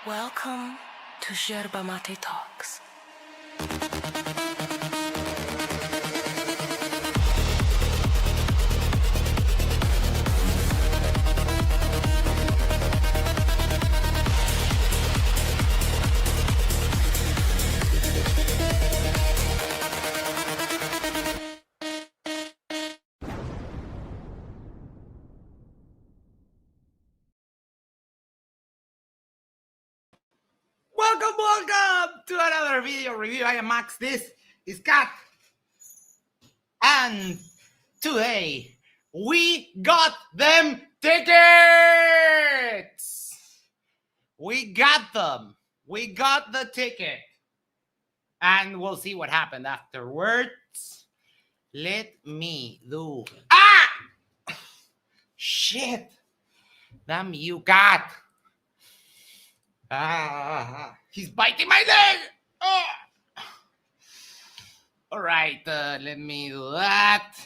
Welcome to Yerba Talks. Welcome to another video review. I am Max. This is Kat. And today we got them tickets. We got them. We got the ticket. And we'll see what happened afterwards. Let me do. Shit. Damn you, Kat. He's biting my leg. All right, let me do that.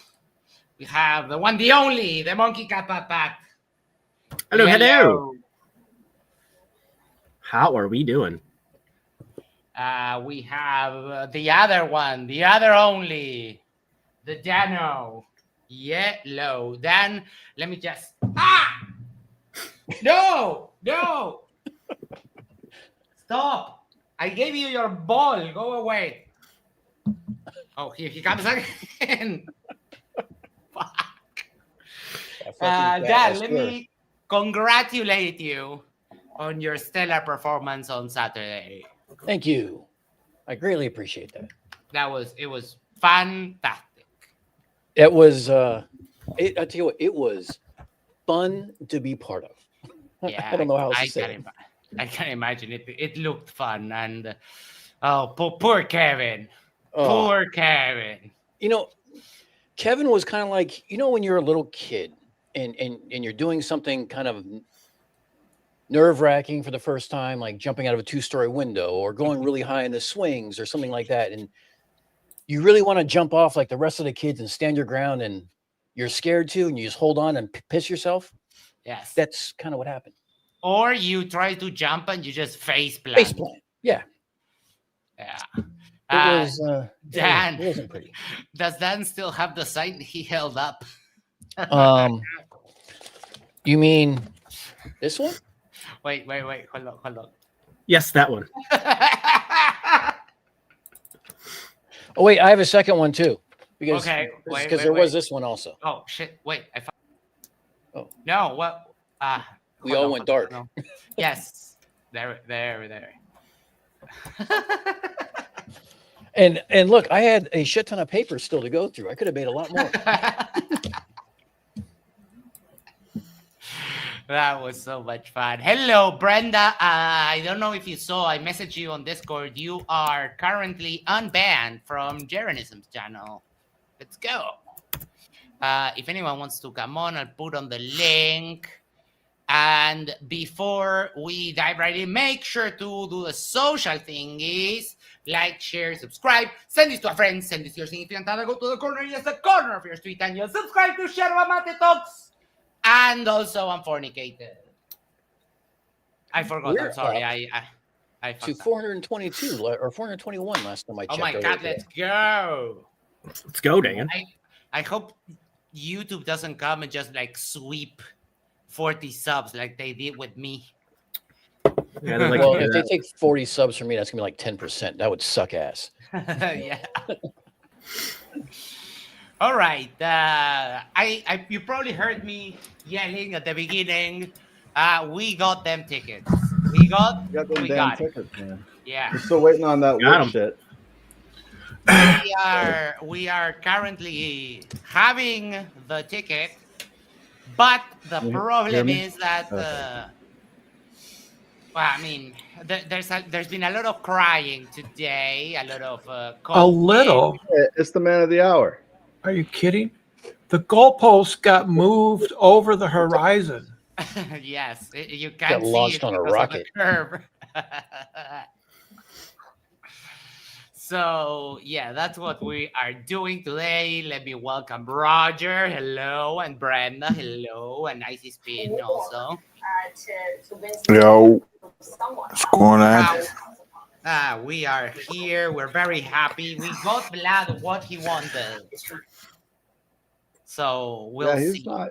We have the one, the only, the monkey cat pat. Hello. How are we doing? We have the other one, the other only, the Dano. Yellow. Then let me just. No. Stop. I gave you your ball. Go away. Oh, here he comes again. Fuck. Dad, let me congratulate you on your stellar performance on Saturday. Thank you. I greatly appreciate that. It was fantastic. It was I tell you what, it was fun to be part of. Yeah, I don't know how else to say it. I can imagine it. It looked fun, and poor Kevin. Poor Kevin. You know, Kevin was kind of like, when you're a little kid and you're doing something kind of nerve-wracking for the first time, like jumping out of a 2-story window or going really high in the swings or something like that, and you really want to jump off like the rest of the kids and stand your ground, and you're scared to, and you just hold on and piss yourself. Yes, that's kind of what happened. Or you try to jump and you just face plant. Face plant. Yeah. It was Dan. It wasn't pretty. Does Dan still have the sign he held up? You mean this one? Wait. Hold on. Yes, that one. Oh wait, I have a second one too. Because there was this one also. Oh shit! Wait, I found. Oh no! What? We all went dark. Yes, there. And look, I had a shit ton of paper still to go through. I could have made a lot more. That was so much fun. Hello, Brenda. I don't know if you saw, I messaged you on Discord. You are currently unbanned from Jeranism's channel. Let's go. If anyone wants to come on, I'll put on the link. And before we dive right in, make sure to do the social thingies. Like, share, subscribe. Send this to a friend. Send this to your significant other. Go to the corner. Yes, the corner of your street. And you'll subscribe to Yerba Talks. And also, I'm fornicated. I forgot. I'm sorry. I to 422 or 421 last time I checked. Oh my God, let's go. Let's go, Dan. I hope YouTube doesn't come and just like sweep 40 subs like they did with me. Yeah, well, if they take 40 subs from me, that's gonna be like 10%. That would suck ass. Yeah. All right. You probably heard me yelling at the beginning. We got them tickets. We got tickets, man. Yeah. We're still waiting on that wood shit. We are currently having the ticket, but the problem is that there's been a lot of crying today, a lot of a little. It's the man of the hour. Are you kidding? The goalposts got moved over the horizon. Yes, you can't got launched on a rocket. Curve. So yeah, that's what we are doing today. Let me welcome Roger. Hello, and Brenda. Hello, and Icy Spin also. Yo. What's going on? We are here. We're very happy. We got Vlad what he wanted. So we'll Yeah, he's see. not.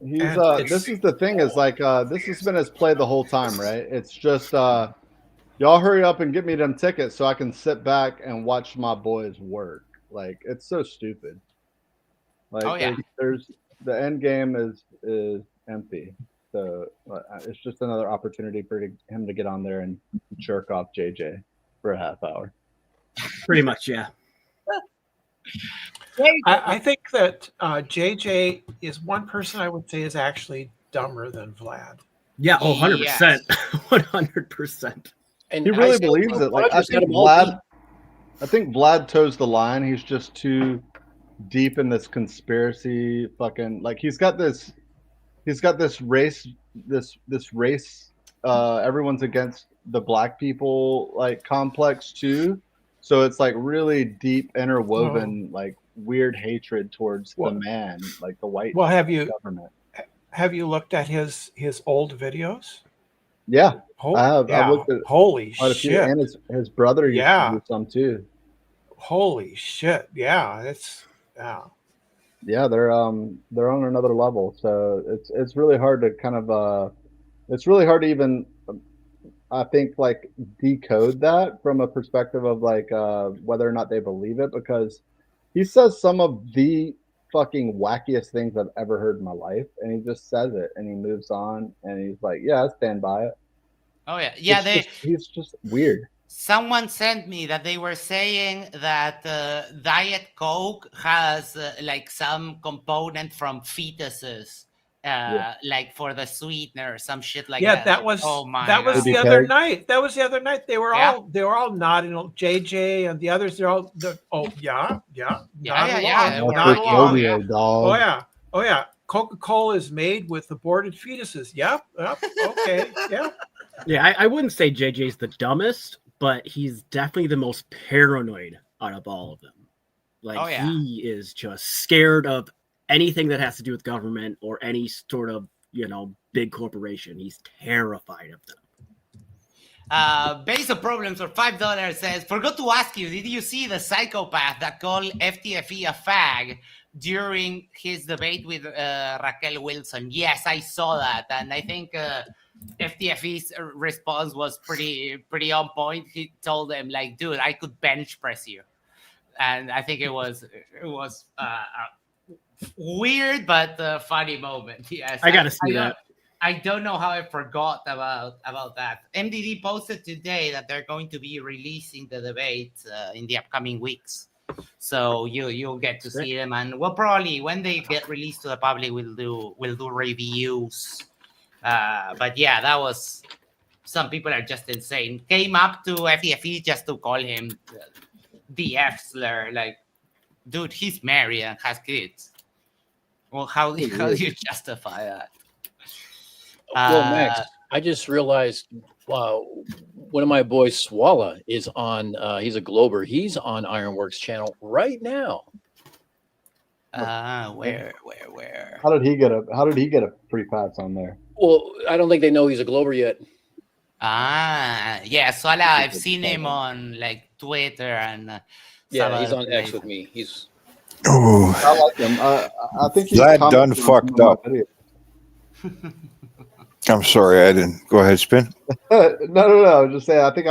He's And it's- this is the thing is like this has been his play the whole time, right? It's just y'all hurry up and get me them tickets so I can sit back and watch my boys work. Like it's so stupid. Like Oh, yeah. there's the end game is empty. So it's just another opportunity for him to get on there and jerk off JJ for a half hour. Pretty much, yeah. I think that JJ is one person I would say is actually dumber than Vlad. Yeah, 100%. Yes. 100%. And He really believes it. Like I think Vlad toes the line. He's just too deep in this conspiracy fucking like he's got this race everyone's against the black people like complex too. So it's like really deep interwoven like weird hatred towards the man, like the white government. Have you looked at his old videos? Yeah. I have. Yeah. I've looked at Holy quite a few, shit. and his brother used to do some too. Holy shit. Yeah, it's Yeah, they're on another level. So it's really hard to kind of it's really hard to even I think like decode that from a perspective of like whether or not they believe it, because he says some of the fucking wackiest things I've ever heard in my life, and he just says it and he moves on and he's like, yeah, I stand by it. Oh yeah, yeah. He's just weird. Someone sent me that they were saying that Diet Coke has like some component from fetuses, like for the sweetener or some shit like that. That was God. the other night. That was the other night. They were all nodding. JJ and the others. They're all yeah. Oh yeah. Coca-Cola is made with aborted fetuses. Yep. Okay. Yeah. Yeah, I wouldn't say JJ's the dumbest, but he's definitely the most paranoid out of all of them. Like he is just scared of anything that has to do with government or any sort of, big corporation. He's terrified of them. Base of Problems for $5 says, forgot to ask you, did you see the psychopath that called FTFE a fag during his debate with Raquel Wilson? Yes, I saw that. And I think FTFE's response was pretty on point. He told them, like, dude, I could bench press you. And I think it was weird but funny moment. Yes, I gotta see that. I don't know how I forgot about that. MDD posted today that they're going to be releasing the debate in the upcoming weeks, so you'll get to see them, and we'll probably, when they get released to the public, we'll do reviews. But yeah, that was, some people are just insane. Came up to FTFE just to call him the F slur. Like, dude, he's married and has kids. Well, how do you justify that? Well, Max, I just realized one of my boys, Swalla, is on. He's a Glober. He's on Ironworks channel right now. Where? How did he get a free pass on there? Well, I don't think they know he's a Glober yet. Yeah, Swalla, I've seen him on like Twitter and yeah, he's on X with me. He's. Oh, I like him. I think he's Vlad done fucked up. I'm sorry, I didn't. Go ahead, Spin. No. Just say I think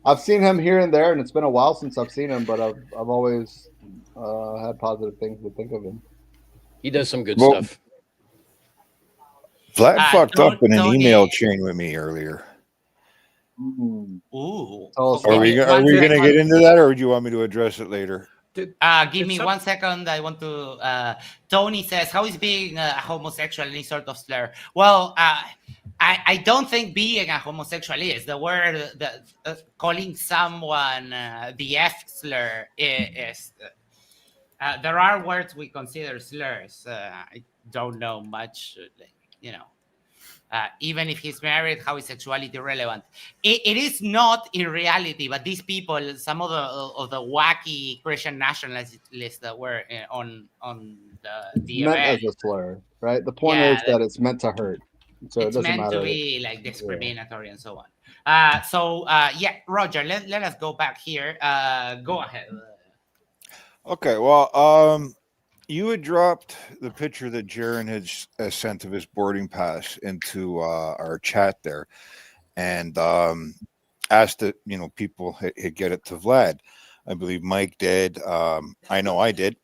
I've seen him here and there, and it's been a while since I've seen him, but I've always had positive things to think of him. He does some good stuff. Vlad fucked up in an email chain with me earlier. Ooh. Are we gonna get into that, or do you want me to address it later? Give me 1 second. I want to. Tony says, "How is being a homosexual any sort of slur?" Well, I don't think being a homosexual is the word. Calling someone the F slur is. There are words we consider slurs. I don't know much. Even if he's married, how is sexuality relevant? It is not in reality, but these people, some of the wacky Christian nationalists that were on the meant event, as a slur, right? The point is that it's meant to hurt. So it's it doesn't meant to matter. be like discriminatory and so on. Yeah, Roger, let us go back here. Go ahead. Okay, well, you had dropped the picture that Jaron had sent of his boarding pass into our chat there, and asked that people get it to Vlad. I believe Mike did. I know I did,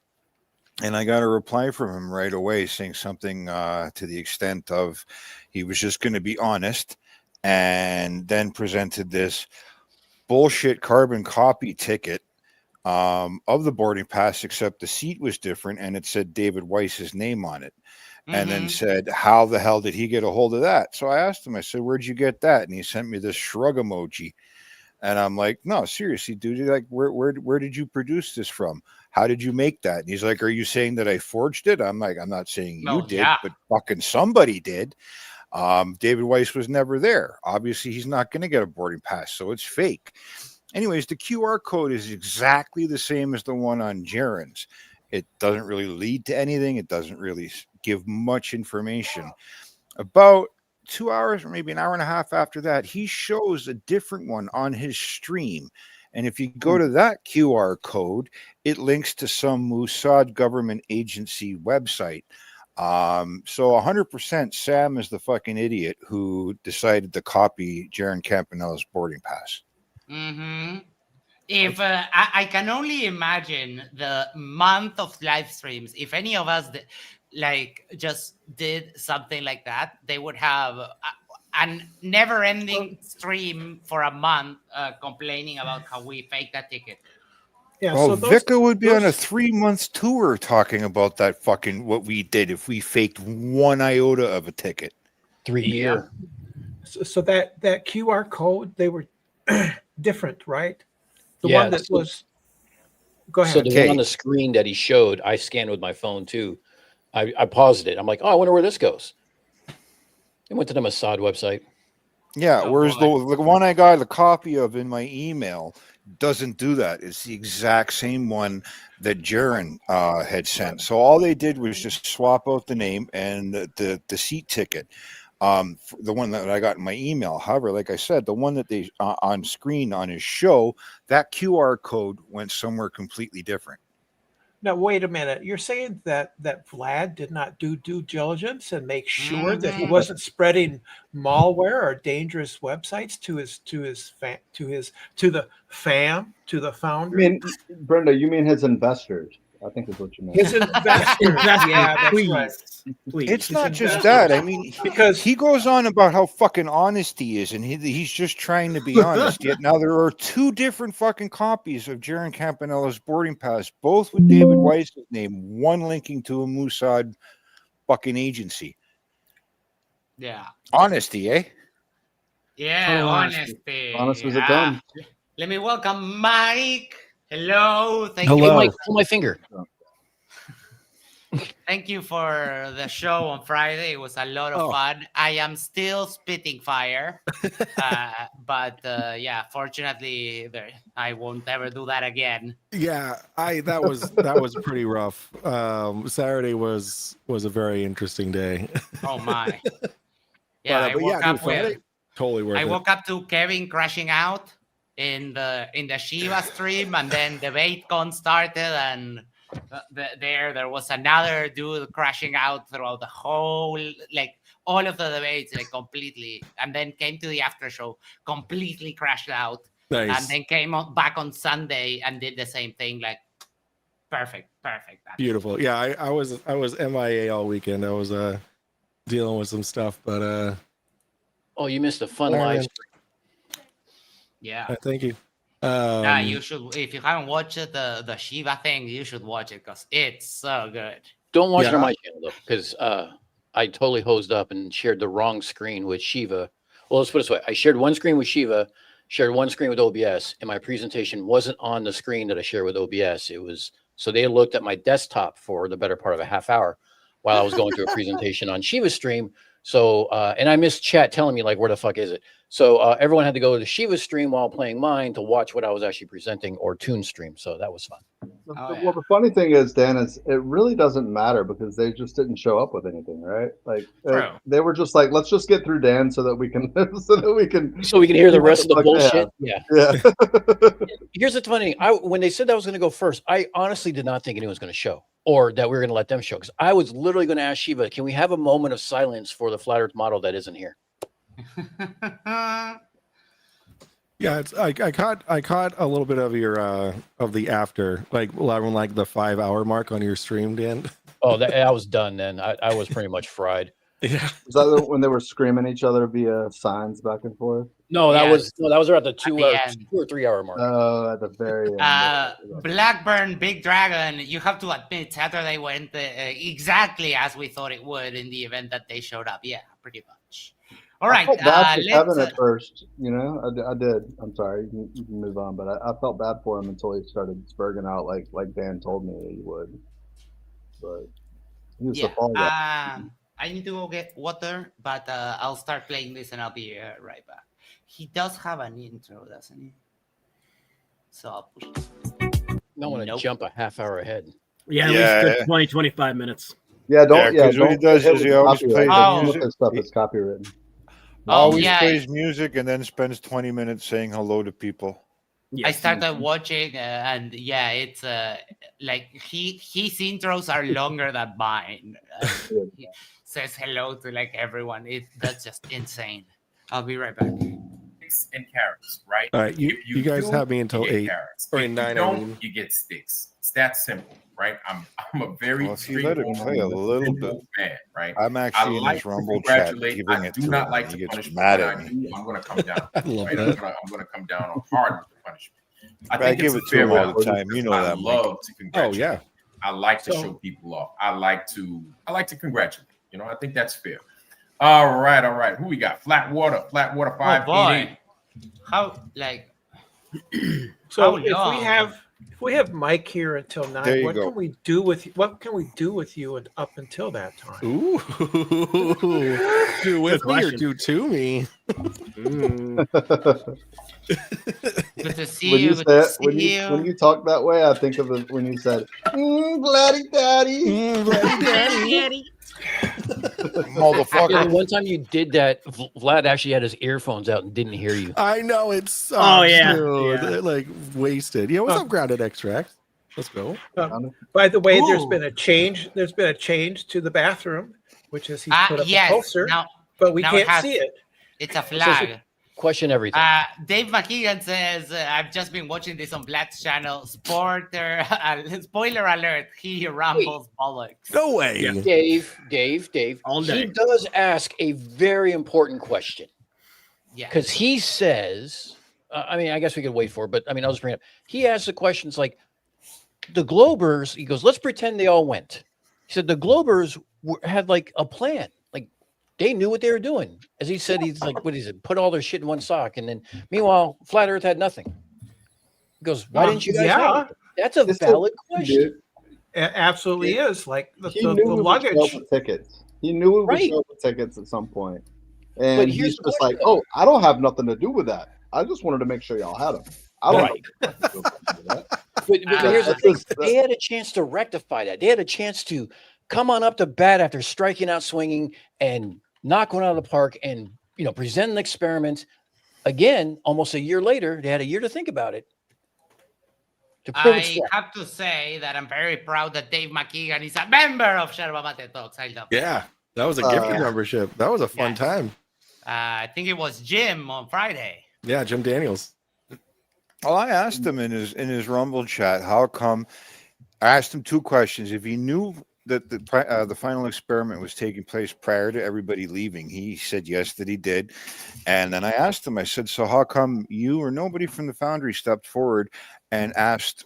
and I got a reply from him right away saying something to the extent of he was just going to be honest, and then presented this bullshit carbon copy ticket of the boarding pass, except the seat was different and it said David Weiss's name on it. And then said, how the hell did he get a hold of that? So I asked him, I said, where'd you get that? And he sent me this shrug emoji. And I'm like, no, seriously, dude, like, where did you produce this from? How did you make that? And he's like, are you saying that I forged it? I'm like, I'm not saying you did, but fucking somebody did. David Weiss was never there. Obviously, he's not going to get a boarding pass, so it's fake. Anyways, the QR code is exactly the same as the one on Jaron's. It doesn't really lead to anything. It doesn't really give much information. About 2 hours or maybe an hour and a half after that, he shows a different one on his stream. And if you go to that QR code, it links to some Mossad government agency website. So 100% Sam is the fucking idiot who decided to copy Jaron Campanella's boarding pass. If I can only imagine the month of live streams, if any of us just did something like that, they would have a never-ending stream for a month complaining about how we faked that ticket. Yeah, well, Vika would be on a 3-month tour talking about that fucking what we did if we faked one iota of a ticket. 3 year. So that QR code, they were different, right? The Yeah, one that was. Go ahead. So the one on the screen that he showed, I scanned with my phone too. I paused it. I'm like, oh, I wonder where this goes. It went to the Mossad website. Yeah, whereas the one I got a copy of in my email doesn't do that. It's the exact same one that Jaron had sent. So all they did was just swap out the name and the seat ticket. The one that I got in my email. However, like I said, the one that they on screen on his show, that QR code went somewhere completely different. Now, wait a minute. You're saying that Vlad did not do due diligence and make sure that he wasn't spreading malware or dangerous websites to the founder? I mean, Brenda, you mean his investors? I think is what you meant. His investors. Yeah, that's please, right. Please. It's not just that. I mean, because he goes on about how fucking honest he is, and he's just trying to be honest. Yet now there are 2 different fucking copies of Jaron Campanella's boarding pass, both with David Weiss's name, one linking to a Mossad fucking agency. Yeah. Honesty, eh? Yeah, honesty. Honest as it comes. Let me welcome Mike. Hello. Thank Hey, you. Mike, pull my finger. Thank you for the show on Friday. It was a lot of fun. I am still spitting fire. But yeah, fortunately, I won't ever do that again. Yeah, that was pretty rough. Saturday was a very interesting day. Oh my. Yeah, I woke up with totally worth it. I woke up to Kevin crashing out in the Shiva stream, and then the BaitCon started, and there was another dude crashing out throughout the whole, all of the debates, completely, and then came to the after show, completely crashed out. Nice. And then came back on Sunday and did the same thing. Perfect. Beautiful. Yeah, I was MIA all weekend. I was dealing with some stuff, but oh, you missed a fun live stream. Yeah. Thank you. You should, if you haven't watched the Shiva thing, you should watch it because it's so good. Don't watch it on my channel though, because I totally hosed up and shared the wrong screen with Shiva. Well, let's put it this way: I shared one screen with Shiva, shared one screen with OBS, and my presentation wasn't on the screen that I shared with OBS. It was so they looked at my desktop for the better part of a half hour while I was going through a presentation on Shiva's stream. So, and I missed chat telling me where the fuck is it? So everyone had to go to Shiva's stream while playing mine to watch what I was actually presenting or Toon stream. So that was fun. Well, the funny thing is, Dan, is it really doesn't matter because they just didn't show up with anything, right? Like they were just like, let's just get through Dan so that we can hear the rest of the bullshit. Yeah. Here's the funny thing. When they said that was going to go first, I honestly did not think anyone was going to show or that we were going to let them show. Because I was literally going to ask Shiva, can we have a moment of silence for the Flat Earth model that isn't here? Yeah, I caught a little bit of your of the after, like around like the 5-hour mark on your stream, Dan. Oh, I was done then. I was pretty much fried. Yeah. Was that when they were screaming each other via signs back and forth? No, that was around the 2 or 3 hour mark. Oh, at the very end. Blackburn, Big Dragon, you have to admit, Saturday went exactly as we thought it would in the event that they showed up. Yeah, pretty much. All right. I felt bad for Kevin at first, I did. I'm sorry, you can move on, but I felt bad for him until he started spurging out like Dan told me he would. But he was the fall guy. I need to go get water, but I'll start playing this and I'll be right back. He does have an intro, doesn't he? So I'll push it. I want to jump a half hour ahead. Yeah, at least 20, 25 minutes. Yeah, don't. Because what he does is he always plays music. This stuff is copywritten. Always plays music and then spends 20 minutes saying hello to people. Yes. I started watching, and it's like his intros are longer than mine. He says hello to like everyone. That's just insane. I'll be right back. Sticks and carrots, right? All right, you guys have me until 8 or 9. Don't you get sticks? It's that simple, right? I'm a very if you let it play a little bit, fan, right? I'm actually in this Rumble chat giving it to him. Like he to gets mad at me. I'm going to come down. I'm going to come down on hard with the punishment. I give it to him all the time. You know that. I love to congratulate. Oh yeah. I like to show people off. I like to congratulate. I think that's fair. All right. Who we got? Flatwater 588. How like? So if we have Mike here until 9, what can we do with you up until that time? Ooh, do with me or do to me? Good to see you. When you talk that way, I think of when you said, "Vladdy Daddy, Vladdy Daddy." Motherfucker. One time you did that, Vlad actually had his earphones out and didn't hear you. I know it sucks. Oh yeah, like wasted. Yeah, what's up, Grounded Extract? Let's go. By the way, there's been a change. There's been a change to the bathroom, which is he put up a poster, but we can't see it. It's a flag. Question everything. Dave McKeegan says, I've just been watching this on Vlad's channel. Spoiler alert, he rambles bollocks. No way. Yeah. Dave. He does ask a very important question. Yeah. Because he says, I guess we could wait for it, but I'll just bring it up. He asks the questions like, the Globers, he goes, let's pretend they all went. He said the Globers had like a plan. They knew what they were doing. As he said, he's like, what is it? Put all their shit in one sock. And then, meanwhile, Flat Earth had nothing. He goes, why didn't you guys have it? That's a valid question. It absolutely is. Like the luggage. Tickets. He knew we would sell the tickets at some point. And he's just like, I don't have nothing to do with that. I just wanted to make sure y'all had them. I don't know. But here's the thing. They had a chance to rectify that. They had a chance to come on up to bat after striking out swinging and knock one out of the park and present an experiment again. Almost a year later, they had a year to think about it. I have to say that I'm very proud that Dave McKeegan is a member of Yerba Mate Talks. I love that was a gifted membership. That was a fun time. I think it was Jim on Friday. Yeah, Jim Daniels. Well, I asked him in his Rumble chat, how come? I asked him 2 questions. If he knew that the final experiment was taking place prior to everybody leaving, he said yes, that he did. And then I asked him, I said, so how come you or nobody from the Foundry stepped forward and asked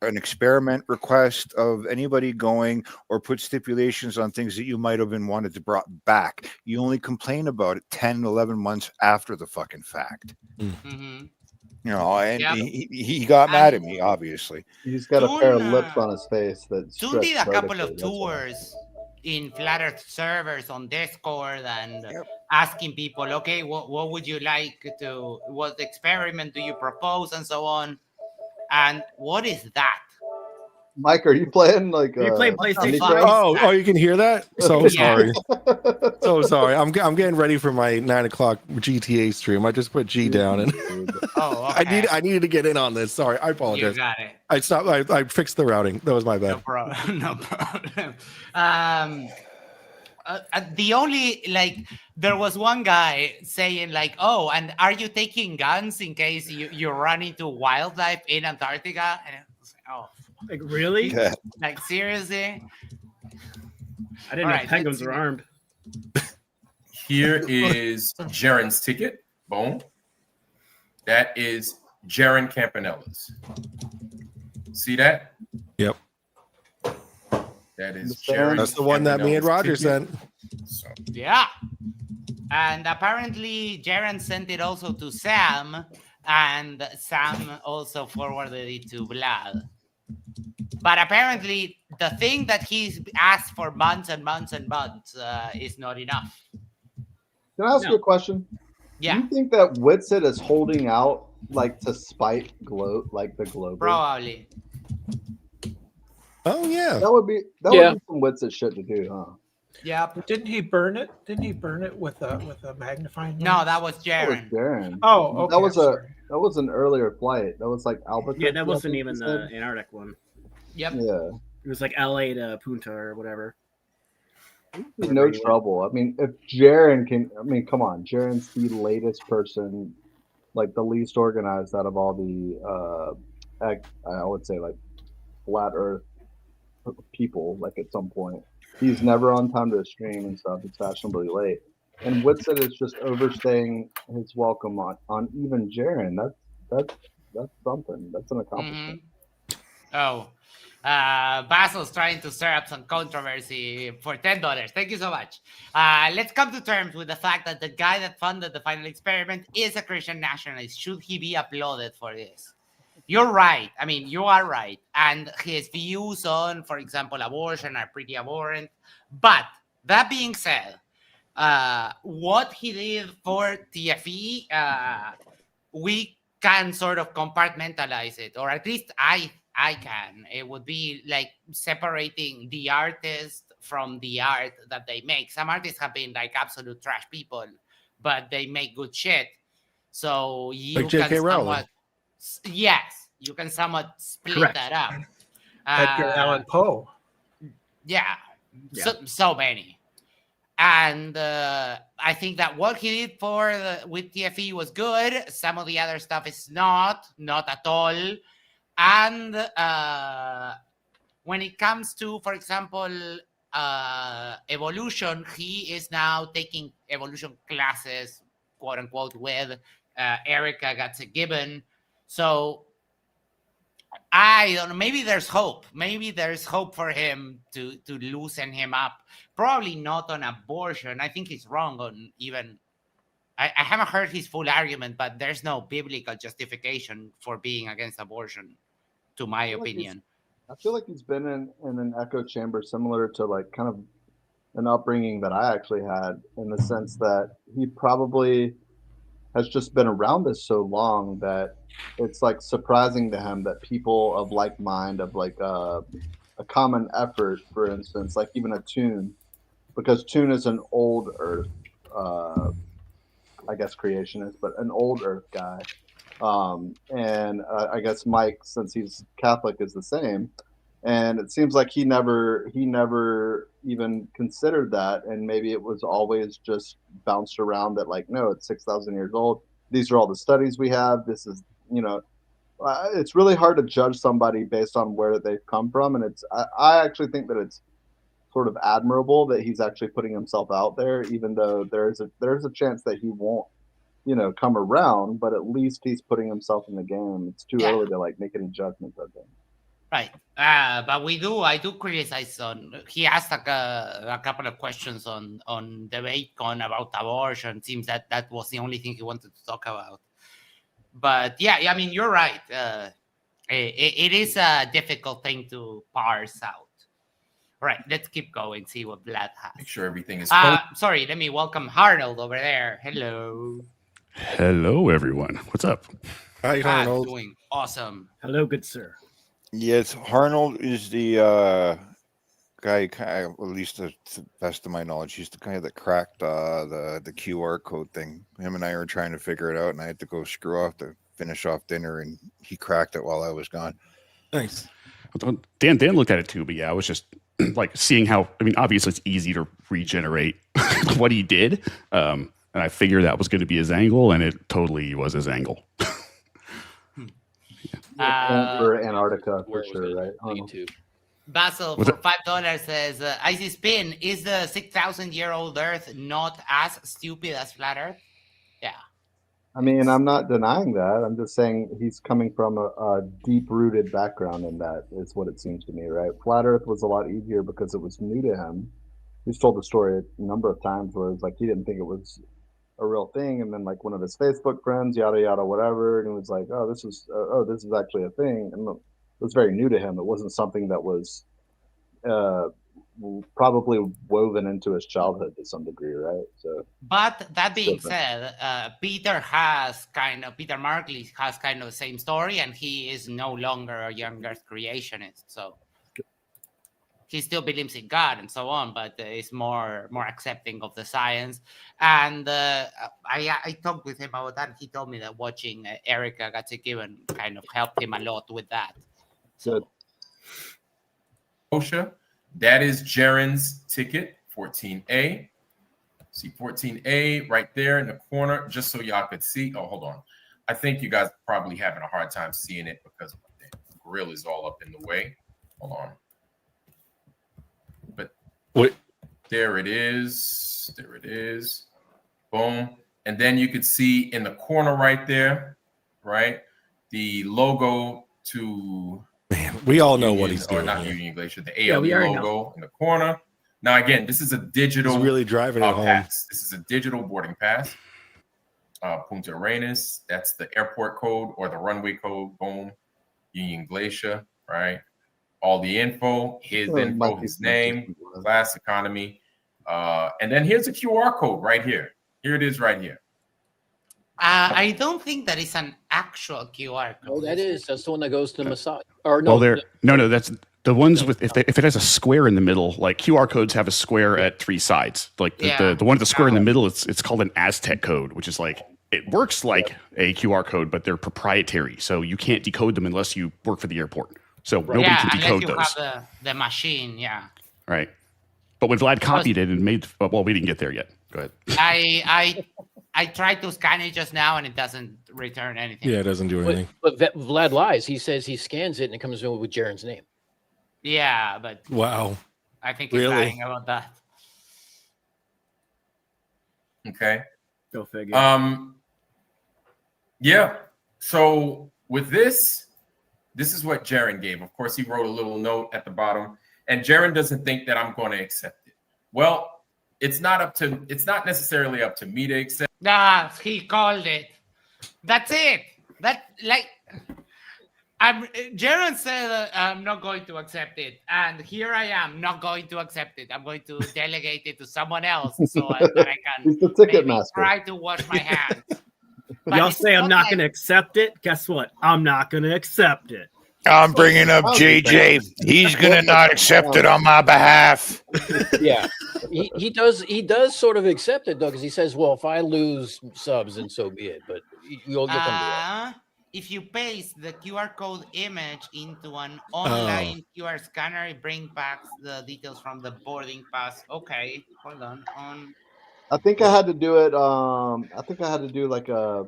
an experiment request of anybody going or put stipulations on things that you might have been wanted to brought back? You only complain about it 10, 11 months after the fucking fact. Mm-hmm. And he got mad at me, obviously. He's got a pair of lips on his face that Toon did a couple of tours in Flat Earth servers on Discord and asking people, okay, what would you like to, what experiment do you propose and so on? And what is that? Mike, are you playing like? Are you playing PlayStation? Oh, you can hear that? So sorry. So sorry. I'm getting ready for my 9:00 GTA stream. I just put G down and okay. I needed to get in on this. Sorry, I apologize. You got it. I stopped. I fixed the routing. That was my bad. No problem. No problem. The only there was one guy saying like, "Oh, and are you taking guns in case you run into wildlife in Antarctica?" And it was like, oh, like really? Yeah. Like seriously? I didn't know penguins were armed. Here is Jaren's ticket. Boom. That is Jaren Campanella's. See that? Yep. That is Jaren. That's the one that me and Roger sent. So. Yeah. And apparently Jaren sent it also to Sam, and Sam also forwarded it to Vlad. But apparently the thing that he's asked for months and months and months is not enough. Can I ask you a question? Yeah. Do you think that Witsit is holding out like to spite the Globe? Probably. Oh yeah. That would be some Witsit shit to do, huh? Yeah. Didn't he burn it? Didn't he burn it with a magnifying glass? No, that was Jaren. Oh, okay. That was an earlier flight. That was like Albuquerque. Yeah, that wasn't even the Antarctic one. Yep. Yeah. It was like LA to Punta or whatever. No trouble. I mean, if Jaren can, come on, Jaren's the latest person, like the least organized out of all the, I would say like flat Earth people. Like at some point, he's never on time to stream and stuff. It's fashionably late, and Witsit is just overstaying his welcome on even Jaren. That's something. That's an accomplishment. Mm-hmm. Oh. Basil's trying to stir up some controversy for $10. Thank you so much. Let's come to terms with the fact that the guy that funded the final experiment is a Christian nationalist. Should he be applauded for this? You're right. I mean, you are right. And his views on, for example, abortion are pretty abhorrent. But that being said, what he did for TFE, we can sort of compartmentalize it, or at least I can. It would be like separating the artist from the art that they make. Some artists have been like absolute trash people, but they make good shit. So you like J.K. Rowling. Yes, you can somewhat split that up. Edgar Allan Poe. Yeah. So many. And I think that what he did with TFE was good. Some of the other stuff is not at all. And when it comes to, for example, evolution, he is now taking evolution classes, quote unquote, with Erica Gatze-Gibbon. So I don't know. Maybe there's hope. Maybe there's hope for him to loosen him up. Probably not on abortion. I think he's wrong on even. I haven't heard his full argument, but there's no biblical justification for being against abortion, to my opinion. I feel like he's been in an echo chamber similar to like kind of an upbringing that I actually had, in the sense that he probably has just been around this so long that it's like surprising to him that people of like mind, of like a common effort, for instance, like even a Tune, because Tune is an old Earth, I guess creationist, but an old Earth guy. And I guess Mike, since he's Catholic, is the same. And it seems like he never even considered that. And maybe it was always just bounced around that, like, no, it's 6,000 years old. These are all the studies we have. This is, it's really hard to judge somebody based on where they've come from. And I actually think that it's sort of admirable that he's actually putting himself out there, even though there's a chance that he won't, come around, but at least he's putting himself in the game. It's too early to like make any judgments, I think. Right. But I do criticize he asked a couple of questions on DebateCon about abortion. It seems that was the only thing he wanted to talk about. But yeah, I mean, you're right. It is a difficult thing to parse out. Right, let's keep going, see what Vlad has. Make sure everything is sorry, let me welcome Arnold over there. Hello. Hello, everyone. What's up? Hi, Arnold. Doing awesome. Hello, good sir. Yes, Arnold is the guy. At least to the best of my knowledge, he's the guy that cracked the QR code thing. Him and I were trying to figure it out, and I had to go screw off to finish off dinner, and he cracked it while I was gone. Nice. Dan looked at it too, but yeah, I was just like seeing how. I mean, obviously it's easy to regenerate what he did, and I figured that was going to be his angle, and it totally was his angle. For Antarctica for sure, right? Basil for $5 says, Icy Spin, is the 6,000-year-old Earth not as stupid as flat Earth? Yeah. I mean, I'm not denying that. I'm just saying he's coming from a deep-rooted background in that is what it seems to me, right? Flat Earth was a lot easier because it was new to him. He's told the story a number of times where it's like he didn't think it was a real thing, and then like one of his Facebook friends, yada yada, whatever, and it was like, oh, this is actually a thing, and it was very new to him. It wasn't something that was probably woven into his childhood to some degree, right? So, but that being said, Peter Markley has kind of the same story, and he is no longer a young Earth creationist, so he still believes in God and so on, but is more accepting of the science. And I talked with him about that. He told me that watching Erica Gatsekiwen kind of helped him a lot with that. So, OSHA, that is Jaren's ticket, 14A. See 14A right there in the corner, just so y'all could see. Oh, hold on. I think you guys are probably having a hard time seeing it because the grill is all up in the way. Hold on. But what? There it is. There it is. Boom. And then you could see in the corner right there, right, the logo to... Man, we all know Union, what he's doing. Or not here. Union Glacier, the ALE logo in the corner. Now, again, this is a digital he's really driving it home. pass. This is a digital boarding pass. Punta Arenas, that's the airport code or the runway code. Boom. Union Glacier, right? All the info, his info, his name, class economy. And then here's a QR code right here. Here it is right here. I don't think that is an actual QR code. Oh, that is. That's the one that goes to the massage. Or no, well, no, that's the ones with if it has a square in the middle. Like QR codes have a square at three sides. Like the one with the square in the middle, it's called an Aztec code, which is like it works like a QR code, but they're proprietary, so you can't decode them unless you work for the airport. So nobody can decode those. Have the machine, yeah. Right. But when Vlad copied it and made, well, we didn't get there yet. Go ahead. I tried to scan it just now, and it doesn't return anything. Yeah, it doesn't do anything. But Vlad lies. He says he scans it, and it comes in with Jaren's name. Yeah, but wow, I think he's lying about that. Okay. Go figure. Yeah. So with this is what Jaren gave. Of course, he wrote a little note at the bottom, and Jaren doesn't think that I'm going to accept it. Well, it's not necessarily up to me to accept. He called it. That's it. Jaren said I'm not going to accept it, and here I am not going to accept it. I'm going to delegate it to someone else so that I can He's the ticket master. Try to wash my hands. Y'all say I'm not going to accept it. Guess what? I'm not going to accept it. I'm bringing up JJ. He's going to not accept it on my behalf. Yeah, he does sort of accept it though, because he says, "Well, if I lose subs, then so be it." But you'll come to it. If you paste the QR code image into an online QR scanner, it brings back the details from the boarding pass. Okay, hold on. I think I had to do it. I think I had to do like a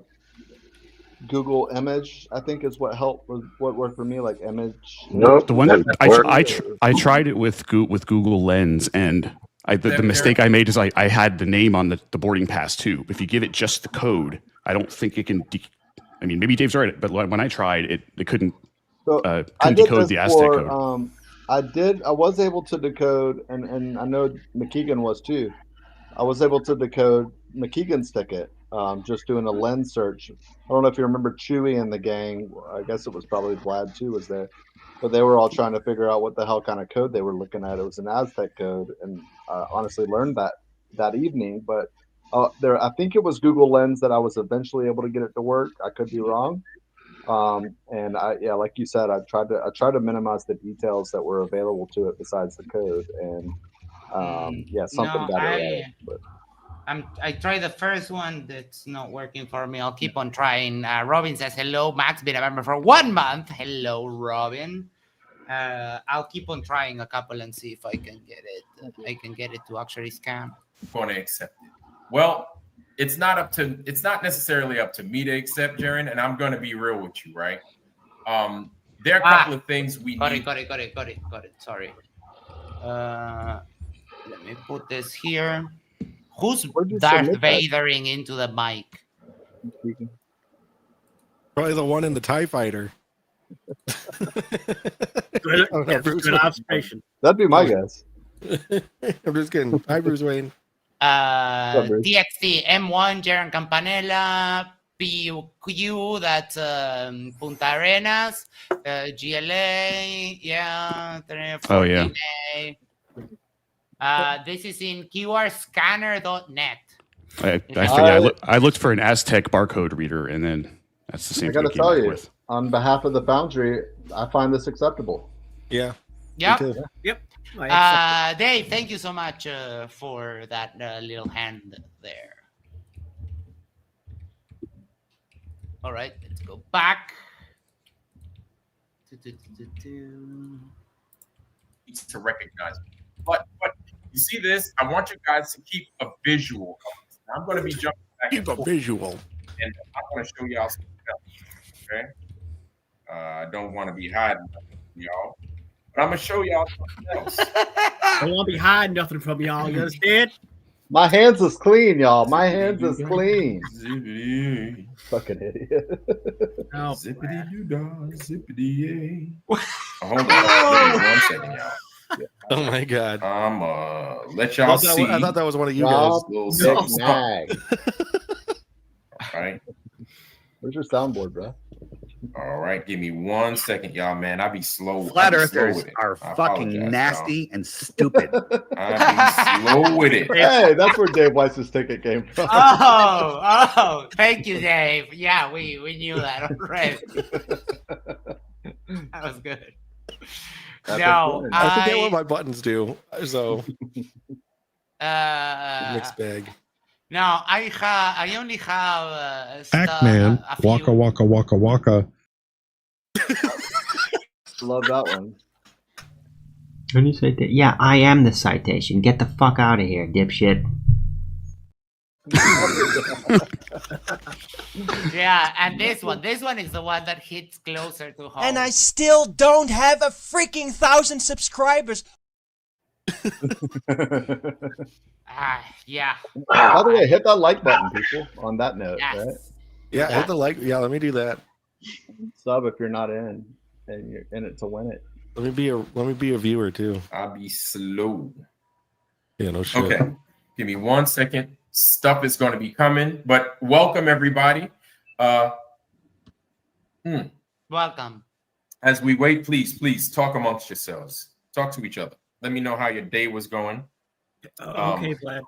Google image. I think is what helped. What worked for me, like image. Nope. The one that I tried it with Google Lens, and the mistake I made is I had the name on the boarding pass too. If you give it just the code, I don't think it can. I mean, maybe Dave's right, but when I tried it, couldn't decode the Aztec code. I was able to decode, and I know McKeegan was too. I was able to decode McKeegan's ticket, just doing a lens search. I don't know if you remember Chewy and the gang. I guess it was probably Vlad too was there, but they were all trying to figure out what the hell kind of code they were looking at. It was an Aztec code, and honestly learned that evening. But I think it was Google Lens that I was eventually able to get it to work. I could be wrong. And like you said, I tried to minimize the details that were available to it besides the code, and something got it right. But I tried the first one. That's not working for me. I'll keep on trying. Robin says hello. Max been a member for 1 month. Hello, Robin. I'll keep on trying a couple and see if I can get it. I can get it to actually scan. I'm going to accept it. Well, it's not necessarily up to me to accept, Jaren, and I'm going to be real with you, right? There are a couple of things we need. Got it. Sorry. Let me put this here. Who's Darth Vadering into the mic? Probably the one in the TIE fighter. Good observation. That'd be my guess. I'm just kidding. Hi, Bruce Wayne. TXT M1 Jaren Campanella, PUQ, that's Punta Arenas, GLA, Oh yeah. This is in QRscanner.net. I looked for an Aztec barcode reader, and then that's the same thing. I gotta tell you, on behalf of the Foundry, I find this acceptable. Yeah. Yep. Yep. Dave, thank you so much for that little hand there. All right, let's go back. Needs to recognize me. But you see this? I want you guys to keep a visual of this. I'm going to be jumping back. Keep a visual. And I'm going to show y'all something else. Okay? I don't want to be hiding from y'all. But I'm going to show y'all something else. I don't want to be hiding nothing from y'all. You understand? My hands is clean, y'all. My hands is clean. Zippity. Fucking idiot. Oh, Zippity doo dah, zippity yay. Hold on. Give me 1 second, y'all. Yeah. Oh my god. Let y'all see. I thought that was one of you guys. All right. Where's your soundboard, bro? All right, give me 1 second, y'all, man. I'll be slow. Flat earthers are fucking nasty and stupid. I'll be slow with it. Hey, that's where Dave Weiss's ticket came from. Oh, thank you, Dave. Yeah, we knew that already. That was good. No, I forget what my buttons do. So mixed bag. No, I only have Pac-Man, waka waka waka waka. Love that one. When you say that, yeah, I am the citation. Get the fuck out of here, dipshit. Yeah, and this one is the one that hits closer to home. And I still don't have a freaking 1,000 subscribers. Yeah. By the way, hit that like button, people. On that note, yes. right? Yeah, hit the like. Yeah, let me do that. Sub if you're not in, and you're in it to win it. Let me be a viewer too. I'll be slow. Yeah, no shit. Okay, give me 1 second. Stuff is going to be coming, but welcome everybody. Welcome. As we wait, please talk amongst yourselves. Talk to each other. Let me know how your day was going. Okay, Vlad.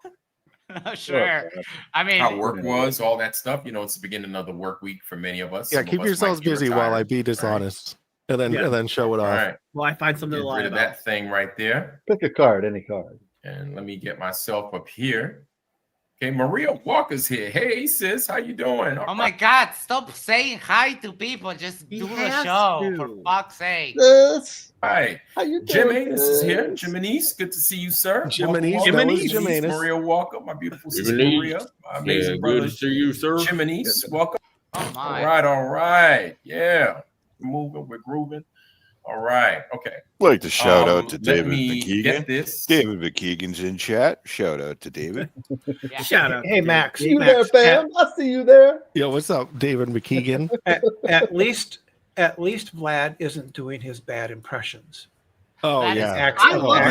Sure. I mean, how work was, all that stuff. You know, it's the beginning of the work week for many of us. Yeah, keep yourselves busy while I be dishonest, and then show it off. All right. Well, I find something to lie Get rid of that thing right there. Pick a card, any card. And let me get myself up here. Okay, Maria Walker's here. Hey, sis, how you doing? Oh my God! Stop saying hi to people. Just do the show for fuck's sake. Hi, how you doing? Jim Anus is here. Jimenez, good to see you, sir. Jimenez. Maria Walker, my beautiful sister Maria. My amazing brother. Good to see you, sir. Jimenez, welcome. Oh my. All right. Yeah, we're moving, we're grooving. All right. Okay. I'd like to shout out to David McKeegan. Get this. David McKeegan's in chat. Shout out to David. Yeah. Shout out. Hey, Max. See you there, fam. I see you there. Yo, what's up, David McKeegan? At least Vlad isn't doing his bad impressions. Oh That is yeah, excellent. I love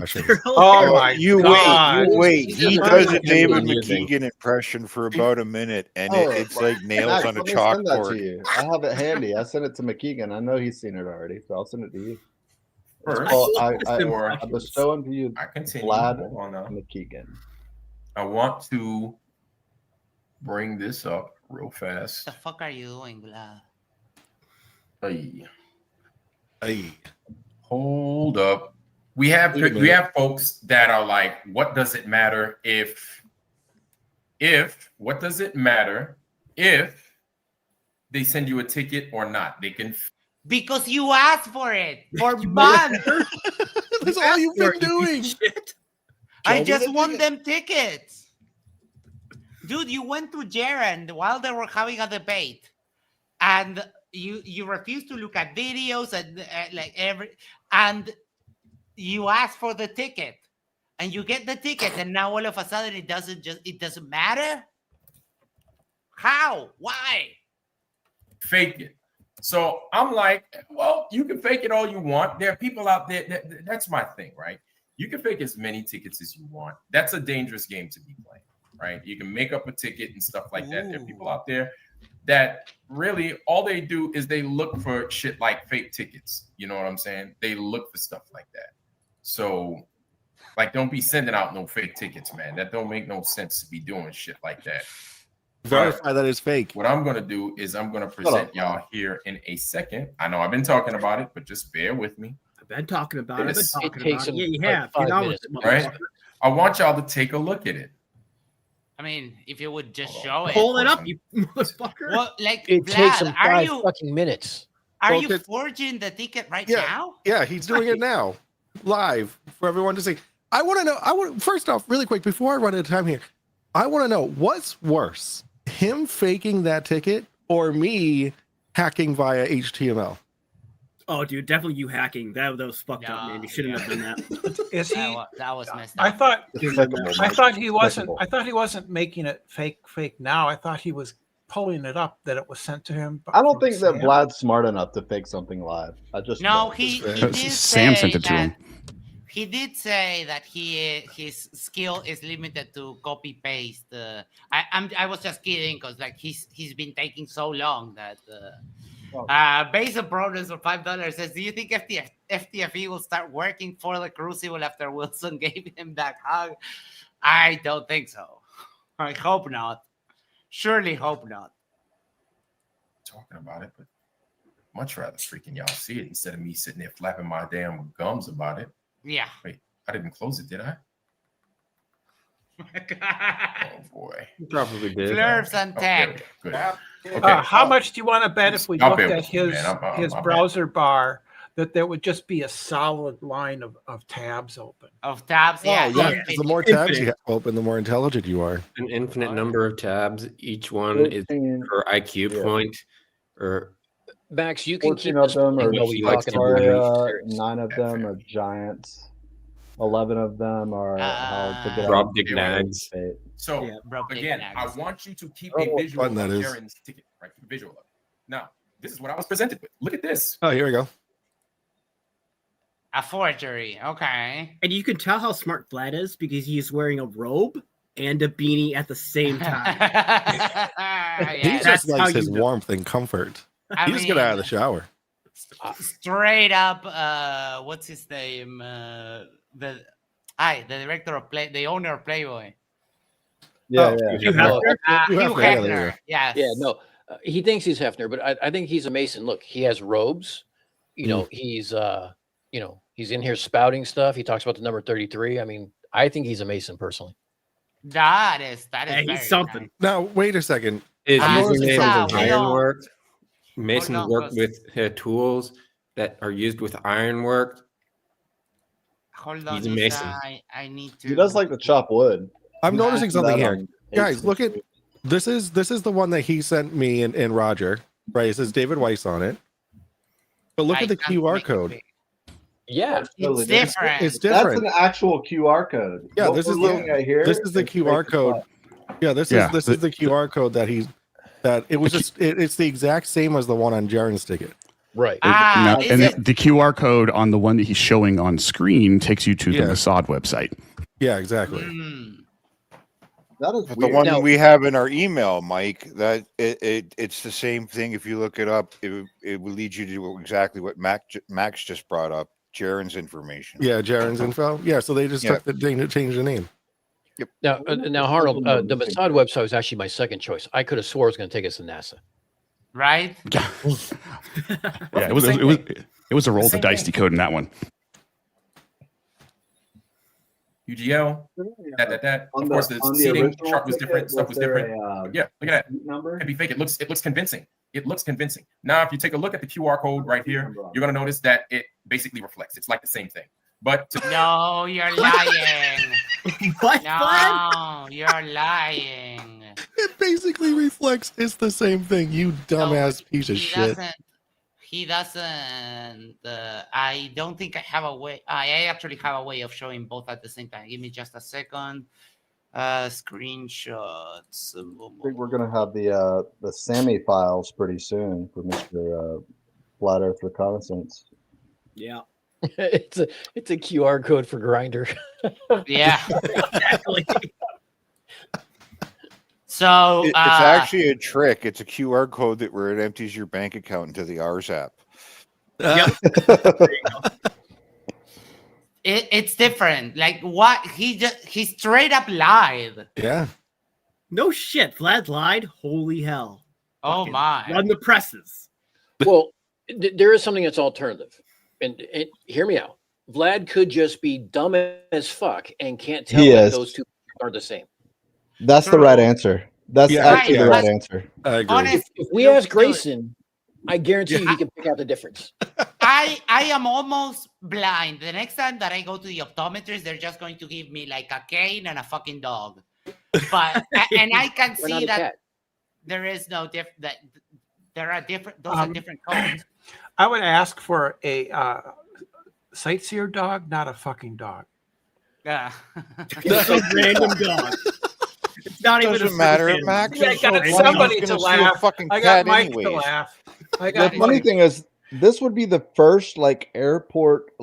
Excellent. Oh my You God. wait. He does a David Amazing. McKeegan impression for about a minute, and Oh, it's like nails Max, on a let me send that to chalkboard. you. I have it handy. I sent it to McKeegan. I know he's seen it already, so I'll send it to you. First, I bestow unto you I continue. Vlad Hold on now. McKeegan. I want to bring this up real What fast. the fuck are you doing, Vlad? Hey. Hold up. We have folks that are like, what does it matter if what does it matter if they send you a ticket or not? They can because you asked for it for months. That's all you've been doing. I just want them tickets. Dude, you went to Jaren while they were having a debate, and you refused to look at videos and and you asked for the ticket, and you get the ticket, and now all of a sudden it doesn't matter. How? Why? Fake it. So I'm like, well, you can fake it all you want. There are people out there. That's my thing, right? You can fake as many tickets as you want. That's a dangerous game to be playing, right? You can make up a ticket and stuff like that. There are people out there that really all they do is they look for shit like fake tickets. You know what I'm saying? They look for stuff like that. So, like, don't be sending out no fake tickets, man. That don't make no sense to be doing shit like that. Verify that it's fake. What I'm going to do is I'm going to present y'all here in a second. I know I've been talking about it, but just bear with me. I've been talking about it. It takes Yeah, you like have. 5 Get on minutes. with it, Right? I want y'all to take a look at it. I mean, if you would just show it. Pull it up, you motherfucker. Well, like, It Vlad, takes them are 5 you fucking minutes. are Well, you forging the ticket right Yeah. now? Yeah, he's doing it now, live for everyone to see. I want to know. First off, really quick before I run out of time here, I want to know what's worse: him faking that ticket or me hacking via HTML. Oh, dude, definitely you hacking. That was fucked up, man. You shouldn't have done that. Is he? That was messed up. I thought he wasn't. Despicable. I thought he wasn't making it fake now. I thought he was pulling it up that it was sent to him. I don't think that Sam. Vlad's smart enough to fake something live. I just No, don't. he Sam did sent say it to him. that. He did say that his skill is limited to copy paste. I was just kidding because like he's been taking so long that. Base of Brothers for $5 says, "Do you think FTFE will start working for the Crucible after Wilson gave him that hug?" I don't think so. I hope not. Surely hope not. Talking about it, but much rather freaking y'all see it instead of me sitting there flapping my damn gums about it. Yeah. Wait, I didn't close it, did I? Oh boy. You probably did. Flurfs and tech. Good. Okay. How much do you want to bet if we I'll looked bet at with you, his man. his I'll browser bar that there would just be a solid line of tabs open? Of tabs, yeah. Oh, yeah. 'Cause the more tabs you have open, the more intelligent you are. An infinite number of tabs. Each one is per IQ point. Or Max, you can 14 keep of this them are while we talking about Victoria, 9 of them are giants, 11 of them are how to get Rob out Dick of Nags. state. So again, I want you to keep a visual fun that of is. Jaren's ticket, right? Keep a visual of it. Now, this is what I was presented with. Look at this. Oh, here we go. A forgery. Okay. And you can tell how smart Vlad is because he's wearing a robe and a beanie at the same time. He Yeah, just how likes you his know. warmth and comfort. I He just got out of the mean, shower. straight up. What's his name? The director of the owner of Playboy. Yeah, Hugh Hefner? Hugh Hefner, yeah, there you Hefner. go. Yes. Yeah, no, he thinks he's Hefner, but I think he's a Mason. Look, he has robes. You know, he's he's in here spouting stuff. He talks about the number 33. I mean, I think he's a Mason personally. That is Hey, very he's something. nice. Now, wait a second. Is I'm using it noticing with that. ironwork. Mason Hold on, work Russ. with tools that are used with ironwork. Hold on, He's a Lisa, Mason. I need to. He does like to chop wood. I'm He's noticing posted something that here. on Guys, HC. look at this is the one that he sent me and Roger. Right, it says David Weiss on it. But look I at the can't QR make it code. big. Yeah, Totally It's different. It's That's different. an actual QR code. Yeah, What this we're is looking at here. this is the QR code. Yeah, this is the QR code that it was just it's the exact same as the one on Jaren's ticket. right. Now, Is and it? the QR code on the one that he's showing on screen takes you to the Yeah. Mossad website. Yeah, exactly. That is But the weird. one Now- we have in our email, Mike, that it's the same thing. If you look it up, it will lead you to exactly what Max just brought up, Jaren's information. Yeah, Jaren's info. Yeah, so they just Yeah. changed the name. Now, Arnold, the Mossad website was actually my second choice. I could have swore it was going to take us to NASA. Right? Yeah, it was a roll the dice decoding that one. UGL, that. Of course, the seating chart was different. Stuff was different. Yeah, look at that. Number? It'd be fake. It looks convincing. It looks convincing. Now, if you take a look at the QR code right here, you're gonna notice that it basically reflects. It's like the same thing. But no, you're lying. What? No, you're lying. It basically reflects. It's the same thing. You dumbass piece of shit. He doesn't. I don't think I have a way. I actually have a way of showing both at the same time. Give me just a second. Screenshots. I think we're gonna have the SAMI files pretty soon for Mr. Flat Earth Reconnaissance. Yeah. it's a QR code for Grindr. Yeah. Exactly. So it's actually a trick. It's a QR code where it empties your bank account into the Rs app. Yep. It's different. Like what he straight up lied. Yeah. No shit. Vlad lied. Holy hell. Oh Fucking my. run the presses. Well, there is something that's alternative. And hear me out. Vlad could just be dumb as fuck and can't tell that those two are the same. That's the right answer. That's actually the right answer. I agree. If we ask Grayson, I guarantee you he can pick out the difference. I am almost blind. The next time that I go to the optometrist, they're just going to give me like a cane and a fucking dog. But and I can see that there is no different. That there are different. Those are different codes. I would ask for a sightseer dog, not a fucking dog. Yeah. It's a random dog. It's not even Doesn't matter, Max. I got somebody to laugh. I got Mike to laugh. The funny thing is, this would be the first like airport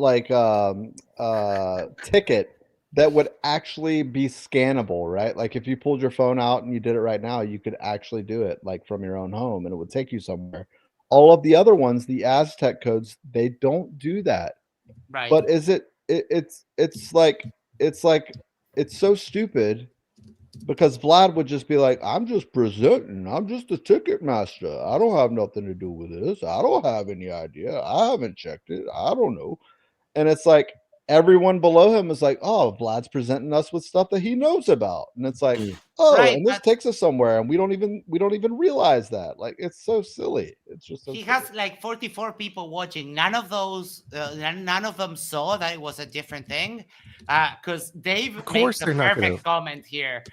ticket that would actually be scannable, right? Like if you pulled your phone out and you did it right now, you could actually do it like from your own home and it would take you somewhere. All of the other ones, the Aztec codes, they don't do that. Right. But is it's so stupid because Vlad would just be like, I'm just presenting. I'm just a ticket master. I don't have nothing to do with this. I don't have any idea. I haven't checked it. I don't know. And it's like everyone below him is like, oh, Vlad's presenting us with stuff that he knows about. And it's like, oh, Right, and this takes us somewhere and we don't even realize that. Like it's so silly. It's just so he silly. has like 44 people watching. None of them saw that it was a different thing. Because Dave makes the perfect comment here.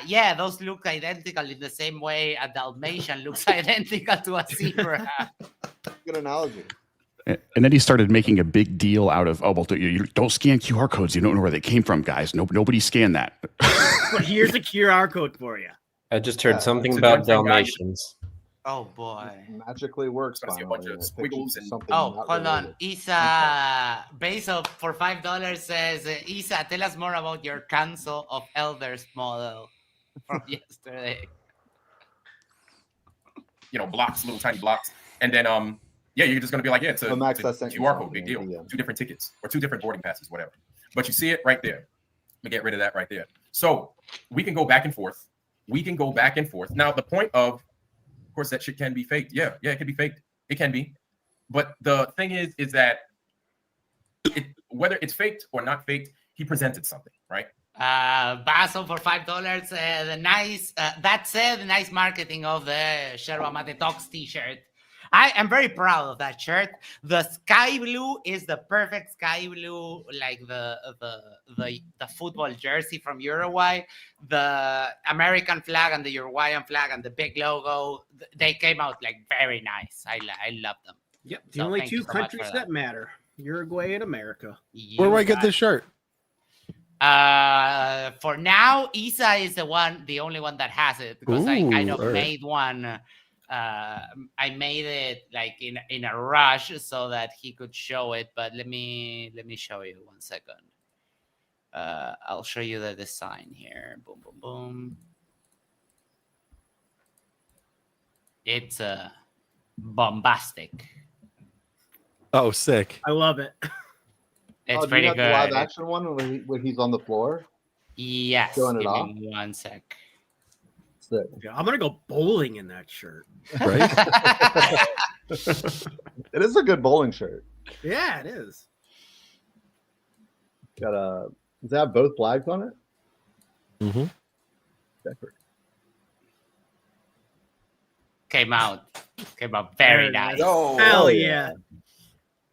Yeah, those look identical in the same way a Dalmatian looks identical to a zebra. Good analogy. And then he started making a big deal out of, you don't scan QR codes. You don't know where they came from, guys. Nobody scanned that. But here's a QR code for you. I just heard something about Dalmatians. Oh boy. Magically works. I see a bunch of squiggles and hold on. Isa base of for $5 says, Isa, tell us more about your Council of Elders model from yesterday. Blocks, little tiny blocks. And then you're just gonna be like, it's a QR code, big deal. 2 different tickets or 2 different boarding passes, whatever. But you see it right there. Let me get rid of that right there. So we can go back and forth. Now, the point of course, that shit can be faked. Yeah, it can be faked. It can be. But the thing is that whether it's faked or not faked, he presented something, right? Basil for $5. That said, the nice marketing of the Yerba Mate Talks t-shirt. I am very proud of that shirt. The sky blue is the perfect sky blue, like the football jersey from Uruguay. The American flag and the Uruguayan flag and the big logo, they came out like very nice. I love them. Yep, the only 2 countries that matter: Uruguay and America. Where do I get this shirt? For now, Isa is the only one that has it because I kind of made one. I made it like in a rush so that he could show it, but let me show you 1 second. I'll show you the design here. Boom, boom, boom. It's bombastic. Oh, sick! I love it. It's pretty good. The live action one when he's on the floor. Yes. Showing it Give off. me 1 sec. Sick. Yeah, I'm gonna go bowling in that shirt. Right? It is a good bowling shirt. Yeah, it is. Does it have both flags on it? Mm-hmm. Came out very nice. Oh, hell yeah.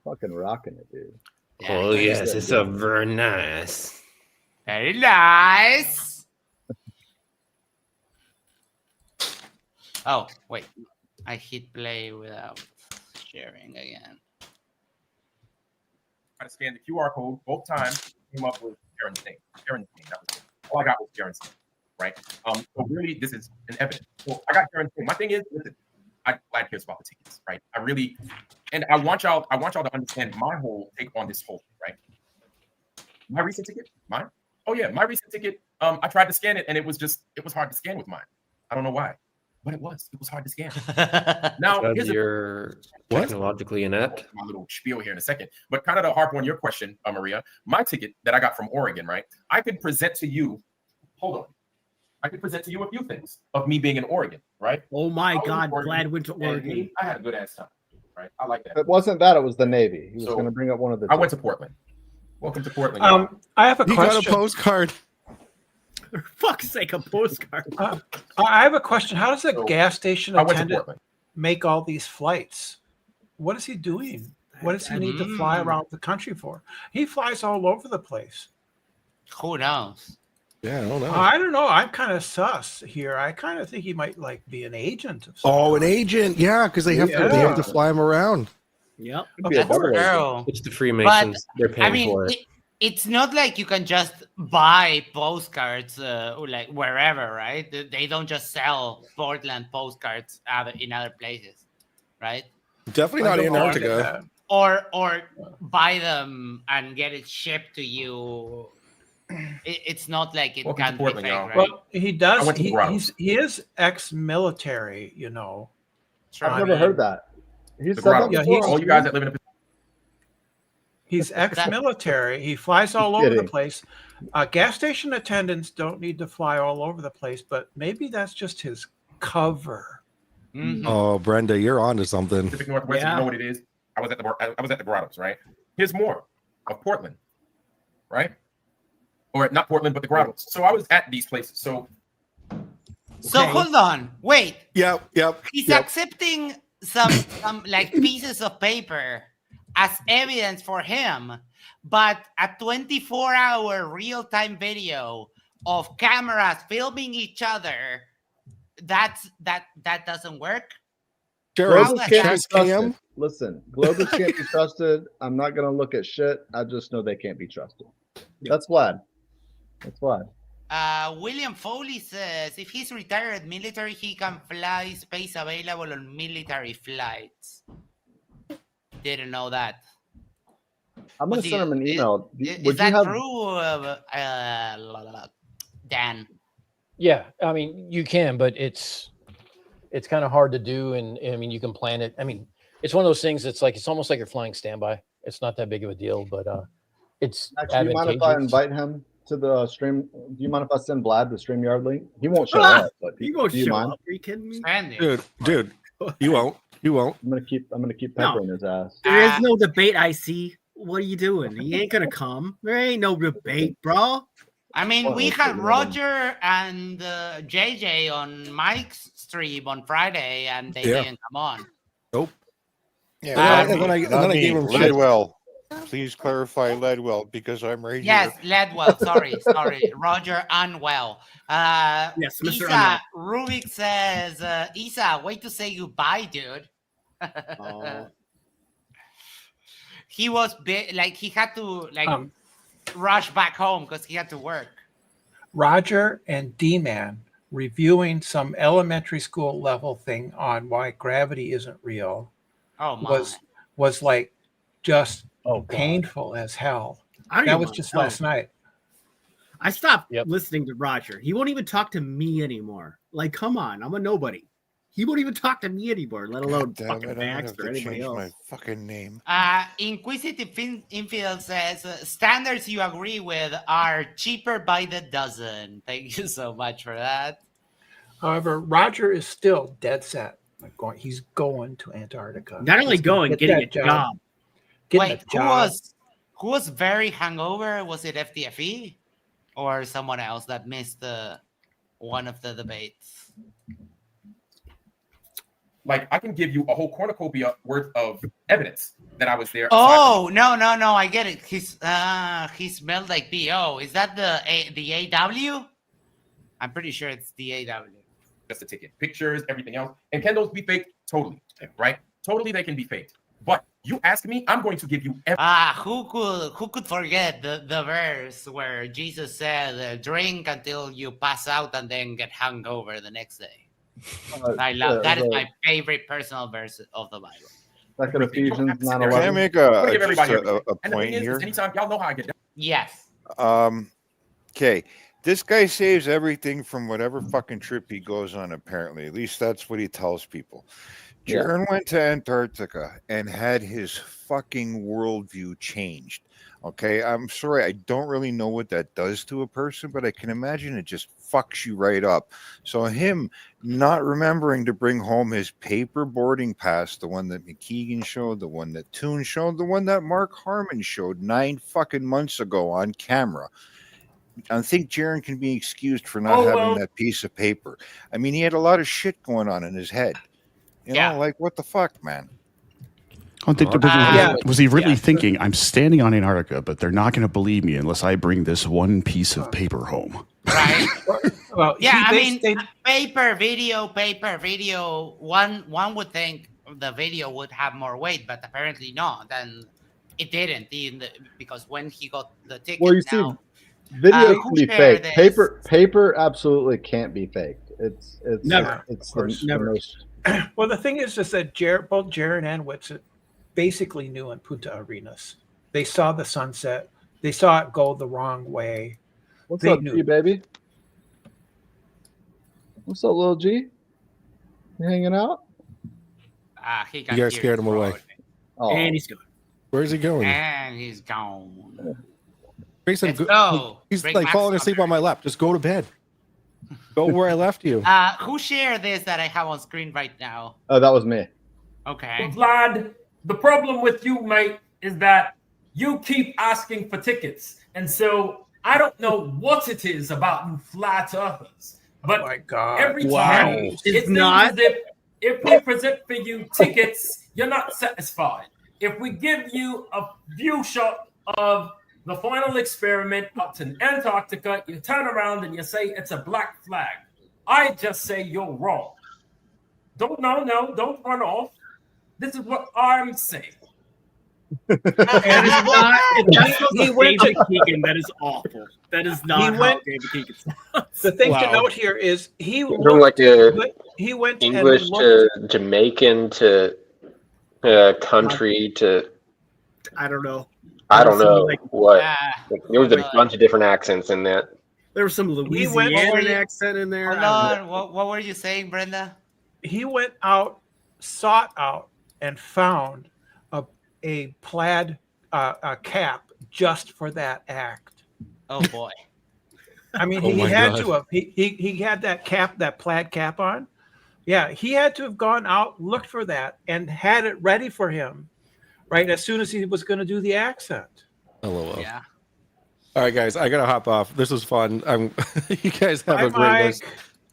Fucking rocking it, dude. Yeah, Oh yes, it's a very nice. Very nice. Oh, wait. I hit play without sharing again. I scanned the QR code both times, came up with Jaren's name. Jaren's name. That was it. All I got was Jaren's name, right? So really, this is an evidence. So I got Jaren's name. My thing is, listen, I'm glad cares about the tickets, right? I really, and I want y'all to understand my whole take on this whole thing, right? My recent ticket, mine. Oh yeah, my recent ticket. I tried to scan it, and it was hard to scan with mine. I don't know why, but it was hard to scan. Now Because you're technologically inept. My little spiel here in a second, but kind of to harp on your question, Maria, my ticket that I got from Oregon, right? I could present to you. Hold on. I could present to you a few things of me being in Oregon, right? Oh my God, Vlad went to Oregon. I had a good ass time, right? I like that. It wasn't that; it was the Navy. He was going to bring up one of the. I went to Portland. Welcome to Portland. I have a question. You got a postcard. For fuck's sake, a postcard. I have a question. How does a gas station I went to attendant Portland. make all these flights? What is he doing? What does he need to fly around the country for? He flies all over the place. Who knows? Yeah, I don't know. I don't know. I'm kind of sus here. I kind of think he might be an agent of some Oh, an agent. Yeah, because they have to fly him around. Yep. That's true. It's the Freemasons. They're paying for it. It's not like you can just buy postcards like wherever, right? They don't just sell Portland postcards in other places, right? Definitely not Antarctica. Or buy them and get it shipped to you. It's not like it can be fake, right? Well, he does. He is ex-military, you know. I've never heard that. He's all you guys that live in a. He's ex-military. He flies all over the place. Gas station attendants don't need to fly all over the place, but maybe that's just his cover. Mm-hmm. Oh, Brenda, you're onto something. Pacific Northwest, you know what it is? I was at the Grottos, right? Here's more of Portland, right? Or not Portland, but the Grottos. So I was at these places. So hold on, wait. Yep. He's accepting some like pieces of paper as evidence for him, but a 24-hour real-time video of cameras filming each other, that doesn't work. Globus can't be trusted. Listen, Globus can't be trusted. I'm not going to look at shit. I just know they can't be trusted. That's Vlad. That's Vlad. William Foley says if he's retired military, he can fly space available on military flights. Didn't know that. I'm going to send him an email. Is that true, Dan? Yeah, I mean, you can, but it's kind of hard to do. And I mean, you can plan it. I mean, it's one of those things that's like, it's almost like you're flying standby. It's not that big of a deal, but it's actually, do you mind if I invite him to the stream? Do you mind if I send Vlad the StreamYard link? He won't show up, but he won't show mind? up. Are you kidding me? Dude, you won't. I'm gonna keep peppering his ass. There is no debate, I see. What are you doing? He ain't gonna come. There ain't no debate, bro. I mean, we had Roger and JJ on Mike's stream on Friday, and they didn't come on. Nope. Yeah, and then I gave him shit. Ledwell. Please clarify Ledwell because I'm right Yes, here. Ledwell. Sorry. Roger Unwell. Yes, Mr. Isa Unwell. Rubik says, Isa, wait to say goodbye, dude. He was like he had to rush back home because he had to work. Roger and D-Man reviewing some elementary school level thing on why gravity isn't real. Oh my. Was like just painful as hell. That was just last night. I stopped listening to Roger. He won't even talk to me anymore. Like, come on, I'm a nobody. He won't even talk to me anymore, let alone fucking Max or anybody else. My fucking name. Inquisitive Infidel says standards you agree with are cheaper by the dozen. Thank you so much for that. However, Roger is still dead set. He's going to Antarctica. Not only going, getting a job. Wait, who was very hungover? Was it FTFE or someone else that missed one of the debates? Like, I can give you a whole cornucopia worth of evidence that I was there. Oh, no, I get it. He smelled like BO. Is that the AW? I'm pretty sure it's the AW. Just a ticket, pictures, everything else. And can those be faked? Totally, right? Totally, they can be faked. But you ask me, I'm going to give you. Who could forget the verse where Jesus said, "Drink until you pass out and then get hungover the next day." I love that. Is my favorite personal verse of the Bible. Like in Ephesians 9:11. Can I make a point here? Anytime, y'all know how I get down. Yes. Okay. This guy saves everything from whatever fucking trip he goes on, apparently. At least that's what he tells people. Jaron went to Antarctica and had his fucking worldview changed. Okay, I'm sorry, I don't really know what that does to a person, but I can imagine it just fucks you right up. So him not remembering to bring home his paper boarding pass, the one that McKeegan showed, the one that Toon showed, the one that Mark Harmon showed 9 fucking months ago on camera. I think Jaron can be excused for not having that piece of paper. I mean, he had a lot of shit going on in his head. You know, like, what the fuck, man? Was he really thinking, I'm standing on Antarctica, but they're not going to believe me unless I bring this one piece of paper home? Right. Well, yeah, I mean, paper, video. One would think the video would have more weight, but apparently not. And it didn't, because when he got the ticket, well, you see, video can be fake. Paper absolutely can't be faked. It's never. It's never. The most. Well, the thing is that both Jaron and Whitsitt basically knew in Punta Arenas. They saw the sunset. They saw it go the wrong way. What's up, G, baby? What's up, little G? You hanging out? He got you guys scared him away. Oh. And he's gone. Where's he going? And he's gone. Grayson, he's like falling asleep on my lap. Just go to bed. Go where I left you. Who shared this that I have on screen right now? Oh, that was me. Okay. Well, Vlad, the problem with you, mate, is that you keep asking for tickets. And so I don't know what it is about you flat earthers. But oh my God. Every time if we present for you tickets, you're not satisfied. If we give you a view shot of the final experiment up to Antarctica, you turn around and you say it's a black flag. I just say you're wrong. Don't run off. This is what I'm saying. He went to Keegan. That is awful. That is not how David Keegan sounds. The thing to note here is he went English to Jamaican to country to I don't know. I don't know what. There was a bunch of different accents in that. There was some Louisiana accent in there. Hold on. What were you saying, Brenda? He went out, sought out, and found a plaid cap just for that act. Oh boy! I mean, he had to have. He had that cap, that plaid cap on. Yeah, he had to have gone out, looked for that, and had it ready for him. Right as soon as he was going to do the accent. LOL. Yeah. All right, guys, I gotta hop off. This was fun. You guys have a great Mike. list.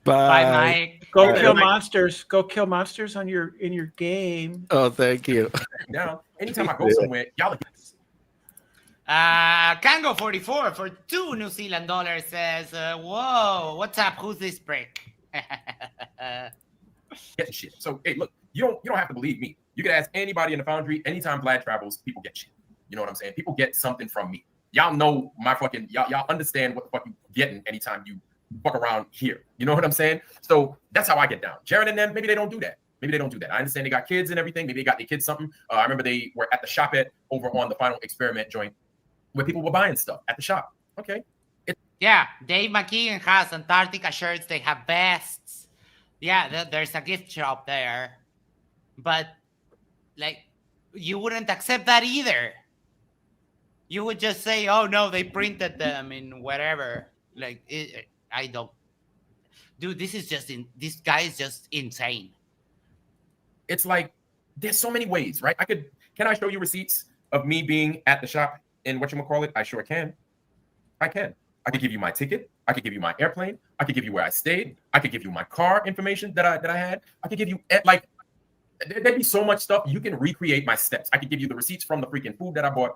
Bye. Bye, Mike. Go kill monsters. Go kill monsters in your game. Oh, thank you. Now, anytime I go somewhere, y'all. Kango 44 for $2 New Zealand dollars says, "Whoa, what's up? Who's this prick?" Get shit. So hey, look, you don't have to believe me. You can ask anybody in the foundry. Anytime Vlad travels, people get shit. You know what I'm saying? People get something from me. Y'all know my fucking y'all understand what the fuck you getting anytime you fuck around here. You know what I'm saying? So that's how I get down. Jaron and them, maybe they don't do that. I understand they got kids and everything. Maybe they got their kids something. I remember they were at the shop over on the final experiment joint where people were buying stuff at the shop. Okay. Yeah, Dave McKeegan has Antarctica shirts. They have vests. Yeah, there's a gift shop there. But, like, you wouldn't accept that either. You would just say, oh, no, they printed them in whatever. Like, I don't. dude, this guy is just insane. It's like there's so many ways, right? Can I show you receipts of me being at the shop in whatchamacallit? I sure can. I can. I could give you my ticket. I could give you my airplane. I could give you where I stayed. I could give you my car information that I had. I could give you like there'd be so much stuff. You can recreate my steps. I could give you the receipts from the freaking food that I bought.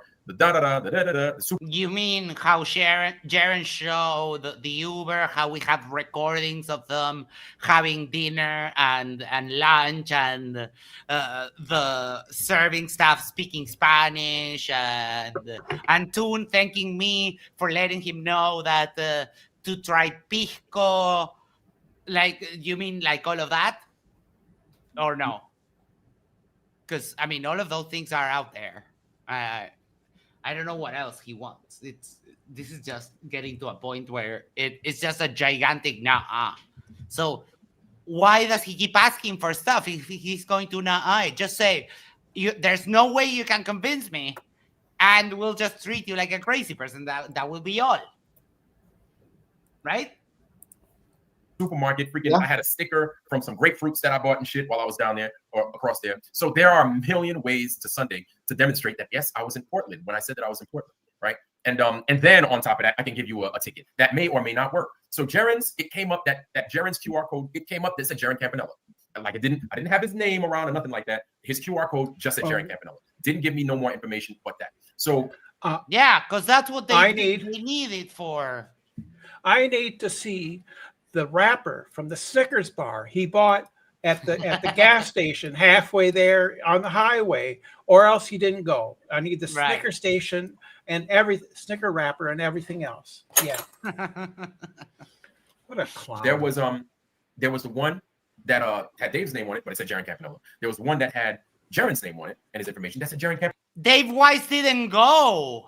You mean how Jaren showed the Uber, how we have recordings of them having dinner and lunch, and the serving staff speaking Spanish, and Toon thanking me for letting him know that to try pisco. Like, you mean like all of that? Or no? Because, I mean, all of those things are out there. I don't know what else he wants. This is just getting to a point where it's just a gigantic nah. So why does he keep asking for stuff if he's going to nah? Just say, there's no way you can convince me, and we'll just treat you like a crazy person. That will be all. Right? Supermarket, freaking, I had a sticker from some grapefruits that I bought and shit while I was down there or across there. So there are a million ways to Sunday to demonstrate that, yes, I was in Portland when I said that I was in Portland, right? And then on top of that, I can give you a ticket that may or may not work. So Jaren's, it came up that Jaren's QR code, it came up that said Jaren Campanella. Like I didn't have his name around or nothing like that. His QR code just said Jaren Campanella. Didn't give me no more information but that. So yeah, because that's what they need it for. I need to see the wrapper from the Snickers bar he bought at the gas station halfway there on the highway, or else he didn't go. I need the Snicker station and Snicker wrapper and everything else. Yeah. What a clown. There was the one that had Dave's name on it, but it said Jaren Campanella. There was one that had Jaren's name on it and his information that said Jaren Campanella. Dave Weiss didn't go.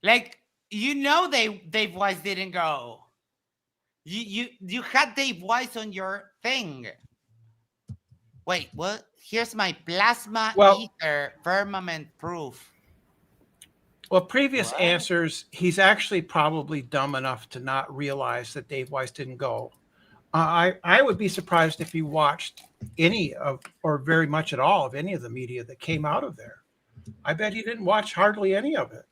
Like, Dave Weiss didn't go. You had Dave Weiss on your thing. Wait, what? Here's my plasma ether firmament proof. Well, previous answers, he's actually probably dumb enough to not realize that Dave Weiss didn't go. I would be surprised if he watched any of, or very much at all, of any of the media that came out of there. I bet he didn't watch hardly any of it.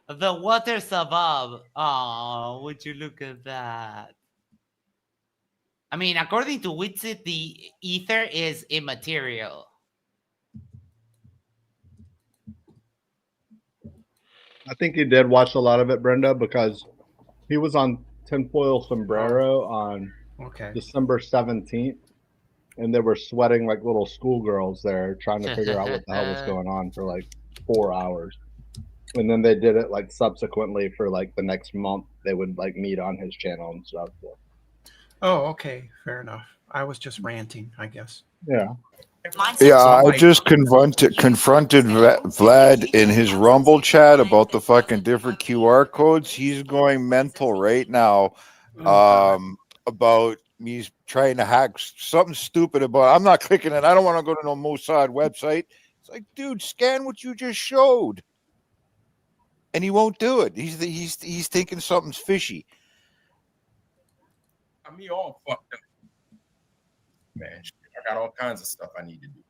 The waters above. Oh, would you look at that? I mean, according to Witsit, the ether is immaterial. I think he did watch a lot of it, Brenda, because he was on Tinfoil Sombrero on December 17th, and they were sweating like little schoolgirls there trying to figure out what the hell was going on for like 4 hours. And then they did it like subsequently for like the next month. They would like meet on his channel and stuff. So. Oh, okay. Fair enough. I was just ranting, I guess. Yeah. Yeah, I just confronted Vlad in his Rumble chat about the fucking different QR codes. He's going mental right now about me trying to hack something stupid about. I'm not clicking it. I don't want to go to no Mossad website. It's like, dude, scan what you just showed. And he won't do it. He's thinking something's fishy. Got me all fucked up, man. I got all kinds of stuff I need to do.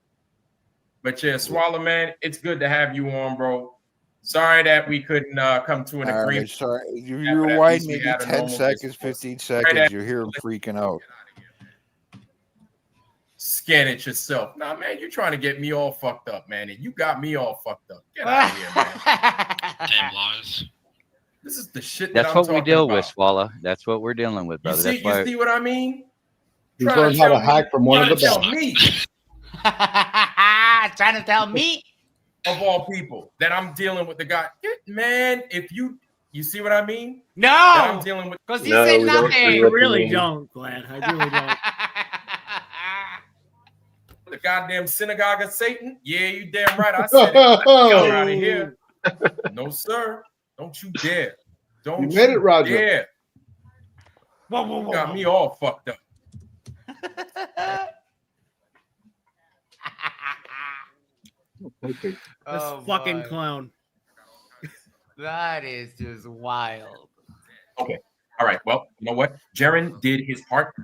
But yeah, Swallow, man, it's good to have you on, bro. Sorry that we couldn't come to an agreement. Sorry, you rewind maybe 10 seconds, 15 seconds. You hear him freaking out. Scan it yourself. Nah, man, you're trying to get me all fucked up, man. And you got me all fucked up. Get out of here, man. Damn lies. This is the shit That's that what I'm we talking deal about. with, Swallow. That's what we're dealing with, brother. You see what I mean? He's learned how to hack from one of the best. Trying to tell me, of all people, that I'm dealing with the guy. Man, if you see what I mean? No, that I'm dealing with. Because you said nothing. I really don't, Vlad. I really don't. The goddamn synagogue of Satan? Yeah, you damn right. I said it. Get out of here. No, sir. Don't you dare. Don't you made it, Roger. dare. You got me all fucked up. This fucking clown. That is just wild. Okay. All right. Well, you know what? Jaren did his part.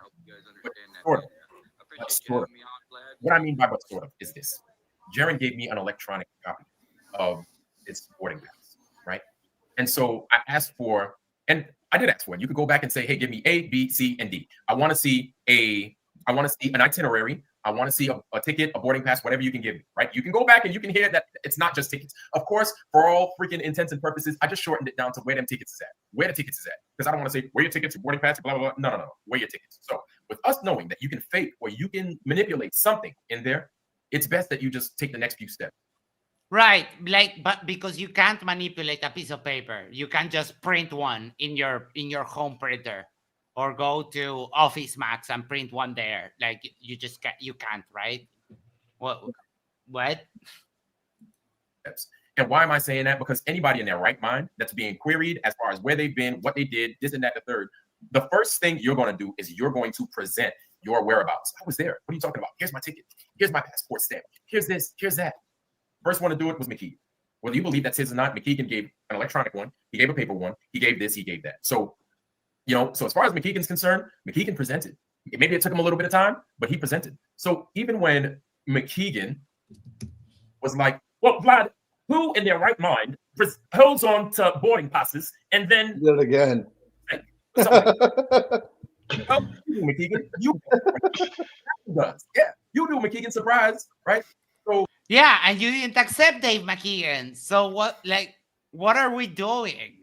Sort of. Sort of. What I mean by but sort of is this. Jaren gave me an electronic copy of its boarding pass, right? And so I asked for, and I did ask for it. You could go back and say, hey, give me A, B, C, and D. I want to see an itinerary. I want to see a ticket, a boarding pass, whatever you can give me, right? You can go back and you can hear that it's not just tickets. Of course, for all freaking intents and purposes, I just shortened it down to where them tickets is at. Where the tickets is at. Because I don't want to say where your tickets, your boarding pass, blah, blah, blah. No. Where your tickets. So with us knowing that you can fake or you can manipulate something in there, it's best that you just take the next few steps. Right, but because you can't manipulate a piece of paper, you can just print one in your home printer, or go to Office Max and print one there. Like you just can't, right? What? And why am I saying that? Because anybody in their right mind that's being queried as far as where they've been, what they did, this and that, the third, the first thing you're going to do is you're going to present your whereabouts. I was there. What are you talking about? Here's my ticket. Here's my passport stamp. Here's this. Here's that. First one to do it was McKeegan. Whether you believe that's his or not, McKeegan gave an electronic one. He gave a paper one. He gave this. He gave that. So, so as far as McKeegan's concerned, McKeegan presented. Maybe it took him a little bit of time, but he presented. So even when McKeegan was like, well, Vlad, who in their right mind holds on to boarding passes and then did it again? McKeegan, you does. Yeah, you do, McKeegan. Surprise, right? So yeah, and you didn't accept Dave McKeegan. So what are we doing?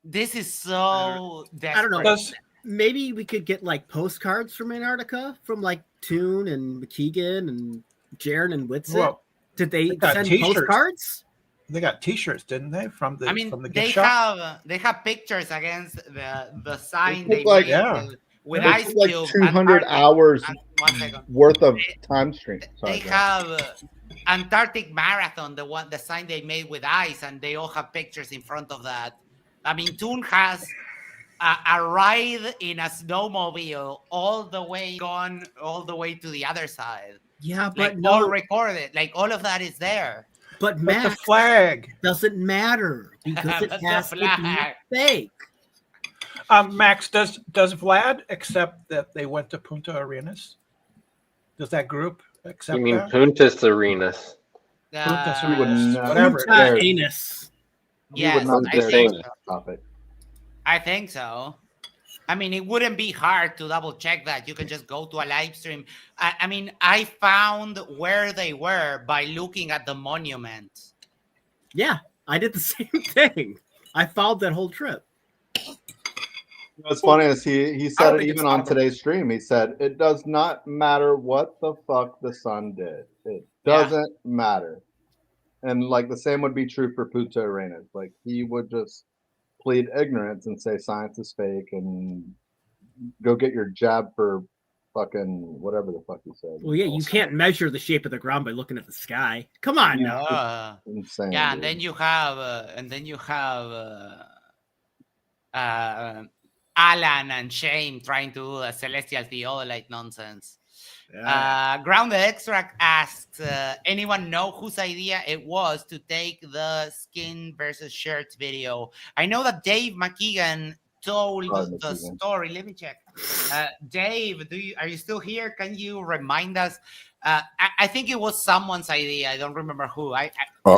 This is so desperate. I don't know. Maybe we could get like postcards from Antarctica from like Toon and McKeegan and Jaren and Whitsitt. Well, did they send postcards? They got T-shirts, didn't they? From the gift shop? They have pictures against the sign they made with ice like cube. 200 hours worth of time stream. They have Antarctic Marathon, the sign they made with ice, and they all have pictures in front of that. I mean, Toon has a ride in a snowmobile all the way to the other side. Yeah, but all recorded. Like all of that is there. But Max, the flag doesn't matter because it has to be fake. Max, does Vlad accept that they went to Punta Arenas? Does that group accept? You mean that? Puntas Arenas? Whatever. Anus. Yes, I think so. I mean, it wouldn't be hard to double check that. You can just go to a live stream. I mean, I found where they were by looking at the monument. Yeah, I did the same thing. I followed that whole trip. What's funny is he said it even on today's stream. He said, it does not matter what the fuck the sun did. It doesn't matter. And like the same would be true for Punta Arenas. Like he would just plead ignorance and say science is fake and go get your jab for fucking whatever the fuck he said. Well, yeah, you can't measure the shape of the ground by looking at the sky. Come on now. Insane. Yeah, dude. and then you have Alan and Shane trying to do a celestial theodolite nonsense. Grounded Extract asked, anyone know whose idea it was to take the skin versus shirts video? I know that Dave McKeegan told the story. Let me check. Dave, are you still here? Can you remind us? I think it was someone's idea. I don't remember who.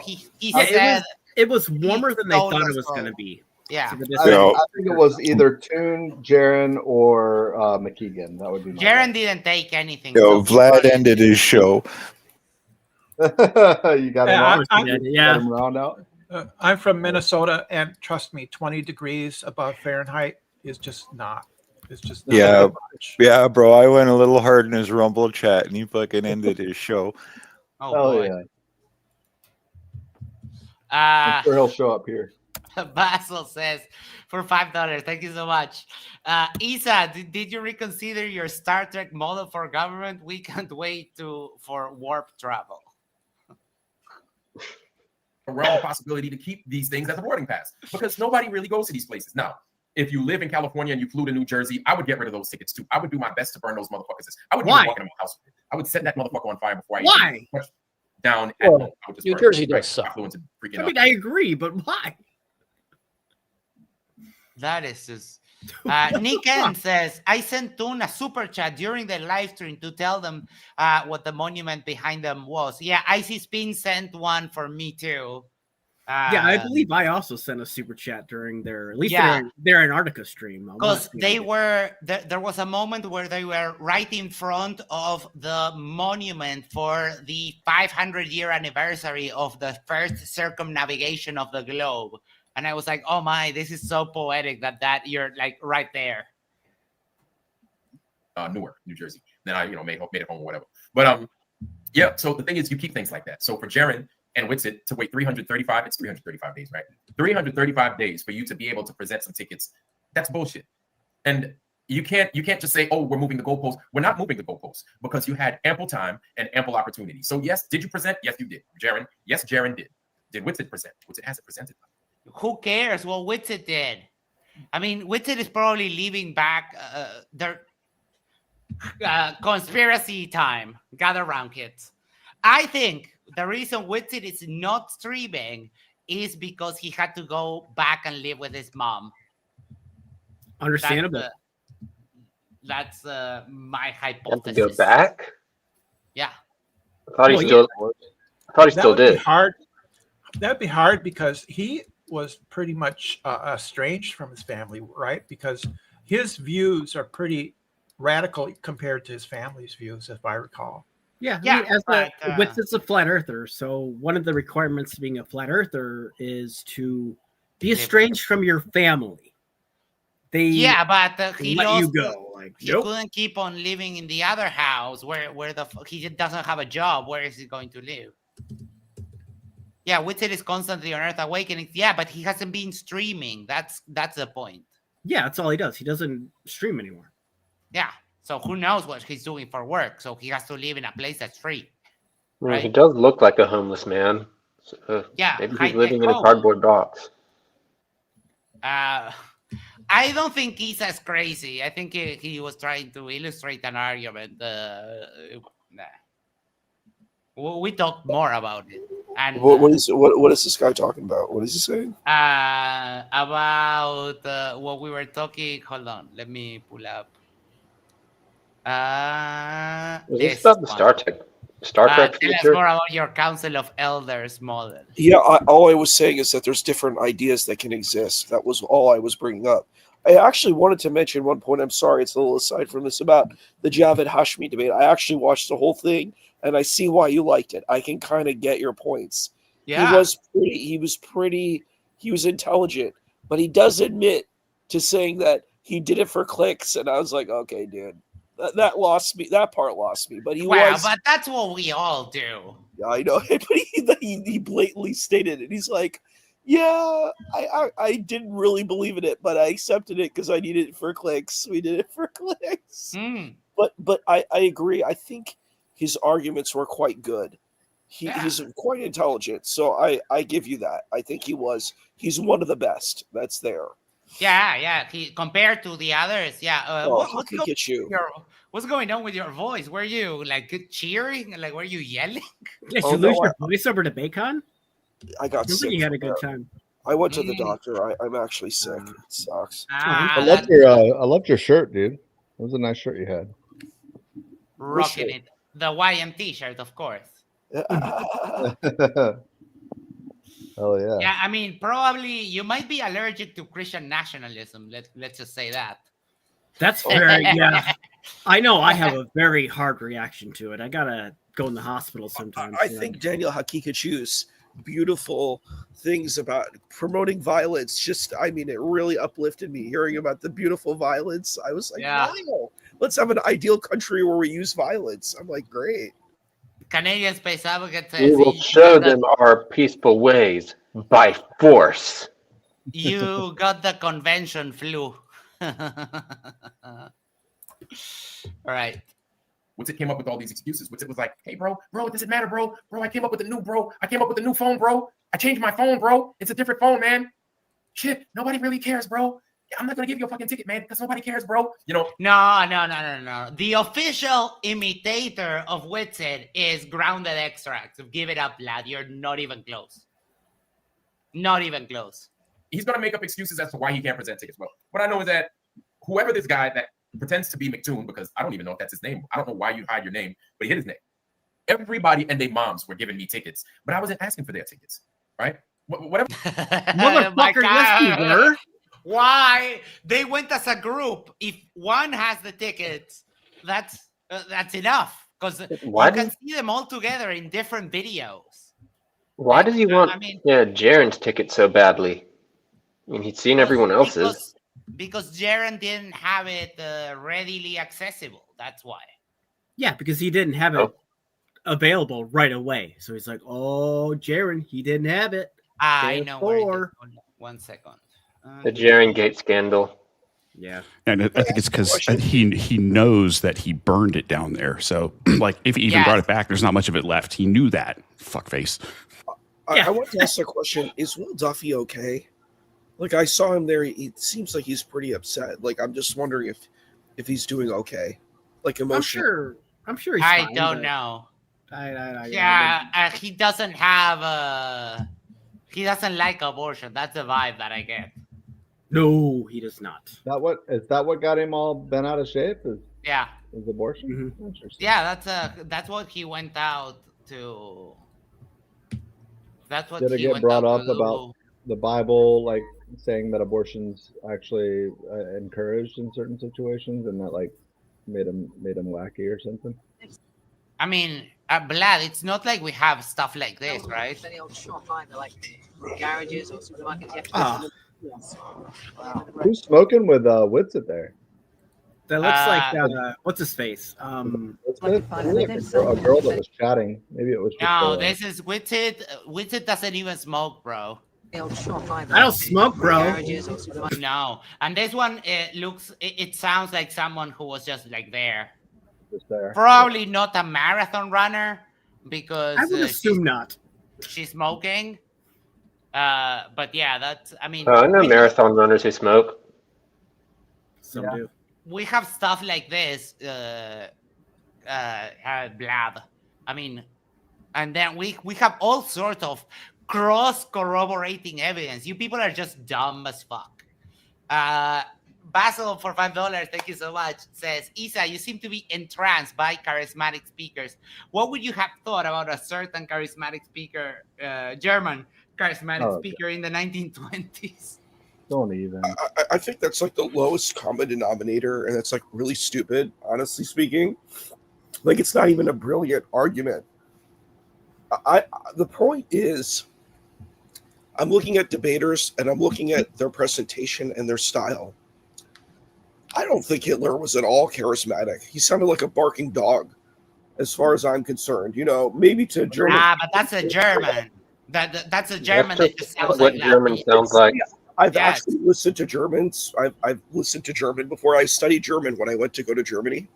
He said it was warmer than they thought it was going to be. Yeah, I think it was either Toon, Jaren, or McKeegan. That would be. Jaren didn't take anything. Yo, Vlad ended his show. You got him round out. I'm from Minnesota, and trust me, 20 degrees above Fahrenheit is just not. It's just not yeah, bro. I went a little hard in his Rumble chat, and he fucking ended his show. Oh boy. Yeah. I'm sure he'll show up here. Basil says for $5. Thank you so much. Isa, did you reconsider your Star Trek model for government? We can't wait for warp travel. A realm possibility to keep these things as a boarding pass because nobody really goes to these places. Now, if you live in California and you flew to New Jersey, I would get rid of those tickets too. I would do my best to burn those motherfuckers. I would even walk in my house. I would set that motherfucker on fire before I even down. New Jersey does suck. I mean, I agree, but why? That is just. Nick N says, I sent Toon a super chat during the live stream to tell them what the monument behind them was. Yeah, Icy Spin sent one for me too. Yeah, I believe I also sent a super chat during their their Antarctica stream. Because they were there was a moment where they were right in front of the monument for the 500-year anniversary of the first circumnavigation of the globe. And I was like, oh my, this is so poetic that you're like right there. Newark, New Jersey. Then I, made it home or whatever. But yeah. So the thing is, you keep things like that. So for Jaren and Witsit to wait 335, it's 335 days, right? 335 days for you to be able to present some tickets. That's bullshit. And you can't just say, oh, we're moving the goalposts. We're not moving the goalposts because you had ample time and ample opportunity. So yes, did you present? Yes, you did. Jaren, yes, Jaren did. Did Witsit present? Witsit hasn't presented. Who cares what Witsit did? I mean, Witsit is probably leaving back their conspiracy time. Gather around, kids. I think the reason Witsit is not streaming is because he had to go back and live with his mom. Understandable. That's my hypothesis. You have to go back? Yeah. I thought he still did. That'd be hard because he was pretty much estranged from his family, right? Because his views are pretty radical compared to his family's views, if I recall. Yeah. Witsit's a flat earther, so one of the requirements of being a flat earther is to be estranged from your family. But he let lost you go. Like, he couldn't keep on living in the other house where he doesn't have a job. Where is he going to live? Yeah, Witsit is constantly on Earth Awakening. Yeah, but he hasn't been streaming. That's the point. Yeah, that's all he does. He doesn't stream anymore. Yeah, so who knows what he's doing for work? So he has to live in a place that's free. Right? He does look like a homeless man. So maybe he's living in a cardboard box. I don't think he's as crazy. I think he was trying to illustrate an argument. We talked more about it. And what is this guy talking about? What is he saying? About what we were talking. Hold on, let me pull up. This about the Star Trek tell us more about your Council of Elders model. Yeah, all I was saying is that there's different ideas that can exist. That was all I was bringing up. I actually wanted to mention one point. I'm sorry, it's a little aside from this, about the Javed Hashmi debate. I actually watched the whole thing, and I see why you liked it. I can kind of get your points. Yeah. He was intelligent, but he does admit to saying that he did it for clicks, and I was like, okay, dude. That lost me. That part lost me. But but that's what we all do. Yeah, I know. But he blatantly stated it. He's like, yeah, I didn't really believe in it, but I accepted it because I needed it for clicks. We did it for clicks. But I agree. I think his arguments were quite good. He's quite intelligent. So I give you that. I think he's one of the best that's there. Yeah. He compared to the others. Yeah. What's going on with your voice? Were you like cheering? Like, were you yelling? Did you lose your voice over to Bacon? I got sick. You had a good time. I went to the doctor. I'm actually sick. It sucks. I loved your shirt, dude. It was a nice shirt you had. Rocking it. The YMT shirt, of course. Oh yeah. Yeah, I mean, probably you might be allergic to Christian nationalism. Let's just say that. That's very yeah. I know I have a very hard reaction to it. I gotta go in the hospital sometimes. I think Daniel Hakikachu's beautiful things about promoting violence. It really uplifted me hearing about the beautiful violence. I was like, wow, let's have an ideal country where we use violence. I'm like, great. Canadian Space Advocate says we will show them our peaceful ways by force. You got the convention flu. All right. Witsit came up with all these excuses. Witsit was like, hey, bro, it doesn't matter, bro. I came up with a new phone, bro. I changed my phone, bro. It's a different phone, man. Shit, nobody really cares, bro. I'm not going to give you a fucking ticket, man, because nobody cares, bro. No. The official imitator of Witsit is Grounded Extracts. Give it up, Vlad. You're not even close. Not even close. he's going to make up excuses as to why he can't present tickets. Well, what I know is that whoever this guy that pretends to be McToon, because I don't even know if that's his name. I don't know why you hide your name, but he hid his name. Everybody and their moms were giving me tickets, but I wasn't asking for their tickets, right? Whatever. Motherfucker, yes, you were. Why? They went as a group. If one has the tickets, that's enough, because you can see them all together in different videos. Why does he want Jaren's ticket so badly? I mean, he'd seen everyone else's. Because Jaren didn't have it readily accessible. That's why. Yeah, because he didn't have it available right away. So he's like, oh, Jaren, he didn't have it. I know where it is. 1 second. The Jaren Gate scandal. Yeah. And I think it's because he knows that he burned it down there. So, like, if he even brought it back, there's not much of it left. He knew that. Fuckface. I want to ask a question. Is Will Duffy okay? Like, I saw him there. It seems like he's pretty upset. Like, I'm just wondering if he's doing okay. Like, emotionally. I'm sure he's I fine, don't know. He doesn't have he doesn't like abortion. That's the vibe that I get. No, he does not. Is that what got him all bent out of shape? Is abortion? Mm-hmm. Interesting. Yeah, that's what he went out to. That's what Did it he get went brought out up to about the Bible, like saying that abortion's actually encouraged in certain situations, and that like made him wacky or something? I mean, Vlad, it's not like we have stuff like this, right? Garages or supermarkets. Who's smoking with Whitsitt there? That looks like what's his face? A girl that was chatting. Maybe it was. No, this is Whitsitt. Whitsitt doesn't even smoke, bro. I don't smoke, bro. No, and this one it sounds like someone who was just like there. Just there. Probably not a marathon runner, because I would assume not. She's smoking. But yeah, that's. I mean, I know marathon runners who smoke. Some do. We have stuff like this, Vlad. I mean, and then we have all sorts of cross-corroborating evidence. You people are just dumb as fuck. Basil for $5, thank you so much, says, Isa, you seem to be entranced by charismatic speakers. What would you have thought about a certain charismatic speaker, German charismatic speaker in the 1920s? Don't even. I think that's like the lowest common denominator, and that's like really stupid, honestly speaking. Like, it's not even a brilliant argument. The point is, I'm looking at debaters and I'm looking at their presentation and their style. I don't think Hitler was at all charismatic. He sounded like a barking dog, as far as I'm concerned. You know, maybe to German. But that's a German. That's a German. That's just what German sounds like. I've actually listened to Germans. I've listened to German before. I studied German when I went to go to Germany.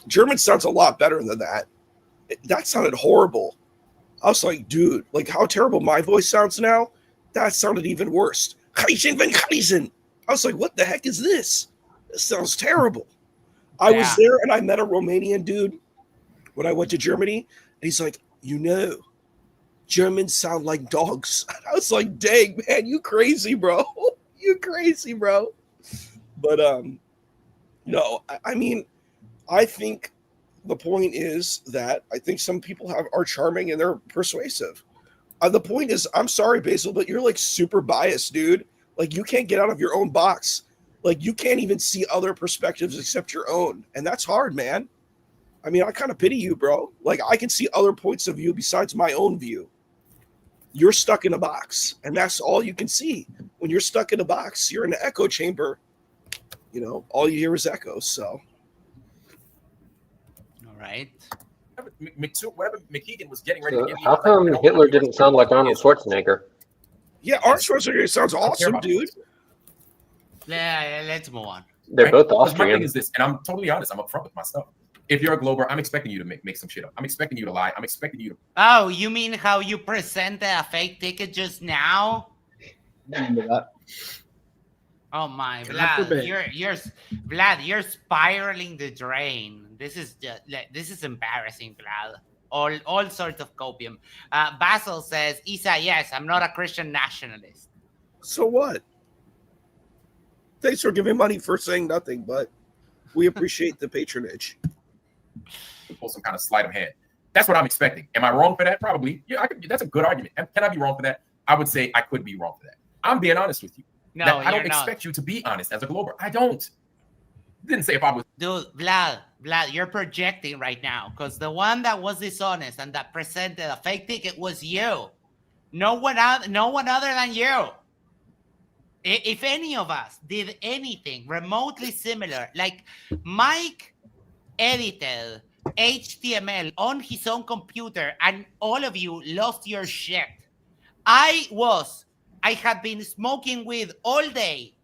German sounds a lot better than that. That sounded horrible. I was like, dude, like how terrible my voice sounds now. That sounded even worse. I was like, what the heck is this? This sounds terrible. I was there and I met a Romanian dude when I went to Germany. And he's like, Germans sound like dogs. I was like, dang, man, you crazy, bro. You crazy, bro. But no, I mean, I think the point is that I think some people are charming and they're persuasive. The point is, I'm sorry, Basil, but you're like super biased, dude. Like, you can't get out of your own box. Like, you can't even see other perspectives except your own. And that's hard, man. I mean, I kind of pity you, bro. Like, I can see other points of view besides my own view. You're stuck in a box, and that's all you can see. When you're stuck in a box, you're in an echo chamber. You know, all you hear is echoes, so. All right. Whatever McKeegan was getting ready So to give me. how come Hitler didn't sound like Arnold Schwarzenegger? Yeah, Arnold Schwarzenegger sounds awesome, dude. Yeah, let's move on. They're both Because my thing Austrian. is this, and I'm totally honest. I'm upfront with my stuff. If you're a Glober, I'm expecting you to make some shit up. I'm expecting you to lie. I'm expecting you to. Oh, you mean how you presented a fake ticket just now? Oh my, Vlad, Vlad, you're spiraling the drain. This is embarrassing, Vlad. All sorts of copium. Basil says, Isa, yes, I'm not a Christian nationalist. So what? Thanks for giving money for saying nothing, but we appreciate the patronage. Pull some kind of sleight of hand. That's what I'm expecting. Am I wrong for that? Probably. Yeah, that's a good argument. Can I be wrong for that? I would say I could be wrong for that. I'm being honest with you. No, I don't expect you to be honest as a Glober. I don't. Didn't say if I was. Dude, Vlad, you're projecting right now because the one that was dishonest and that presented a fake ticket was you. No one other than you. If any of us did anything remotely similar, like Mike edited HTML on his own computer and all of you lost your shit. I had been smoking weed all day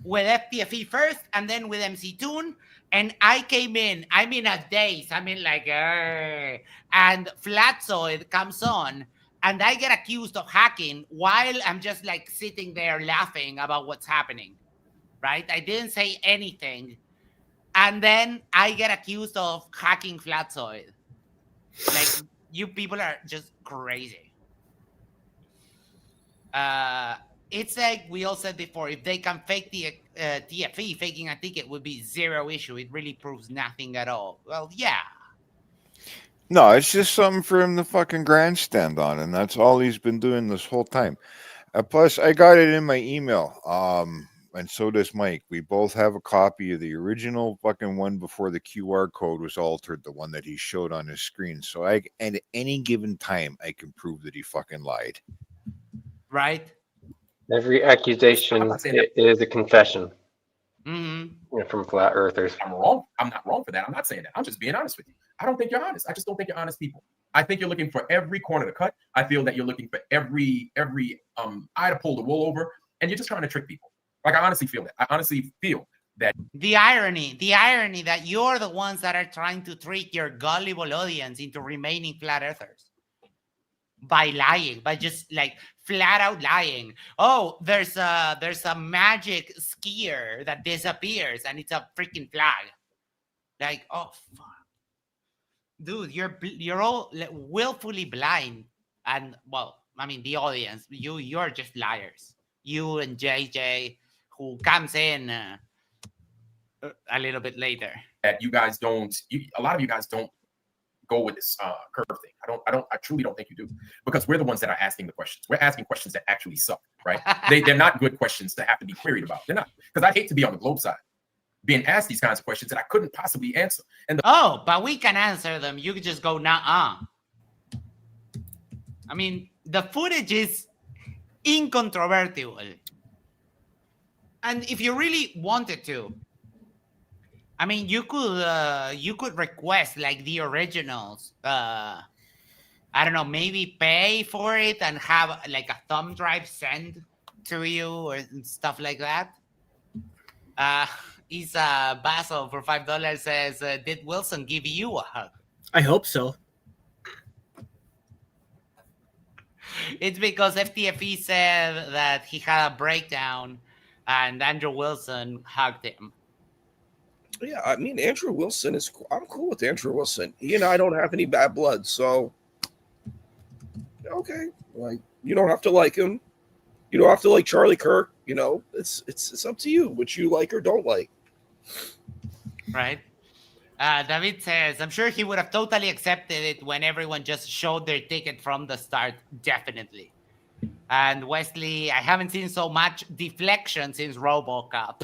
with FTFE first and then with MC Toon, and I came in, I'm in a daze, I'm in like, and Flatzoid comes on, and I get accused of hacking while I'm just like sitting there laughing about what's happening, right? I didn't say anything. And then I get accused of hacking Flatzoid. Like, you people are just crazy. It's like we all said before, if they can fake the TFE, faking a ticket would be zero issue. It really proves nothing at all. Well, yeah. No, it's just something for him to fucking grandstand on, and that's all he's been doing this whole time. Plus, I got it in my email, and so does Mike. We both have a copy of the original fucking one before the QR code was altered, the one that he showed on his screen. So at any given time, I can prove that he fucking lied. Right? Every accusation is a confession. Mm-hmm. From flat earthers. I'm wrong. I'm not wrong for that. I'm not saying that. I'm just being honest with you. I don't think you're honest. I just don't think you're honest people. I think you're looking for every corner to cut. I feel that you're looking for every eye to pull the wool over, and you're just trying to trick people. Like, I honestly feel that. I honestly feel that. The irony that you're the ones that are trying to trick your gullible audience into remaining flat earthers by lying, by just like flat out lying. Oh, there's a magic skier that disappears and it's a freaking flag. Like, oh fuck, dude, you're all willfully blind. And well, I mean, the audience, you're just liars. You and JJ, who comes in a little bit later. That you guys don't. A lot of you guys don't go with this curve thing. I truly don't think you do, because we're the ones that are asking the questions. We're asking questions that actually suck, right? They're not good questions to have to be queried about. They're not, because I'd hate to be on the Globe side being asked these kinds of questions that I couldn't possibly answer. And but we can answer them. You could just go nah. I mean, the footage is incontrovertible, and if you really wanted to, I mean, you could request like the originals. I don't know, maybe pay for it and have like a thumb drive sent to you or stuff like that. Isa Basil for $5 says, "Did Wilson give you a hug?" I hope so. It's because FTFE said that he had a breakdown and Andrew Wilson hugged him. Yeah, I mean, Andrew Wilson is cool. I'm cool with Andrew Wilson. He and I don't have any bad blood, so okay. Like, you don't have to like him. You don't have to like Charlie Kirk. You know, it's up to you what you like or don't like. Right. David says, "I'm sure he would have totally accepted it when everyone just showed their ticket from the start. Definitely." And Wesley, "I haven't seen so much deflection since RoboCop."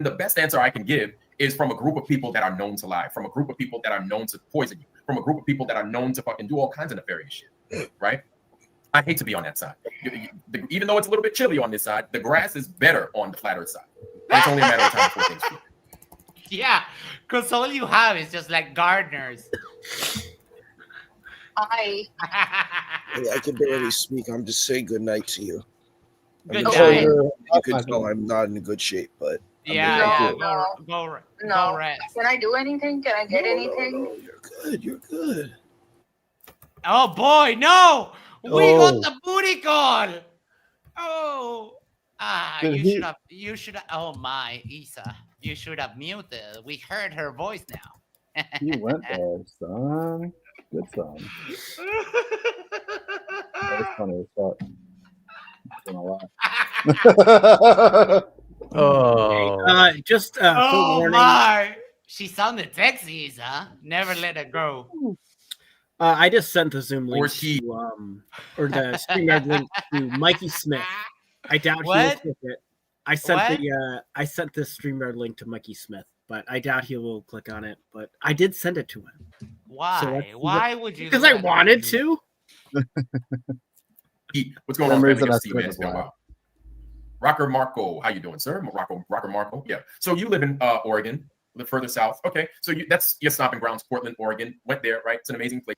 The best answer I can give is from a group of people that are known to lie, from a group of people that are known to poison you, from a group of people that are known to fucking do all kinds of nefarious shit, right? I hate to be on that side. Even though it's a little bit chilly on this side, the grass is better on the flat earth side. It's only a matter of time before things flip. Yeah, because all you have is just like gardeners. Hi. I can barely speak. I'm just saying good night to you. Good night. night. You can tell I'm not in good shape, but Yeah, cool. go rest. Can I do anything? Can I get anything? No, you're good. You're good. Oh boy, no! We got the booty call. Oh, you should have. Oh my, Isa, you should have muted. We heard her voice now. You went there, son. Good son. That was funny as fuck. Oh. Just oh forewarning. my! She sounded sexy, huh? Never let her go. I just sent the Zoom link Or she- to or the StreamYard link to Mikey Smith. I doubt he'll What? click it. I sent What? the StreamYard link to Mikey Smith, but I doubt he will click on it. But I did send it to him. Why? Why would you? Because I wanted to. What's going on, Same family? reason Good I to see you, man. said It's been a Vlad. while. Rocker Marco, how you doing, sir? Rocker Marco. Yeah. So you live in Oregon, live further south. Okay. So that's your stomping grounds, Portland, Oregon. Went there, right? It's an amazing place.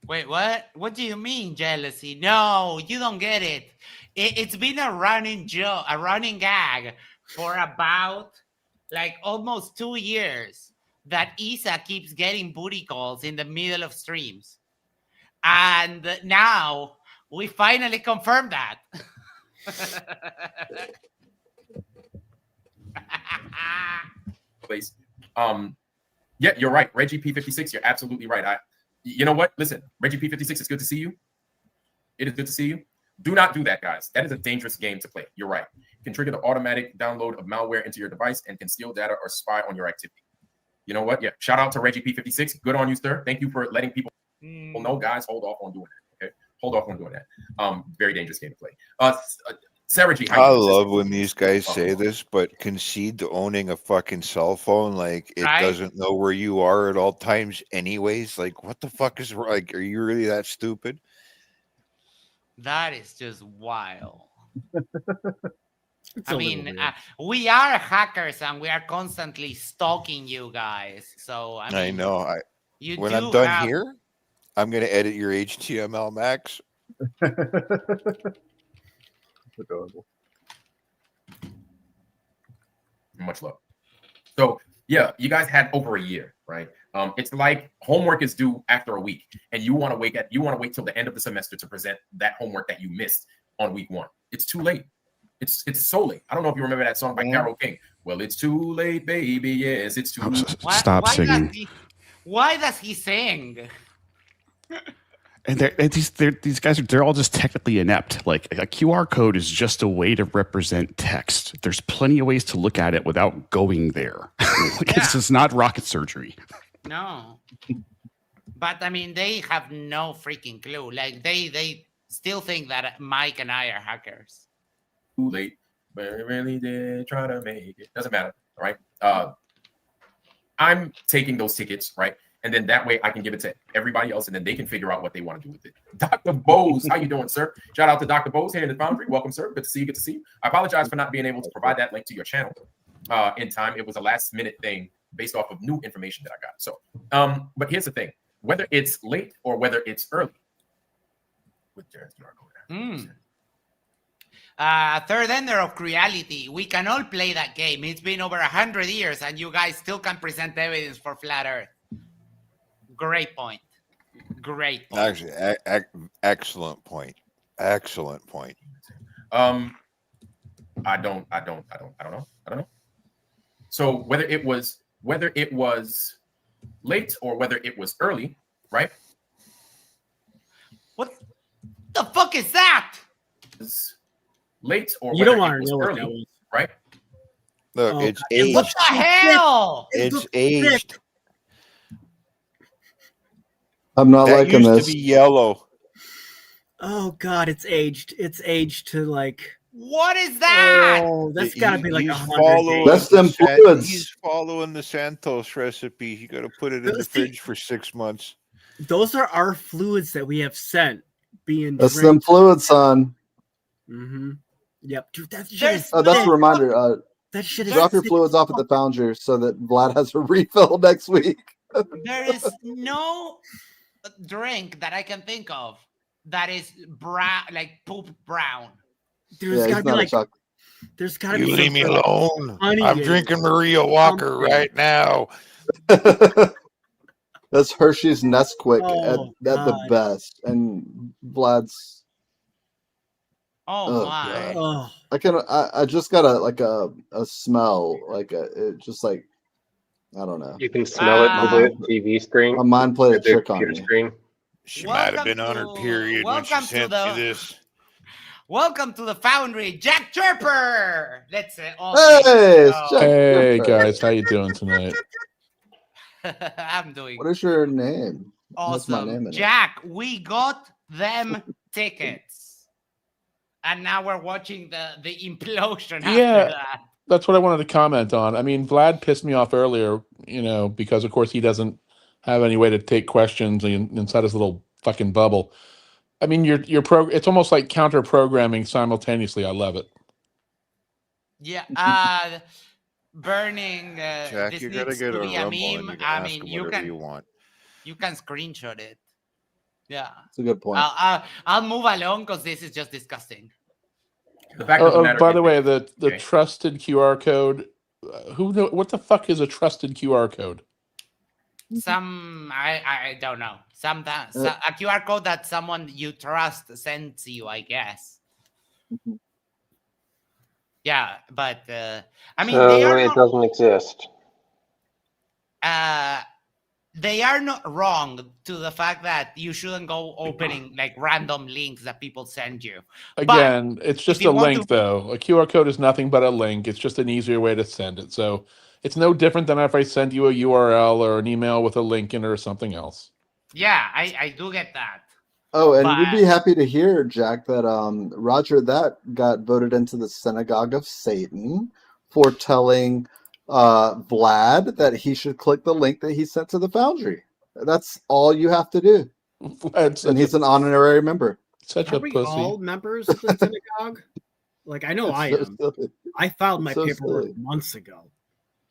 Wait, what? What do you mean jealousy? No, you don't get it. It's been a running joke, a running gag for about like almost 2 years that Isa keeps getting booty calls in the middle of streams. And now we finally confirmed that. Place. Yeah, you're right. Reggie P56, you're absolutely right. You know what? Listen, Reggie P56, it's good to see you. It is good to see you. Do not do that, guys. That is a dangerous game to play. You're right. It can trigger the automatic download of malware into your device and can steal data or spy on your activity. You know what? Yeah. Shout out to Reggie P56. Good on you, sir. Thank you for letting people know, guys. Hold off on doing that. Okay. Hold off on doing that. Very dangerous game to play. Sarah G, I love when these guys say this, but concede to owning a fucking cell phone. Like, it doesn't know where you are at all times anyways. Like, what the fuck is like, are you really that stupid? That is just wild. I mean, we are hackers and we are constantly stalking you guys. So I know. When I'm done here, I'm going to edit your HTML, Max. Adorable. Much love. So yeah, you guys had over a year, right? It's like homework is due after a week, and you want to wait till the end of the semester to present that homework that you missed on week 1. It's too late. It's so late. I don't know if you remember that song by Carole King. Well, it's too late, baby. Yes, it's too late. Stop singing. Why does he sing? And these guys they're all just technically inept. Like a QR code is just a way to represent text. There's plenty of ways to look at it without going there. This is not rocket surgery. No. But I mean, they have no freaking clue. Like they still think that Mike and I are hackers. Too late, but I really did try to make it. Doesn't matter, all right? I'm taking those tickets, right? And then that way I can give it to everybody else, and then they can figure out what they want to do with it. Dr. Bose, how you doing, sir? Shout out to Dr. Bose here in the Foundry. Welcome, sir. Good to see you. Good to see you. I apologize for not being able to provide that link to your channel in time. It was a last-minute thing based off of new information that I got. So, but here's the thing: whether it's late or whether it's early. With Jared's QR code. Third ender of reality. We can all play that game. It's been over 100 years, and you guys still can present evidence for flat Earth. Great point. Great point. Actually, excellent point. Excellent point. I don't know. So whether it was late or whether it was early, right? What the fuck is that? Late or you whether don't want it to know was what that early, was. right? Look, it's aged. What the hell? It's aged. I'm not that liking used this. to be yellow. Oh God, it's aged. It's aged to like. What is that? Oh, that's got to be like 100 following days. That's them fluids. He's following the Santos recipe. You got to put it in the fridge for 6 months. Those are our fluids that we have sent being. That's them fluids, son. Mm-hmm. Yep, dude. That's that's a reminder. That shit is. Drop your fluids off at the Foundry so that Vlad has a refill next week. There is no drink that I can think of that is brown, like poop brown. There's gotta be like. There's gotta be. You leave me alone. I'm drinking Maria Walker right now. That's Hershey's Nesquik at the God. best, and Vlad's. Oh my! God. I just got a smell it just like I don't know. You can smell it through the TV screen. My mind played a trick on me. She might have been on her period when she sent you this. Welcome to the Foundry, Jack Chirper. Let's all Hey, it's Jack Hey Chirper. guys, how you doing tonight? I'm doing What is your name? What's my awesome. name in it? Jack, we got them tickets. And now we're watching the implosion after that. That's what I wanted to comment on. I mean, Vlad pissed me off earlier, because of course he doesn't have any way to take questions inside his little fucking bubble. I mean, it's almost like counter programming simultaneously. I love it. Yeah, burning. Jack, this you gotta needs get to a be a rumble and meme. you can I ask mean, him you whatever can you want. You can screenshot it. Yeah, it's a good point. I'll move along because this is just disgusting. The fact of the matter. By the way, the trusted QR code. What the fuck is a trusted QR code? I don't know. Sometimes a QR code that someone you trust sends you, I guess. Yeah, but I mean, it doesn't exist. They are not wrong to the fact that you shouldn't go opening like random links that people send you. Again, it's just a link, though. A QR code is nothing but a link. It's just an easier way to send it. So it's no different than if I send you a URL or an email with a link in it or something else. Yeah, I do get that. Oh, and you'd be happy to hear, Jack, that Roger that got voted into the Synagogue of Satan for telling Vlad that he should click the link that he sent to the Foundry. That's all you have to do. And he's an honorary member. Are we all members of the synagogue? Like, I know I am. Silly. I filed my So paperwork silly. months ago.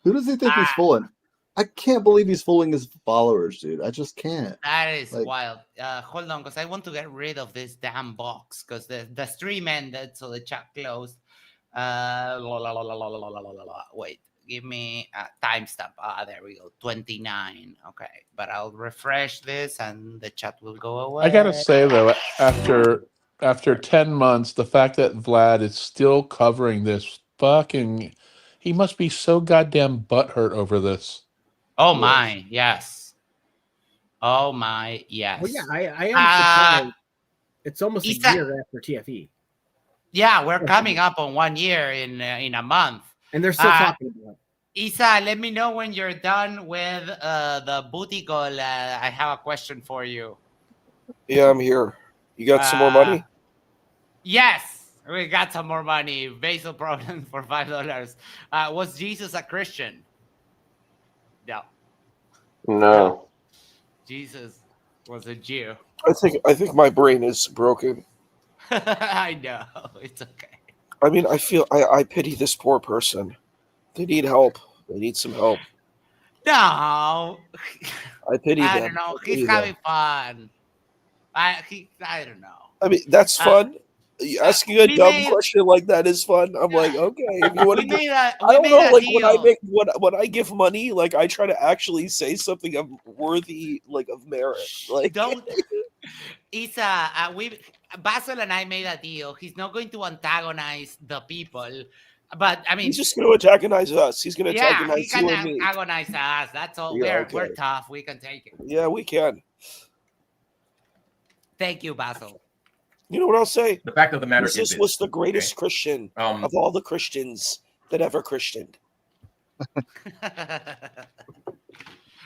Who does he think he's fooling? I can't believe he's fooling his followers, dude. I just can't. That is wild. Hold on, because I want to get rid of this damn box because the stream ended, so the chat closed. Wait, give me a timestamp. There we go. 29. Okay, but I'll refresh this and the chat will go away. I gotta say though, after 10 months, the fact that Vlad is still covering this he must be so goddamn butthurt over this. Oh my, yes. Oh my, yes. Well, yeah, I am surprised. It's almost a year after TFE. Yeah, we're coming up on 1 year in a month. And they're still talking about it. Isa, let me know when you're done with the booty call. I have a question for you. Yeah, I'm here. You got some more money? Yes, we got some more money. Basil problem for $5. Was Jesus a Christian? No. No. Jesus was a Jew. I think my brain is broken. I know. It's okay. I mean, I pity this poor person. They need help. They need some help. No. I pity them. I don't know. He's having fun. I don't know. I mean, that's fun. Asking a dumb question like that is fun. I'm like, okay, if you want to. I don't know, like when I give money, like I try to actually say something of worthy, like of merit. Like, don't. Isa, Basil and I made a deal. He's not going to antagonize the people, but I mean, he's just going to antagonize us. He's going to antagonize you and me. He can antagonize us. That's all. Yeah, we're tough. We can take it. Yeah, we can. Thank you, Basil. You know what I'll say? The fact of the matter Jesus is was the greatest Christian of all the Christians that ever Christianed.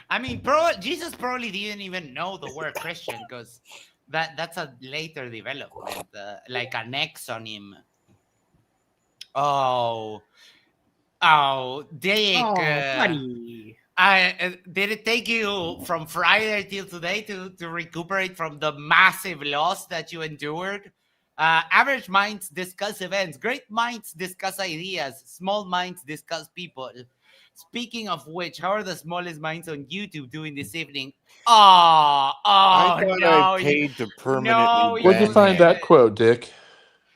I mean, Jesus probably didn't even know the word Christian because that's a later development, like an exonym. Oh, Dick. Buddy. Did it take you from Friday till today to recuperate from the massive loss that you endured? Average minds discuss events. Great minds discuss ideas. Small minds discuss people. Speaking of which, how are the smallest minds on YouTube doing this evening? I thought I paid to permanently. Where'd you find that quote, Dick?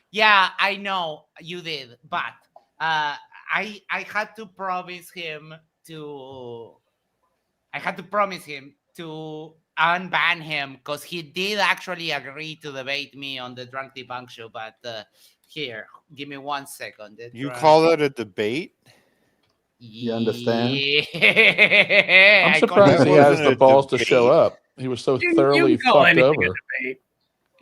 Yeah, I know you did, but I had to promise him to unban him because he did actually agree to debate me on the Drunk Debunk show. But here, give me 1 second. You call that a debate? You understand? I'm surprised he has the balls to show up. He was so thoroughly fucked over.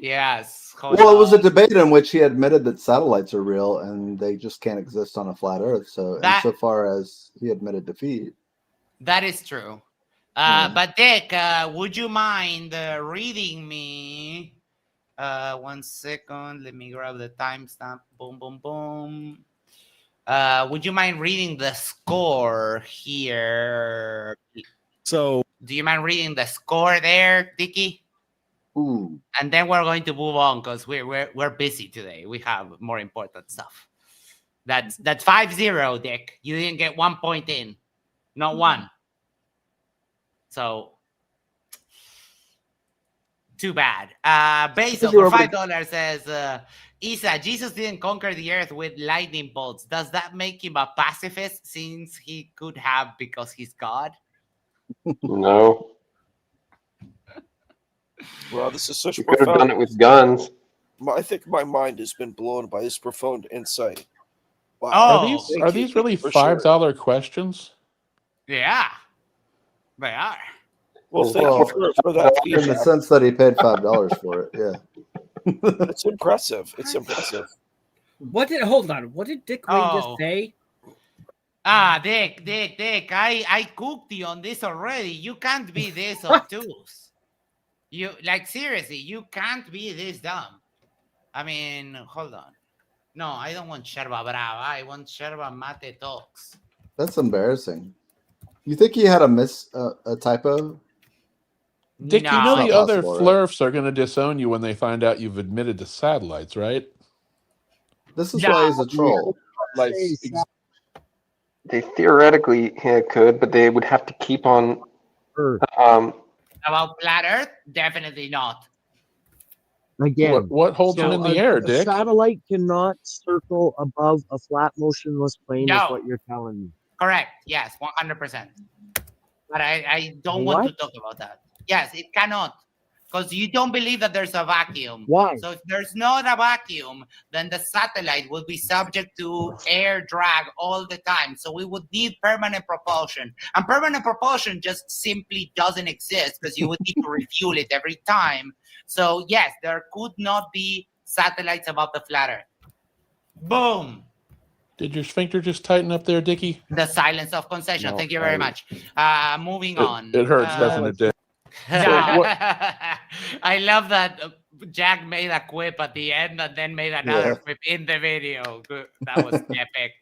Yes. Well, it was a debate in which he admitted that satellites are real and they just can't exist on a flat Earth. So, insofar as he admitted defeat, that is true. But Dick, would you mind reading me? 1 second. Let me grab the timestamp. Boom, boom, boom. Would you mind reading the score here? So, do you mind reading the score there, Dickie? Ooh. And then we're going to move on because we're busy today. We have more important stuff. That's 5-0, Dick. You didn't get 1 point in, not one. So too bad. Basil for $5 says, Isa, Jesus didn't conquer the earth with lightning bolts. Does that make him a pacifist since he could have because he's God? No. Wow, this is such You could have profound. done it with guns. I think my mind has been blown by this profound insight. Wow. Are these really $5 questions? Yeah, they are. Well, thank you for that in the feedback. sense that he paid $5 for it. Yeah, it's impressive. It's impressive. Hold on. What did Dick Ray just say? Dick, I cooked you on this already. You can't be this obtuse. You seriously, you can't be this dumb. I mean, hold on. No, I don't want Yerba Brava. I want Yerba Mate Talks. that's embarrassing. You think he had a typo? Dick, No, you know the other possible, flurfs are going to disown you when they find out you've admitted to satellites, right? This is why he's a troll. They theoretically could, but they would have to keep on. About flat Earth? Definitely not. Again, what holds them in the air, Dick? A satellite cannot circle above a flat, motionless plane. No. Is what you're telling me. Correct. Yes, 100%. But I don't want to talk about that. Yes, it cannot. Because you don't believe that there's a vacuum. Why? So if there's not a vacuum, then the satellite will be subject to air drag all the time. So we would need permanent propulsion. And permanent propulsion just simply doesn't exist because you would need to refuel it every time. So yes, there could not be satellites above the flat Earth. Boom. Did your sphincter just tighten up there, Dickie? The silence of concession. No, Thank you very much. Moving on. It hurts, doesn't it, Dick? I love that Jack made a quip at the end and then made another quip in the video. That was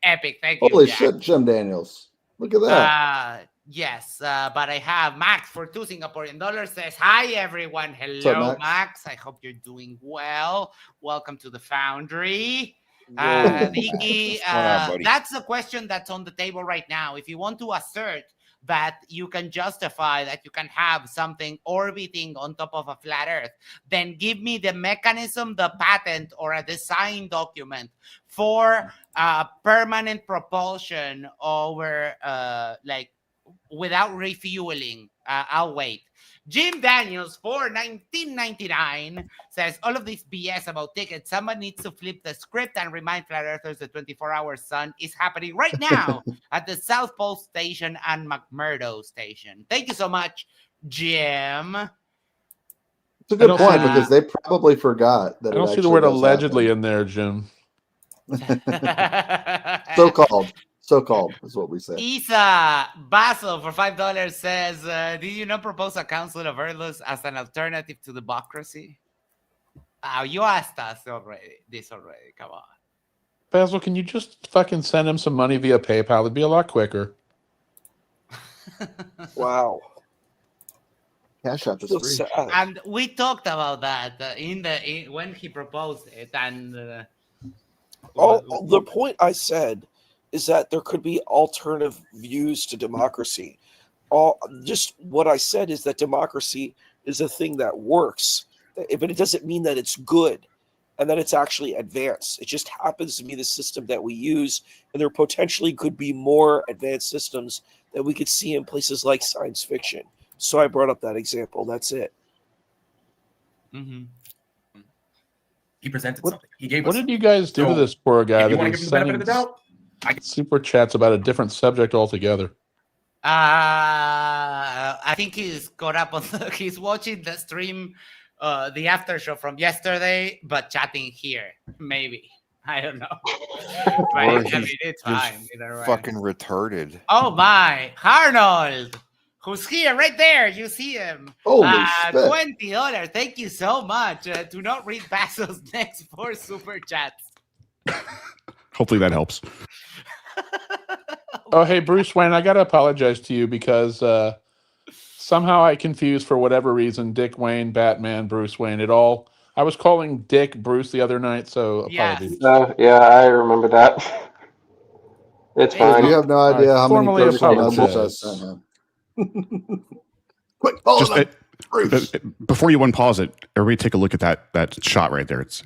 epic. Thank you, Holy Jack. shit, Jim Daniels. Look at that. Yes, but I have Max for $2 Singaporean dollars says, hi, everyone. Hello, up, Max. I hope you're doing well. Welcome to the Foundry. Vicky, that's the question that's on the table right now. If you want to assert that you can justify that you can have something orbiting on top of a flat Earth, then give me the mechanism, the patent, or a design document for permanent propulsion over without refueling. I'll wait. Jim Daniels for $19.99 says, all of this BS about tickets, someone needs to flip the script and remind flat earthers the 24-hour sun is happening right now at the South Pole Station and McMurdo Station. Thank you so much, Jim. It's a good point because they probably forgot that I don't see the word allegedly in there, Jim. So-called is what we say. Isa Basil for $5 says, did you not propose a council of Earths as an alternative to democracy? You asked us this already. Come on. Basil, can you just fucking send him some money via PayPal? It'd be a lot quicker. Wow. Cash App is free. And we talked about that when he proposed it. And the point I said is that there could be alternative views to democracy. Just what I said is that democracy is a thing that works, but it doesn't mean that it's good and that it's actually advanced. It just happens to be the system that we use, and there potentially could be more advanced systems that we could see in places like science fiction. So I brought up that example. That's it. Mm-hmm. He presented something. He gave What us. did you guys do to this poor guy? If you That want to he's give him the benefit sending of the doubt, super chats about a different subject altogether. I think he's caught up on he's watching the stream the after show from yesterday, but chatting here. Maybe. I don't know. But Or I mean, he's it's just fine either way. fucking retarded. Oh my, Arnold, who's here right there. You see him. Holy shit. $20. Thank you so much. Do not read Basil's next 4 super chats. Hopefully that helps. Oh, hey, Bruce Wayne, I got to apologize to you because somehow I confused, for whatever reason, Dick Wayne, Batman, Bruce Wayne. I was calling Dick Bruce the other night, so apologies. Yeah, I remember that. It's fine. You have no idea how many formally personal messages I apologize. sent him. Quick, follow Just them. Bruce. before you unpause it, everybody take a look at that shot right there. It's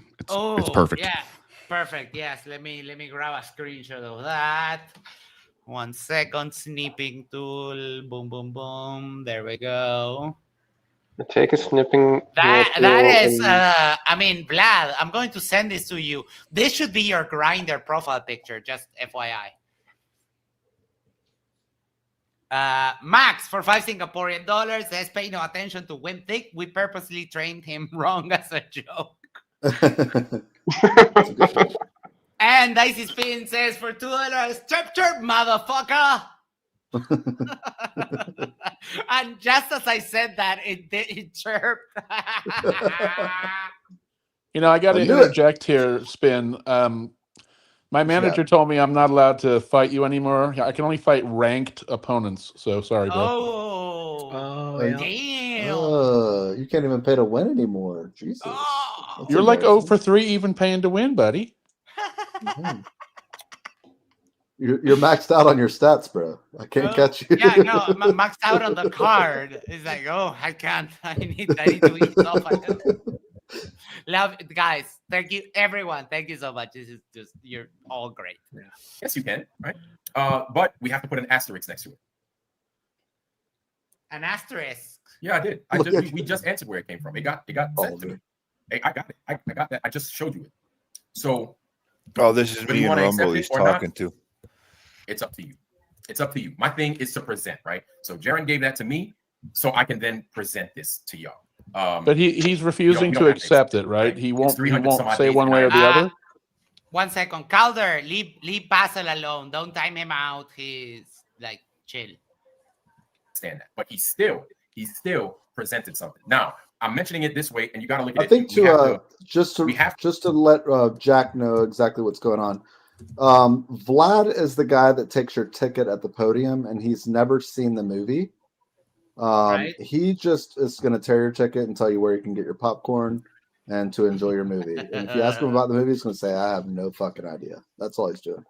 perfect. Yeah, perfect. Yes, let me grab a screenshot of that. 1 second, snipping tool. Boom, boom, boom. There we go. Take a snipping. That is, I mean, Vlad, I'm going to send this to you. This should be your Grindr profile picture, just FYI. Max, for 5 Singaporean dollars, says pay no attention to Wimp Thick. We purposely trained him wrong as a joke. And Dicey Spin says for $2, chirp chirp, motherfucker. And just as I said that, it chirped. I got to interject here, Spin. My manager told me I'm not allowed to fight you anymore. I can only fight ranked opponents. So sorry, bro. Damn. You can't even pay to win anymore. Jesus. You're like 0 for 3 even paying to win, buddy. You're maxed out on your stats, bro. I can't catch you. Yeah, no, I'm maxed out on the card. It's like, I can't. I need to eat stuff. Love it, guys. Thank you, everyone. Thank you so much. This is just, you're all great. Yeah. Yes, you can, right? But we have to put an asterisk next to it. An asterisk? Yeah, I did. We just answered where it came from. It got sent to me. Hey, I got it. I got that. I just showed you it. So, this is me and Rumble he's talking to. It's up to you. It's up to you. My thing is to present, right? So Jaren gave that to me, so I can then present this to y'all. But he's refusing to accept it, right? He won't say one way or the other. 1 second. Calder, leave Basil alone. Don't time him out. He's like, chill. Stand that. But he still presented something. Now, I'm mentioning it this way, and you got to look at it. I think just to let Jack know exactly what's going on. Vlad is the guy that takes your ticket at the podium, and he's never seen the movie. Right. He just is going to tear your ticket and tell you where you can get your popcorn and to enjoy your movie. And if you ask him about the movie, he's going to say, I have no fucking idea. That's all he's doing.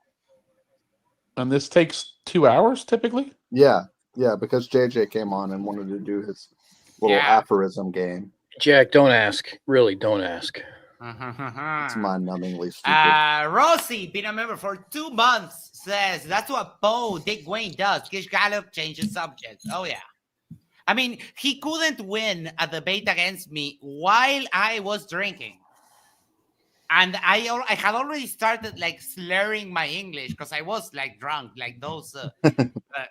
And this takes 2 hours typically? Yeah, because JJ came on and wanted to do his little aphorism game. Jack, don't ask. Really, don't ask. It's mind-numbingly stupid. Rosie, been a member for 2 months, says that's what Dick Wayne does. Gish Gallup changes subjects. Oh yeah. I mean, he couldn't win a debate against me while I was drinking. And I had already started like slurring my English because I was like drunk, like those,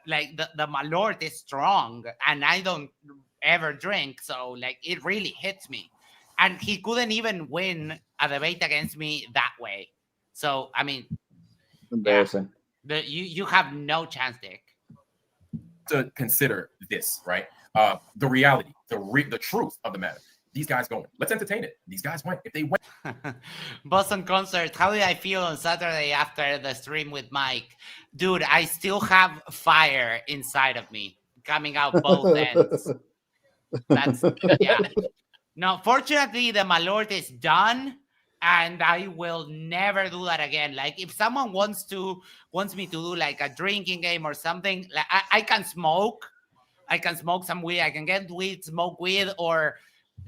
like the Malort is strong and I don't ever drink. So like it really hits me. And he couldn't even win a debate against me that way. So, I mean, embarrassing. Yeah, you have no chance, Dick. To consider this, right? The reality, the truth of the matter. These guys going. Let's entertain it. These guys went. If they went. Boston concert. How did I feel on Saturday after the stream with Mike? Dude, I still have fire inside of me coming out both ends. That's, yeah. No, fortunately, the Malort is done, and I will never do that again. Like, if someone wants me to do like a drinking game or something, like I can smoke. I can smoke some weed. I can get weed, smoke weed, or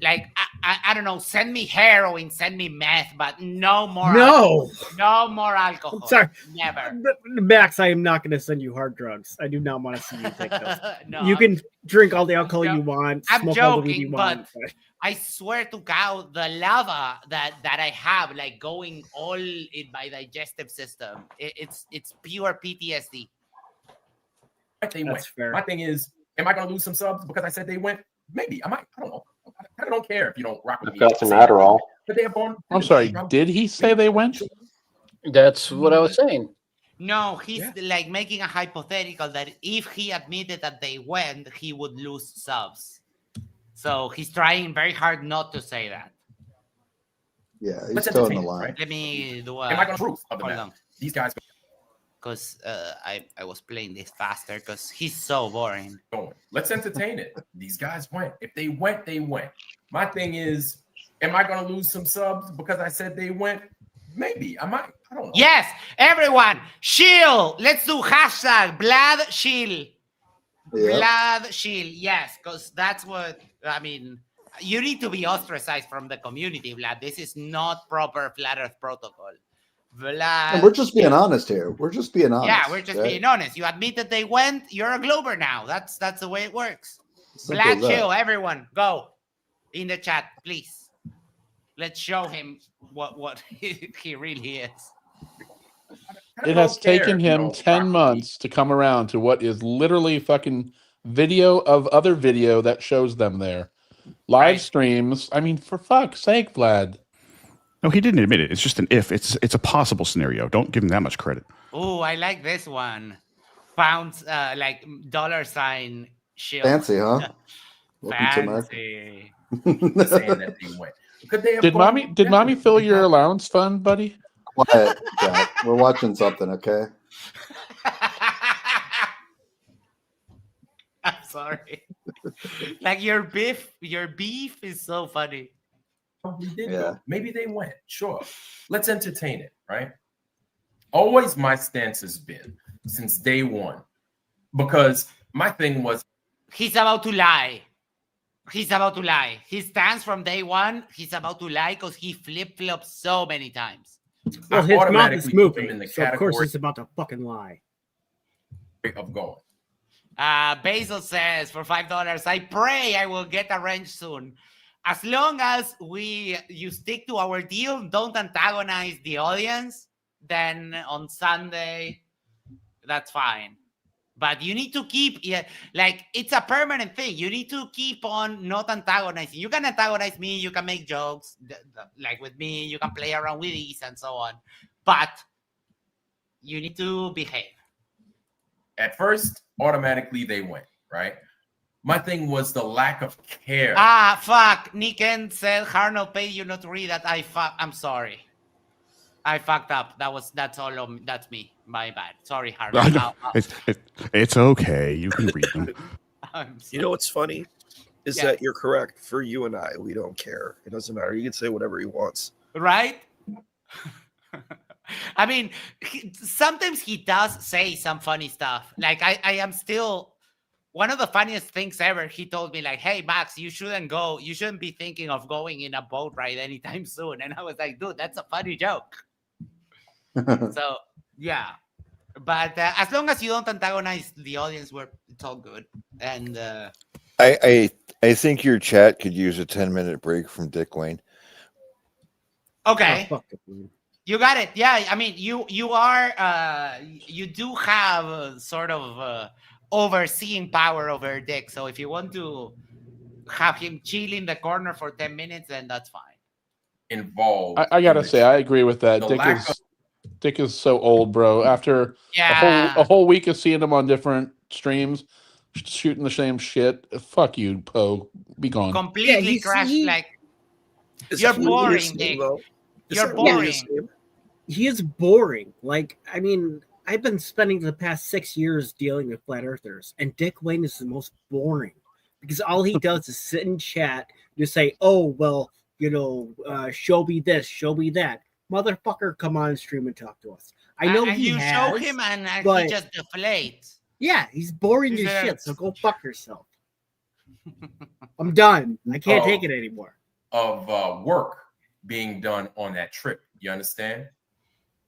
like I don't know. Send me heroin, send me meth, but no more. No, no more alcohol. I'm sorry, never. Max, I am not going to send you hard drugs. I do not want to see you take those. No, you can drink all the alcohol you want. I'm smoke joking, all the weed you want, but I swear to God, the lava that I have, like going all in my digestive system, it's pure PTSD. They went. Fair. My thing is, am I going to lose some subs because I said they went? Maybe I might. I don't know. I don't care if you don't rock with I've me. got some Adderall. But they have gone. I'm sorry. Did he say they went? That's what I was saying. No, he's like making a hypothetical that if he admitted that they went, he would lose subs. So he's trying very hard not to say that. Yeah, he's toeing the line. Right? Let me do Am I going to prove of the hold matter? on. These guys. Because I was playing this faster because he's so boring. Let's entertain it. These guys went. If they went, they went. My thing is, am I going to lose some subs because I said they went? Maybe. I might. I don't know. Yes, everyone, shield. Let's do hashtag Vlad shield. Vlad shield. Yes, because that's what, I mean, you need to be ostracized from the community, Vlad. This is not proper Flat Earth protocol. Vlad. And we're just being honest here. We're just being honest. Yeah, we're just being honest. You admit that they went, you're a Glober now. That's the way it works. Vlad chill, everyone, go in the chat, please. Let's show him what he really is. It has taken him 10 months to come around to what is literally fucking video of other video that shows them there. Live streams. I mean, for fuck's sake, Vlad. No, he didn't admit it. It's just an if. It's a possible scenario. Don't give him that much credit. Oh, I like this one. Pounds, like $sign shield. Fancy, huh? Fancy. Saying that they went. Did mommy fill your allowance fund, buddy? Quiet, Jack. We're watching something, okay? I'm sorry. Like your beef is so funny. We did go. Maybe they went. Sure. Let's entertain it, right? Always my stance has been since day one. Because my thing was he's about to lie. He's about to lie. His stance from day one, he's about to lie because he flip-flops so many times. Well, his mouth is moving, so of course he's about to fucking lie. Of going. Basil says, for $5, I pray I will get arranged soon. As long as you stick to our deal, don't antagonize the audience, then on Sunday, that's fine. But you need to keep, like, it's a permanent thing. You need to keep on not antagonizing. You can antagonize me. You can make jokes. Like with me, you can play around with these and so on. But you need to behave. At first, automatically they went, right? My thing was the lack of care. Fuck. Niken said, Harno paid you not to read that. I'm sorry. I fucked up. That's all. That's me. My bad. Sorry, Harno. It's okay. You can read them. You know what's funny is that you're correct. For you and I, we don't care. It doesn't matter. You can say whatever he wants. Right? I mean, sometimes he does say some funny stuff. Like I am still one of the funniest things ever. He told me like, "Hey Max, you shouldn't be thinking of going in a boat ride anytime soon." And I was like, "Dude, that's a funny joke." So yeah, but as long as you don't antagonize the audience, it's all good. And I think your chat could use a 10-minute break from Dick Wayne. Okay. You got it. Yeah, I mean, you do have sort of overseeing power over Dick. So if you want to have him chill in the corner for 10 minutes, then that's fine. Involved. I gotta say, I agree with that. Dick is so old, bro. After a whole week of seeing him on different streams, shooting the same shit. Fuck you, Poe. Be gone. Completely crashed. Like you're boring, Dick. You're boring. He is boring. Like, I mean, I've been spending the past 6 years dealing with flat earthers, and Dick Wayne is the most boring because all he does is sit and chat, just say, "Oh, well, you know, show me this, show me that." Motherfucker, come on stream and talk to us. I know and you show him, and he just deflates. Yeah, he's boring as shit. So go fuck yourself. I'm done. I can't take it anymore. Of work being done on that trip. You understand?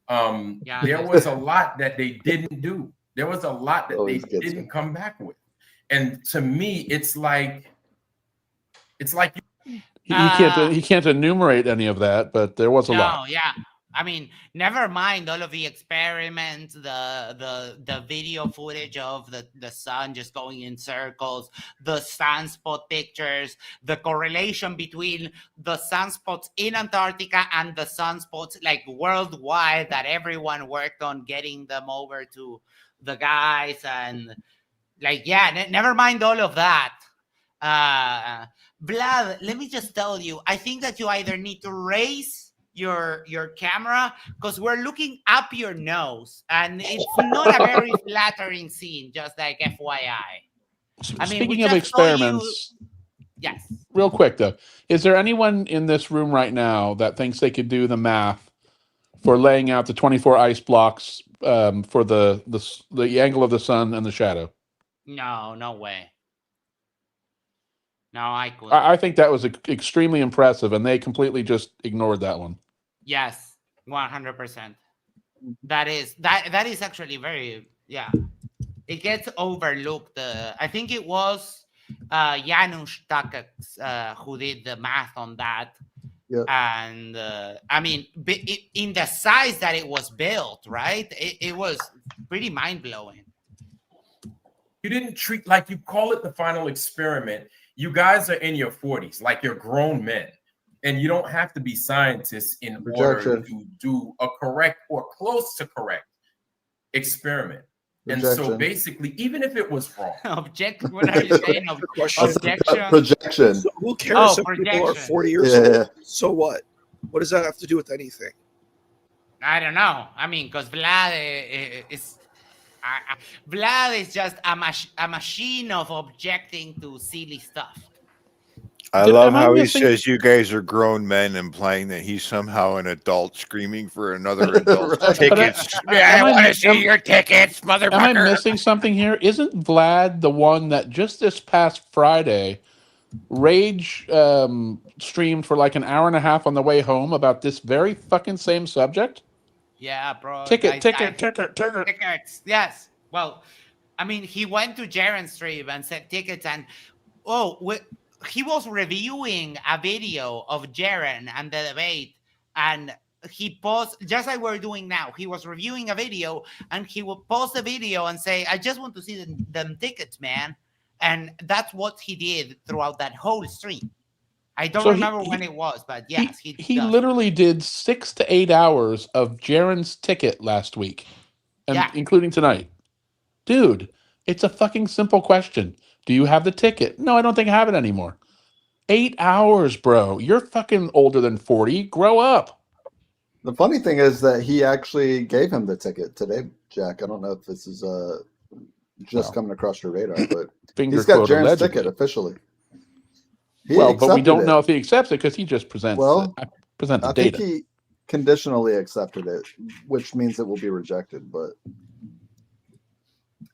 There was a lot that they didn't do. There was a lot that they didn't come back with. And to me, it's like he can't enumerate any of that, but there was a lot. Yeah. I mean, never mind all of the experiments, the video footage of the sun just going in circles, the sunspot pictures, the correlation between the sunspots in Antarctica and the sunspots like worldwide that everyone worked on getting them over to the guys, and like, yeah, never mind all of that. Vlad, let me just tell you, I think that you either need to raise your camera because we're looking up your nose and it's not a very flattering scene, just like FYI. I mean, Speaking of experiments, yes. Real quick though, is there anyone in this room right now that thinks they could do the math for laying out the 24 ice blocks for the angle of the sun and the shadow? No way. No, I couldn't. I think that was extremely impressive, and they completely just ignored that one. Yes, 100%. That is actually very, yeah. It gets overlooked. I think it was Janusz Takacs who did the math on that. Yep. And I mean, in the size that it was built, right? It was pretty mind-blowing. You didn't treat, like you call it the final experiment. You guys are in your 40s, like you're grown men. And you don't have to be scientists in order to do a correct or close to correct experiment. And so basically, even if it was wrong. What are you saying? Objection? Projection. So who cares if people are 40 years old? So what? What does that have to do with anything? I don't know. I mean, because Vlad is... Vlad is just a machine of objecting to silly stuff. I love how he says you guys are grown men, implying that he's somehow an adult screaming for another adult's tickets. I want to see your tickets, motherfucker. Am I missing something here? Isn't Vlad the one that just this past Friday rage streamed for like an hour and a half on the way home about this very fucking same subject? Yeah, bro. Tickets. Yes. Well, I mean, he went to Jaren's stream and said tickets, and he was reviewing a video of Jaren and the debate, and he paused, just like we're doing now. He was reviewing a video, and he would pause the video and say, I just want to see them tickets, man. And that's what he did throughout that whole stream. I don't remember when it was, but yes, he literally did 6 to 8 hours of Jaren's ticket last week, and including tonight. Dude, it's a fucking simple question. Do you have the ticket? No, I don't think I have it anymore. 8 hours, bro. You're fucking older than 40. Grow up. The funny thing is that he actually gave him the ticket today, Jack. I don't know if this is just coming across your radar, but he's got Jaren's ticket officially. But we don't know if he accepts it because he just presents the data. I think he conditionally accepted it, which means it will be rejected. But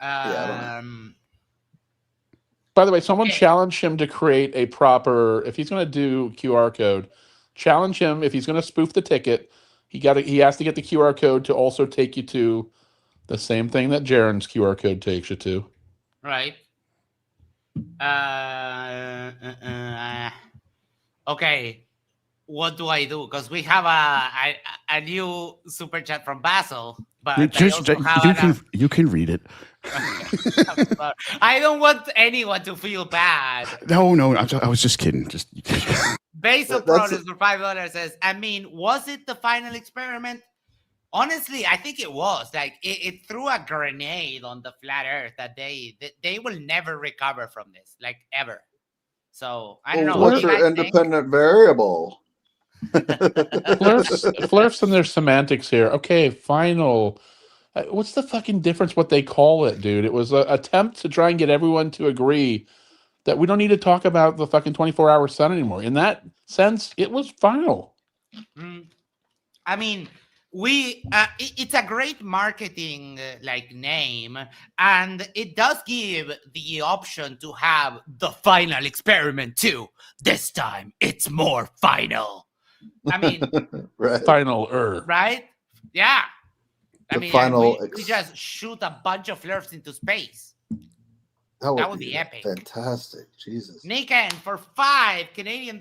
I don't know. By the way, someone challenged him to create a proper. If he's going to do QR code, challenge him. If he's going to spoof the ticket, he has to get the QR code to also take you to the same thing that Jaren's QR code takes you to. Right. Okay. What do I do? Because we have a new super chat from Basil, but you can read it. I don't want anyone to feel bad. No, I was just kidding. Basil Produce for $5 says, I mean, was it the final experiment? Honestly, I think it was. Like it threw a grenade on the flat Earth that they will never recover from this, like ever. So I don't know. What's your independent variable? Flirts and their semantics here. Okay, final. What's the fucking difference what they call it, dude? It was an attempt to try and get everyone to agree that we don't need to talk about the fucking 24-hour sun anymore. In that sense, it was final. I mean, it's a great marketing name, and it does give the option to have the final experiment too. This time, it's more final. I mean, right. Final-er. Right? Yeah. We just shoot a bunch of flirts into space. That would be epic. Fantastic. Jesus. Nikan for $5 Canadian.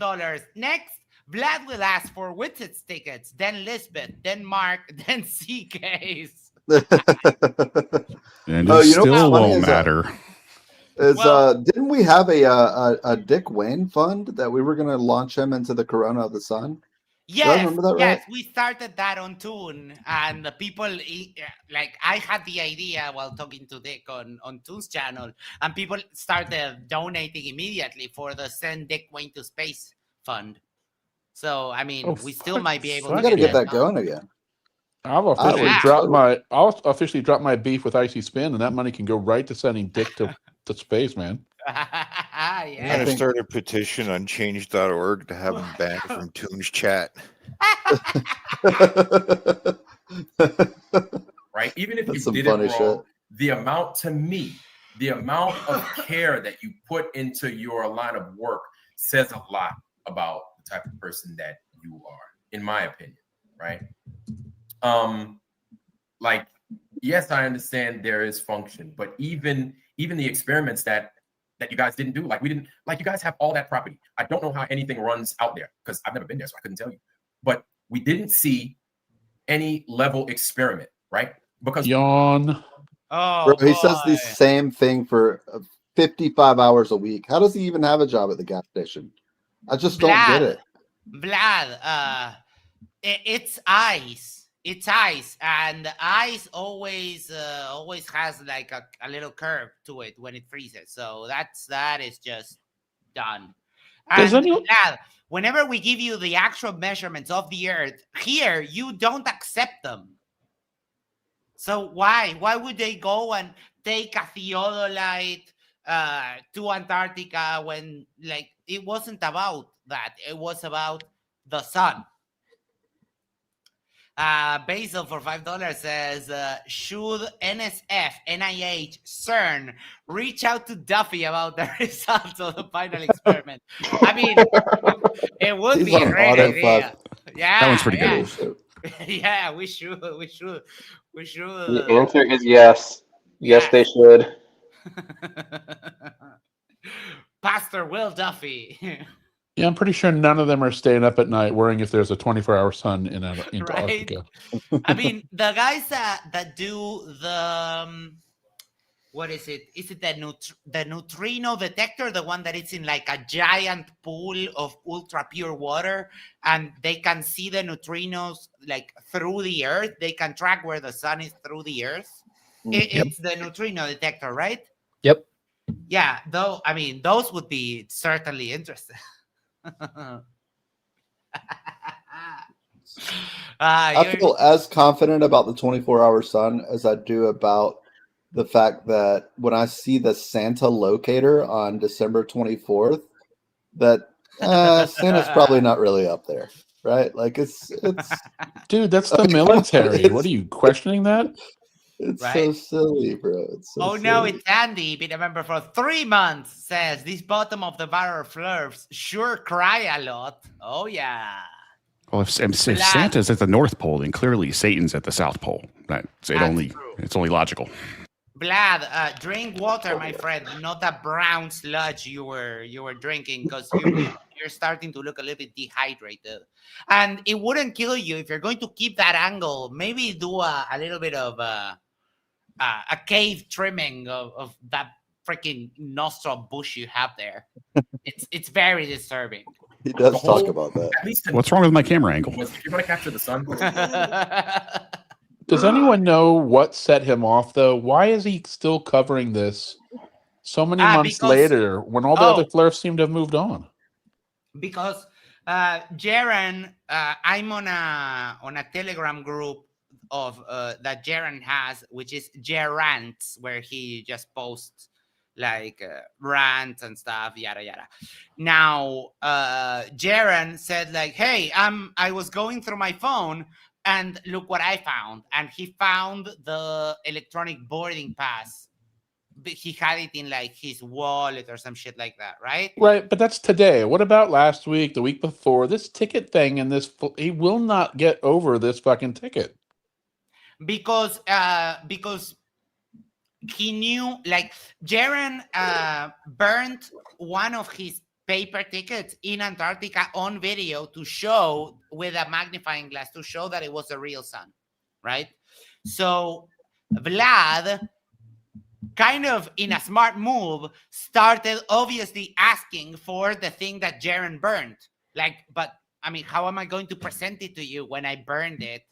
Next, Vlad will ask for Witted's tickets, then Lisbeth, then Mark, then CK's. And it still won't matter. Didn't we have a Dick Wayne fund that we were going to launch him into the Corona of the Sun? Yes, remember that right? Yes, we started that on Toon, and the people like I had the idea while talking to Dick on Toon's channel, and people started donating immediately for the Send Dick Wayne to Space fund. So I mean, we still might be able to get that going again. I'll officially drop my beef with Icy Spin, and that money can go right to sending Dick to space, man. I'm going to start a petition on change.org to have him banned from Toon's chat. Right? Even if That's you did it some funny wrong, shit. the amount of care that you put into your line of work says a lot about the type of person that you are, in my opinion, right? Like, yes, I understand there is function, but even the experiments that you guys didn't do, like you guys have all that property. I don't know how anything runs out there because I've never been there, so I couldn't tell you. But we didn't see any level experiment, right? Because yawn. Oh, bro, he says the same thing for 55 hours a week. How does he even have a job at the gas station? I just don't get it. Vlad, it's ice. It's ice, and ice always has like a little curve to it when it freezes. So that is just done. And Vlad, whenever we give you the actual measurements of the Earth here, you don't accept them. So why would they go and take a theodolite to Antarctica when like it wasn't about that? It was about the sun. Basil for $5 says, should NSF, NIH, CERN reach out to Duffy about the results of the final experiment? I mean, it would be a great idea. Yeah, that one's pretty good. Yeah, we should. The answer is yes. Yes, they should. Pastor Will Duffy. Yeah, I'm pretty sure none of them are staying up at night worrying if there's a 24-hour sun in Antarctica. I mean, the guys that do the what is it? Is it the neutrino detector, the one that is in like a giant pool of ultra pure water, and they can see the neutrinos like through the Earth? They can track where the sun is through the Earth. It's the neutrino detector, right? Yep. Yeah, though. I mean, those would be certainly interesting. I feel as confident about the 24-hour sun as I do about the fact that when I see the Santa locator on December 24th, that Santa's probably not really up there, right? Like it's dude, that's the military. What are you questioning that? It's so silly, bro. It's so silly. No, it's Andy, been a member for 3 months, says this bottom of the barrel flurfs sure cry a lot. Oh yeah. Well, if Santa's at the North Pole, then clearly Satan's at the South Pole. It's only logical. Vlad, drink water, my friend, not that brown sludge you were drinking, because you're starting to look a little bit dehydrated. And it wouldn't kill you if you're going to keep that angle. Maybe do a little bit of a cave trimming of that freaking nostril bush you have there. It's very disturbing. He does talk about that. What's wrong with my camera angle? If you want to capture the sun. Does anyone know what set him off, though? Why is he still covering this so many months later when all the other flirts seem to have moved on? Because Jaren, I'm on a Telegram group of that Jaren has, which is Jarants, where he just posts like rants and stuff, yada yada. Now, Jaren said like, "Hey, I was going through my phone, and look what I found." And he found the electronic boarding pass. He had it in like his wallet or some shit like that, right? Right, but that's today. What about last week, the week before? This ticket thing and this, he will not get over this fucking ticket. Because he knew, like, Jaren burnt one of his paper tickets in Antarctica on video to show with a magnifying glass to show that it was the real sun, right? So Vlad, kind of in a smart move, started obviously asking for the thing that Jaren burned. Like, but I mean, how am I going to present it to you when I burned it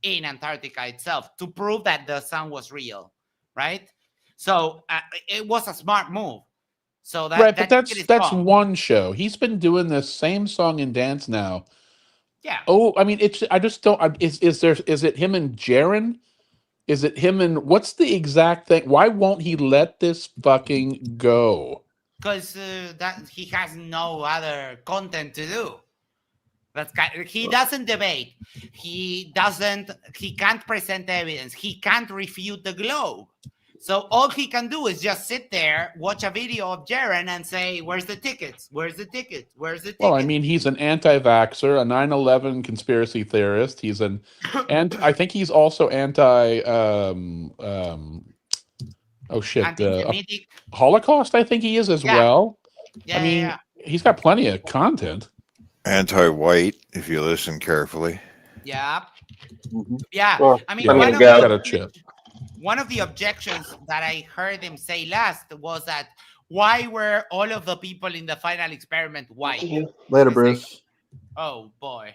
in Antarctica itself to prove that the sun was real, right? So it was a smart move. So that right, but that that's wrong. one show. He's been doing this same song and dance now. Yeah. Oh, I mean, I just don't. Is it him and Jaren? Is it him and what's the exact thing? Why won't he let this fucking go? Because that he has no other content to do. He doesn't debate. He can't present evidence. He can't refute the globe. So all he can do is just sit there, watch a video of Jaren and say, where's the tickets? Where's the tickets? Where's the tickets? Well, I mean, he's an anti-vaxxer, a 9/11 conspiracy theorist. He's and I think he's also Holocaust. I think he is as well. Yeah, I mean, he's got plenty of content. Anti-white, if you listen carefully. Yeah. Yeah. Well, I mean, one of the objections that I heard him say last was that why were all of the people in the final experiment white? Later, Bruce. Oh boy.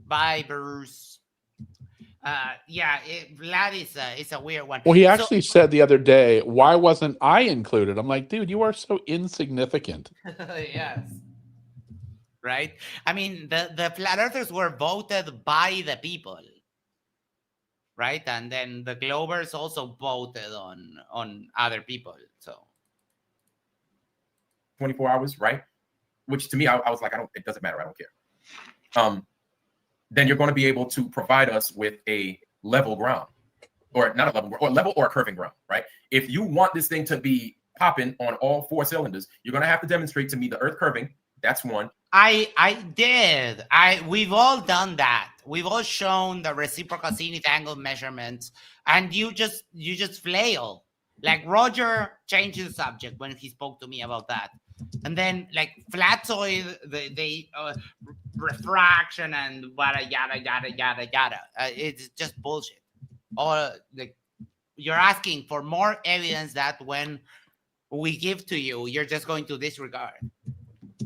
Bye, Bruce. Vlad is a weird one. Well, he actually said the other day, "Why wasn't I included?" I'm like, dude, you are so insignificant. Yes. Right? I mean, the flat earthers were voted by the people. Right? And then the Glovers also voted on other people. So 24 hours, right? Which to me, I was like, it doesn't matter. I don't care. Then you're going to be able to provide us with a level ground, or not a level, or level or a curving ground, right? If you want this thing to be popping on all 4 cylinders, you're going to have to demonstrate to me the Earth curving. That's one. I did. We've all done that. We've all shown the reciprocal zenith angle measurements, and you just flail. Like Roger changed the subject when he spoke to me about that, and then like flatzoid, they refraction and yada. It's just bullshit. Or like you're asking for more evidence that when we give to you, you're just going to disregard.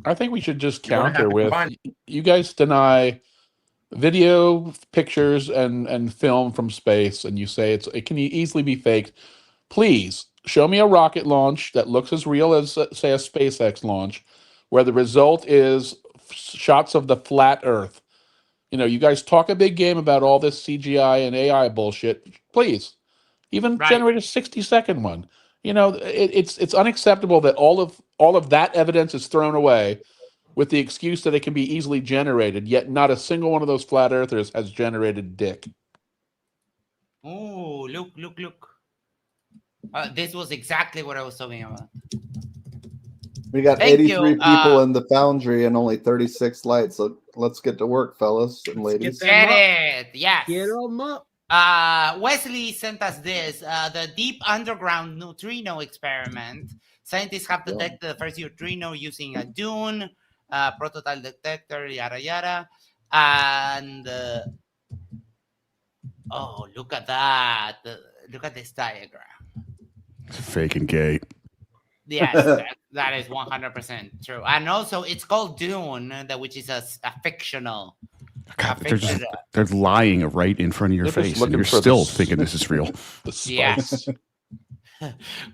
I think we should just counter with you guys deny video, pictures, and film from space, and you say it can easily be faked. Please show me a rocket launch that looks as real as, say, a SpaceX launch, where the result is shots of the flat Earth. You know, you guys talk a big game about all this CGI and AI bullshit. Please, even generate a 60-second one. You know, it's unacceptable that all of that evidence is thrown away with the excuse that it can be easily generated, yet not a single one of those flat earthers has generated dick. Oh, look. This was exactly what I was talking about. We got 83 people in the foundry and only 36 lights. So let's get to work, fellas and ladies. Get it. Yes. Get them up. Wesley sent us this. The deep underground neutrino experiment. Scientists have detected the first neutrino using a dune prototype detector, yada yada. And oh, look at that. Look at this diagram. Fake and gay. Yes, that is 100% true. And also, it's called Dune, which is a fictional. God, they're lying right in front of your face, and you're still thinking this is real. Yes.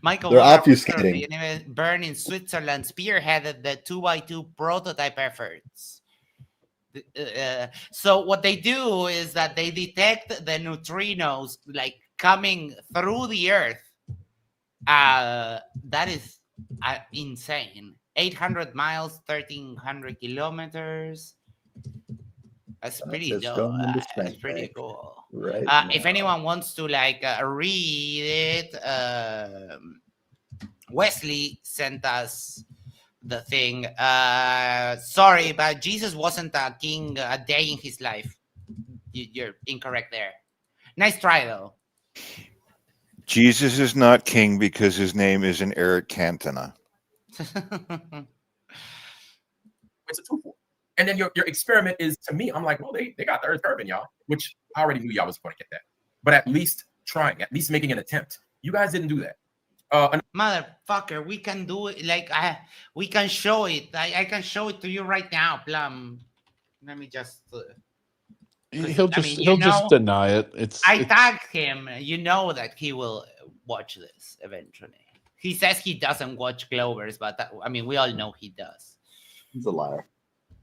Michael, they're obfuscating. Bern in Switzerland spearheaded the 2x2 prototype efforts. So what they do is that they detect the neutrinos like coming through the Earth. That is insane. 800 miles, 1,300 kilometers. That's pretty dope. That's pretty cool. Right. If anyone wants to read it, Wesley sent us the thing. Sorry, but Jesus wasn't a king a day in his life. You're incorrect there. Nice try, though. Jesus is not king because his name isn't Eric Cantona. it's a 2-4. And then your experiment is, to me, I'm like, well, they got the Earth curve in y'all, which I already knew y'all was going to get that. But at least trying, at least making an attempt. You guys didn't do that. Motherfucker, we can do it. Like, we can show it. I can show it to you right now, Plum. Let me just... he'll just deny it. I tagged him. You know that he will watch this eventually. He says he doesn't watch Clovers, but we all know he does. He's a liar.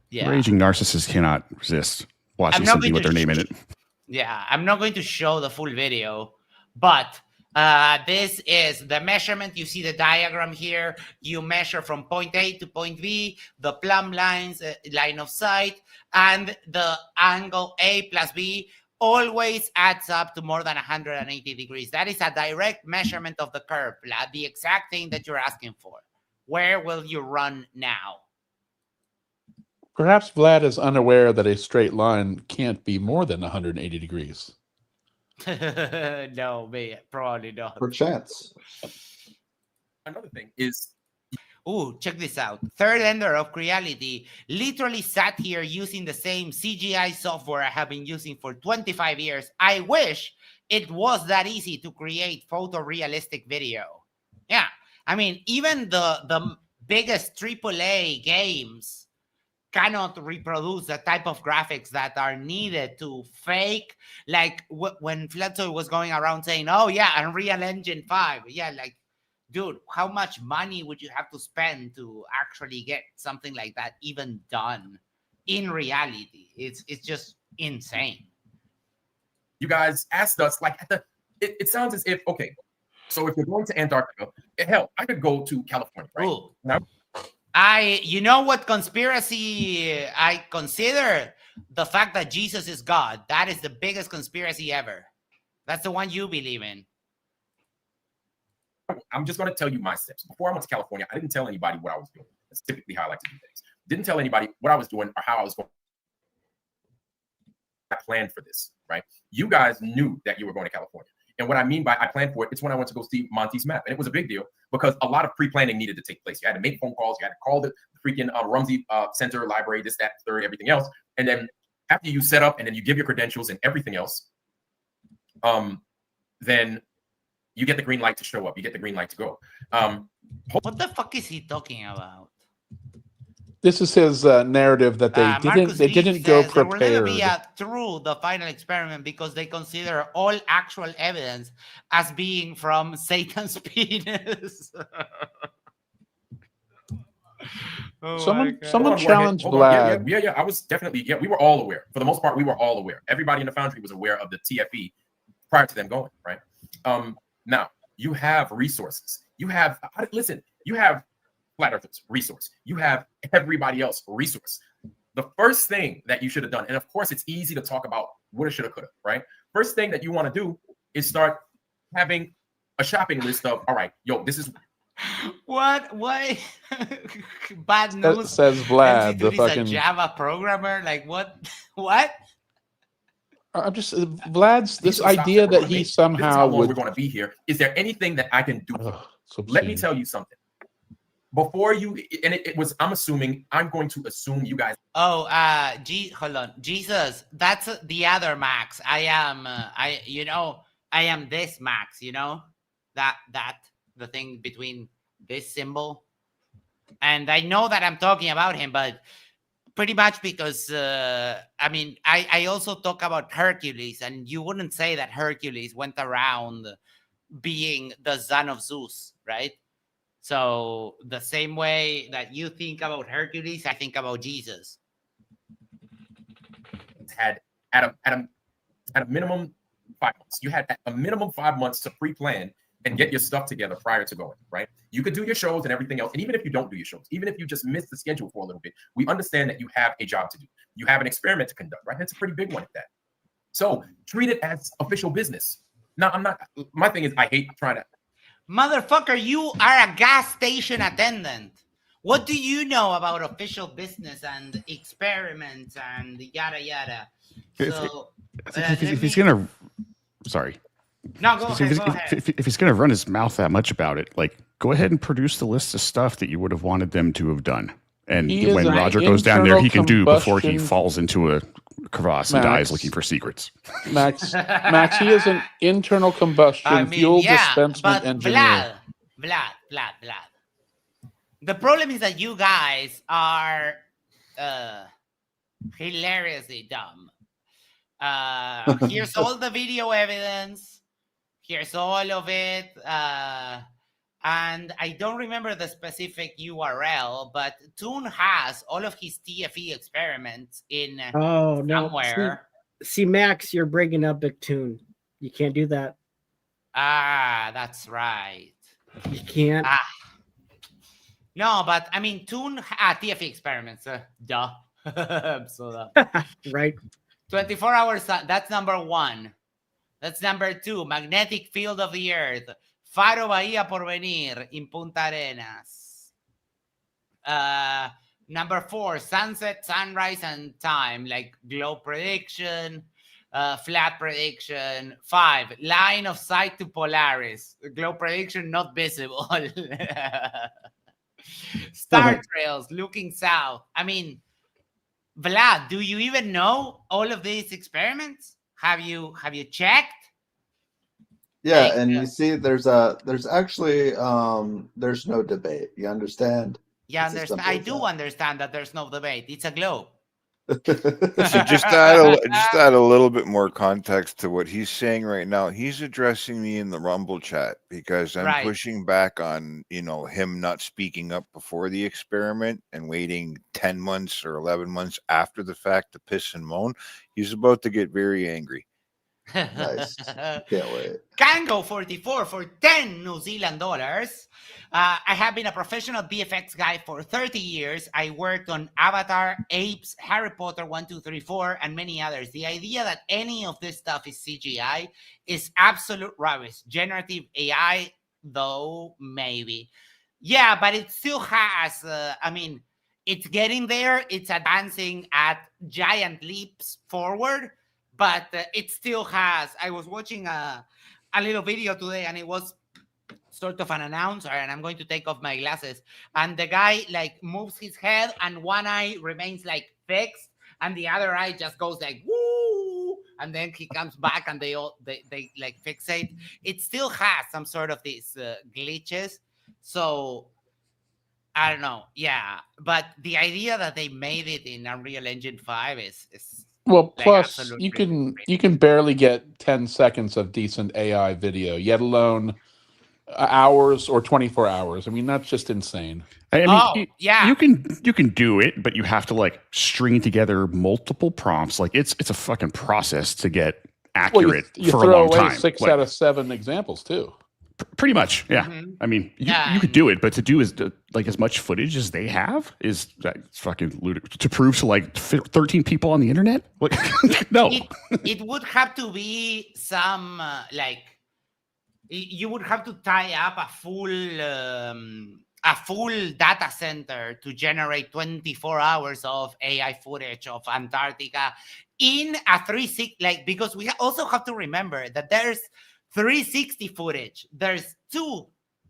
Yeah. Raging narcissists cannot resist watching something with their name in it. Yeah, I'm not going to show the full video, but this is the measurement. You see the diagram here. You measure from point A to point B, the plumb lines, line of sight, and the angle A plus B always adds up to more than 180 degrees. That is a direct measurement of the curve, Vlad, the exact thing that you're asking for. Where will you run now? Perhaps Vlad is unaware that a straight line can't be more than 180 degrees. No, probably not. Perchance. Another thing is... Ooh, check this out. Third ender of Creality literally sat here using the same CGI software I have been using for 25 years. I wish it was that easy to create photorealistic video. Yeah, even the biggest AAA games cannot reproduce the type of graphics that are needed to fake. Like when Fletcher was going around saying, oh yeah, Unreal Engine 5. Yeah, like, dude, how much money would you have to spend to actually get something like that even done in reality? It's just insane. You guys asked us, like, it sounds as if, okay, so if you're going to Antarctica, hell, I could go to California, right? Ooh. Now, you know what conspiracy I consider? The fact that Jesus is God. That is the biggest conspiracy ever. That's the one you believe in. I'm just going to tell you my steps. Before I went to California, I didn't tell anybody what I was doing. That's typically how I like to do things. Didn't tell anybody what I was doing or how I was going. I planned for this, right? You guys knew that you were going to California. And what I mean by I planned for it, it's when I went to go see Monty's map. And it was a big deal because a lot of pre-planning needed to take place. You had to make phone calls. You had to call the freaking Rumsey Center, library, this, that, third, everything else. And then after you set up and then you give your credentials and everything else, then you get the green light to show up. You get the green light to go. What the fuck is he talking about? This is his narrative that they didn't go prepared. There will never be through the final experiment because they consider all actual evidence as being from Satan's penis. Someone challenged Vlad. Yeah. I was definitely, we were all aware. For the most part, we were all aware. Everybody in the foundry was aware of the TFE prior to them going, right? Now, you have resources. You have Flat Earthers resource. You have everybody else resource. The first thing that you should have done, and of course, it's easy to talk about woulda, shoulda, coulda, right? First thing that you want to do is start having a shopping list of, all right, yo, this is what bad news. Says Vlad, the fucking a Java programmer. Like what? I'm just Vlad's this idea that he somehow would. We're going to be here. Is there anything that I can do? Let me tell you something. Before you, and it was, I'm going to assume you guys. Oh, hold on, Jesus, that's the other Max. I am this Max. You know, that the thing between this symbol, and I know that I'm talking about him, but pretty much because I also talk about Hercules, and you wouldn't say that Hercules went around being the son of Zeus, right? So the same way that you think about Hercules, I think about Jesus. Had at a minimum 5 months. You had at a minimum 5 months to pre-plan and get your stuff together prior to going, right? You could do your shows and everything else. And even if you don't do your shows, even if you just miss the schedule for a little bit, we understand that you have a job to do. You have an experiment to conduct, right? That's a pretty big one at that. So treat it as official business. Now, my thing is I hate trying to. Motherfucker, you are a gas station attendant. What do you know about official business and experiments and yada yada? So, if he's gonna, sorry. No, go ahead. If he's gonna run his mouth that much about it, like, go ahead and produce the list of stuff that you would have wanted them to have done. And when Roger goes down there, he can do before he falls into a crevasse and dies looking for secrets. Max, he is an internal combustion fuel dispensement engineer. Vlad. The problem is that you guys are hilariously dumb. Here's all the video evidence. Here's all of it. And I don't remember the specific URL, but Toon has all of his TFE experiments in somewhere. See, Max, you're breaking up Big Toon. You can't do that. That's right. You can't. No, but I mean, Toon TFE experiments. Duh. I'm so dumb. Right. 24 hours. That's number 1. That's number 2. Magnetic field of the Earth. Faro Bahía Porvenir in Punta Arenas. Number 4, sunset, sunrise, and time, like globe prediction, flat prediction. 5, line of sight to Polaris. Globe prediction not visible. Star trails looking south. I mean, Vlad, do you even know all of these experiments? Have you checked? Yeah, and you see, there's actually there's no debate. You understand? Yeah, understand. I do understand that there's no debate. It's a globe. So just add a little bit more context to what he's saying right now. He's addressing me in the Rumble chat because I'm pushing back on him not speaking up before the experiment and waiting 10 months or 11 months after the fact to piss and moan. He's about to get very angry. Nice. Can't wait. Kango 44 for 10 New Zealand dollars. I have been a professional VFX guy for 30 years. I worked on Avatar, Apes, Harry Potter 1, 2, 3, 4, and many others. The idea that any of this stuff is CGI is absolute rubbish. Generative AI, though, maybe. Yeah, but it still has, it's getting there. It's advancing at giant leaps forward. But it still has. I was watching a little video today, and it was sort of an announcer, and I'm going to take off my glasses. And the guy moves his head, and one eye remains fixed, and the other eye just goes woo, and then he comes back, and they fixate. It still has some sort of these glitches. So I don't know. Yeah, but the idea that they made it in Unreal Engine 5 is well, plus you can barely get 10 seconds of decent AI video, yet alone hours or 24 hours. I mean, that's just insane. I mean, you can do it, but you have to string together multiple prompts. It's a fucking process to get accurate you for a long time. 6 out of 7 examples too. Pretty much, yeah. Mm-hmm. I mean, you could do it, but to do as much footage as they have is fucking ludicrous. To prove to 13 people on the internet, no. It would have to be some you would have to tie up a full data center to generate 24 hours of AI footage of Antarctica in a 360. Because we also have to remember that there's 360 footage. There's 2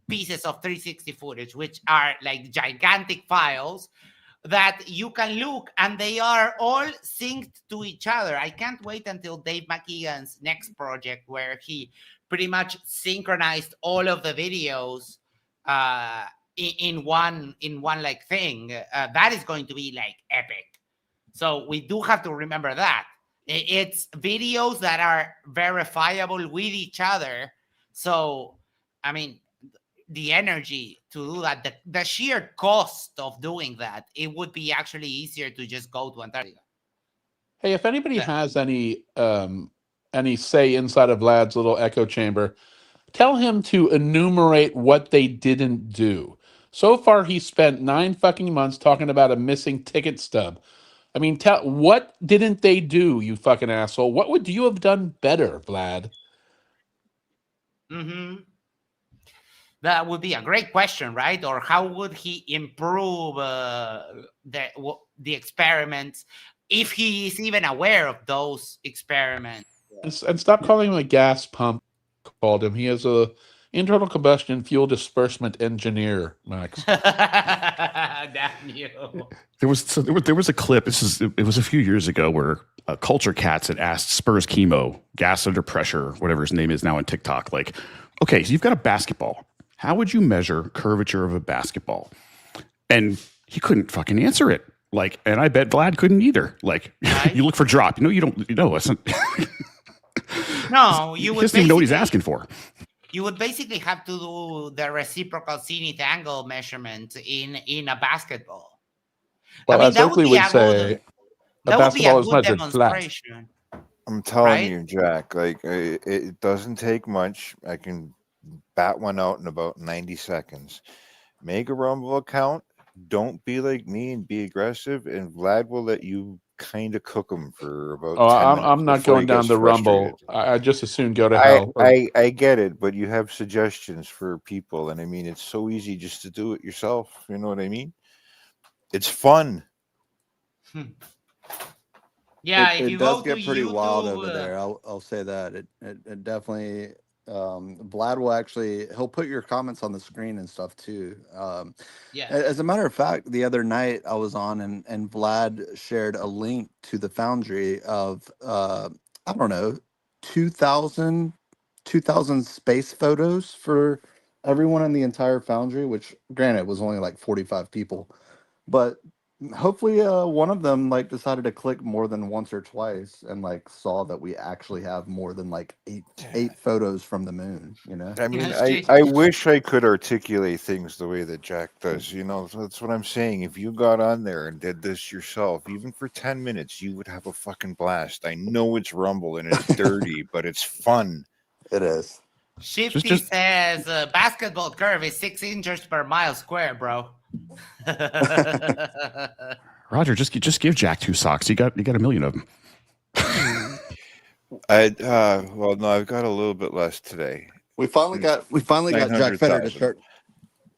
pieces of 360 footage, which are gigantic files that you can look, and they are all synced to each other. I can't wait until Dave McKeegan's next project, where he pretty much synchronized all of the videos in one thing. That is going to be epic. So we do have to remember that. It's videos that are verifiable with each other. So, I mean, the energy to do that, the sheer cost of doing that, it would be actually easier to just go to Antarctica. Hey, if anybody has any say inside of Vlad's little echo chamber, tell him to enumerate what they didn't do. So far, he spent 9 fucking months talking about a missing ticket stub. I mean, what didn't they do, you fucking asshole? What would you have done better, Vlad? Mm-hmm. That would be a great question, right? Or how would he improve the experiments if he is even aware of those experiments? And stop calling him a gas pump. Called him. He has a Internal combustion fuel disbursement engineer, Max. Damn you. There was a clip. It was a few years ago where Culture Cats had asked Spurs Chemo, gas under pressure, whatever his name is now on TikTok, like, okay, so you've got a basketball. How would you measure curvature of a basketball? And he couldn't fucking answer it. Like, and I bet Vlad couldn't either. Like, you look for drop. You don't. It's not. No, you he would. doesn't even know what he's asking for. You would basically have to do the reciprocal zenith angle measurement in a basketball. Well, as Oakley would say, a basketball is measured flat. I'm telling you, Jack, like it doesn't take much. I can bat one out in about 90 seconds. Make a Rumble account. Don't be like me and be aggressive, and Vlad will let you kind of cook him for about 10 minutes. I'm not going down the Rumble. I just as soon go to hell. I get it, but you have suggestions for people, and I mean, it's so easy just to do it yourself. You know what I mean? It's fun. Yeah, it if you does go get to pretty YouTube, wild over there. I'll say that it definitely. Vlad will he'll put your comments on the screen and stuff too. Yeah. As a matter of fact, the other night I was on and Vlad shared a link to the Foundry of I don't know 2,000 space photos for everyone in the entire Foundry, which granted was only like 45 people, but hopefully one of them like decided to click more than once or twice and like saw that we actually have more than like eight photos from the moon, you know. I mean, I wish I could articulate things the way that Jack does, you know. So that's what I'm saying. If you got on there and did this yourself, even for 10 minutes, you would have a fucking blast. I know it's Rumble and it's dirty, but it's fun. It is. Shifty says basketball curve is 6 inches per mile square, bro. Roger, just give Jack 2 socks. You got a million of them. Well, no, I've got a little bit less today. We finally got Jack Feder to 900,000. start.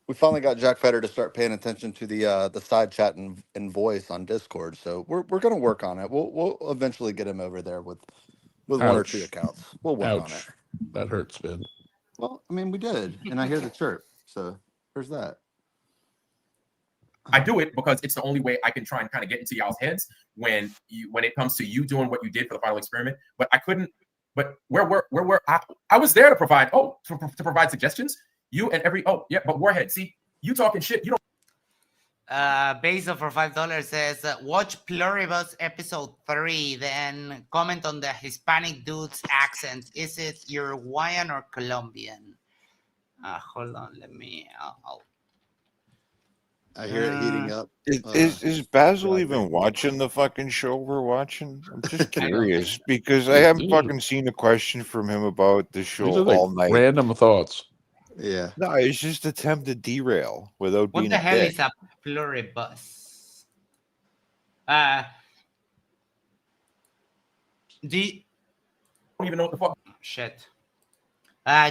We finally got Jack Feder to start paying attention to the side chat and voice on Discord. So we're gonna work on it. We'll eventually get him over there with one or two accounts. We'll work on it. That hurts, Vin. Well, I mean, we did, and I hear the chirp. So there's that. I do it because it's the only way I can try and kind of get into y'all's heads when it comes to you doing what you did for the final experiment. But I couldn't. But I was there to provide. To provide suggestions. You and every. Oh yeah, but Warhead. See, you talking shit. You don't. Basil for $5 says, watch Pluribus episode 3, then comment on the Hispanic dude's accent. Is it Uruguayan or Colombian? Hold on, let me. I hear it heating up. Is Basil even watching the fucking show we're watching? I'm just curious because I haven't fucking seen a question from him about the show These are like all night. random thoughts. Yeah. No, it's just attempt to derail without What being the a hell dick. is a pluribus? Do you don't even know what the fuck? Shit.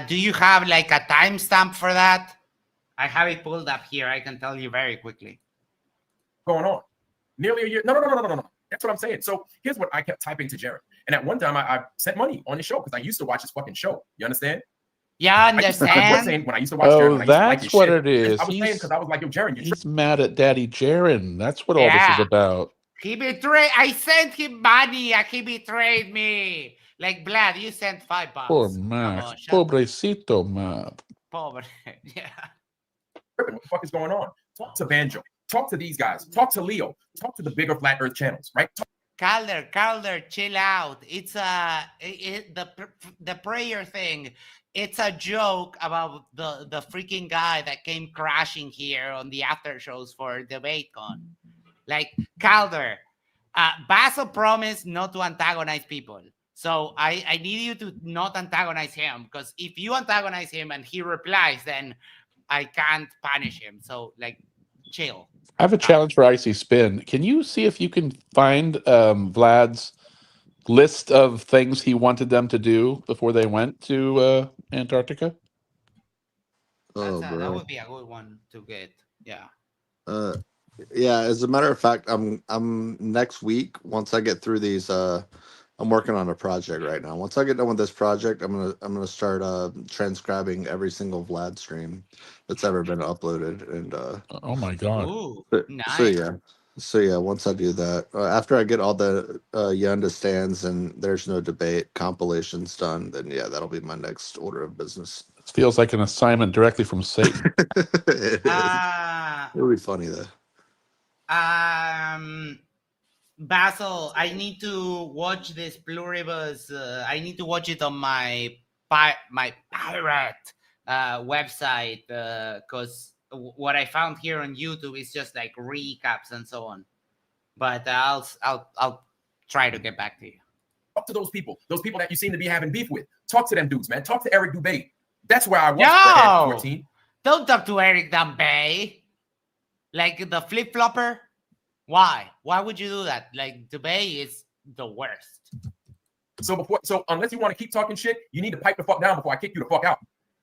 Do you have like a timestamp for that? I have it pulled up here. I can tell you very quickly. Going on nearly a year. No. That's what I'm saying. So here's what I kept typing to Jared. And at one time, I sent money on the show because I used to watch his fucking show. You understand? Yeah, I understand. When I used to watch Jared, that's what it is. I was saying because I was like, yo, Jared, he's mad at Daddy Jaren. That's what all this is about. He betrayed. I sent him money. He betrayed me. Like Vlad, you sent $5. Poor Max. Pobrecito, Max. Pobre. Yeah. What the fuck is going on? Talk to Banjo. Talk to these guys. Talk to Leo. Talk to the bigger Flat Earth channels, right? Calder, chill out. It's the prayer thing. It's a joke about the freaking guy that came crashing here on the after shows for DebateCon. Like Calder, Basil promised not to antagonize people. So I need you to not antagonize him, because if you antagonize him and he replies, then I can't punish him. So like, chill. I have a challenge for Icy Spin. Can you see if you can find Vlad's list of things he wanted them to do before they went to Antarctica? That would be a good one to get. Yeah. Yeah. As a matter of fact, I'm next week, once I get through these I'm working on a project right now. Once I get done with this project, I'm gonna start transcribing every single Vlad stream that's ever been uploaded. And oh my god! Ooh, so, nice. so yeah. Once I do that, after I get all the you understands and there's no debate compilations done, then yeah, that'll be my next order of business. This feels like an assignment directly from Satan. It is. It'll be funny though. Basil, I need to watch this Pluribus. I need to watch it on my pirate website because what I found here on YouTube is just like recaps and so on. But I'll try to get back to you. Talk to those people that you seem to be having beef with. Talk to them dudes, man. Talk to Eric Dubé. That's where I was for 14. Don't talk to Eric Dubé. Like the flip flopper. Why? Why would you do that? Like Dubé is the worst. So unless you want to keep talking shit, you need to pipe the fuck down before I kick you the fuck out.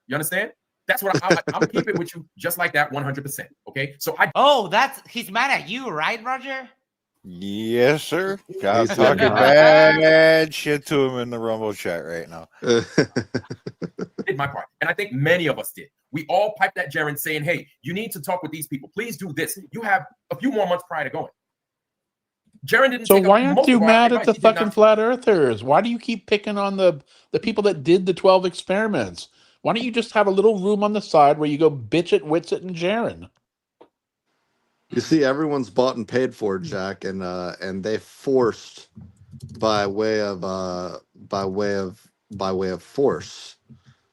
You understand? That's what I'm gonna keep it with you just like that, 100%. Okay. So he's mad at you, right, Roger? Yes, sir. I'm talking bad shit to him in the Rumble chat right now. Did my part, and I think many of us did. We all piped at Jaren saying, "Hey, you need to talk with these people. Please do this. You have a few more months prior to going." Jaren didn't. So why aren't you mad at the fucking flat earthers? Why do you keep picking on the people that did the 12 experiments? Why don't you just have a little room on the side where you go bitch at Witsit and Jaren? You see, everyone's bought and paid for, Jack, and they forced by way of force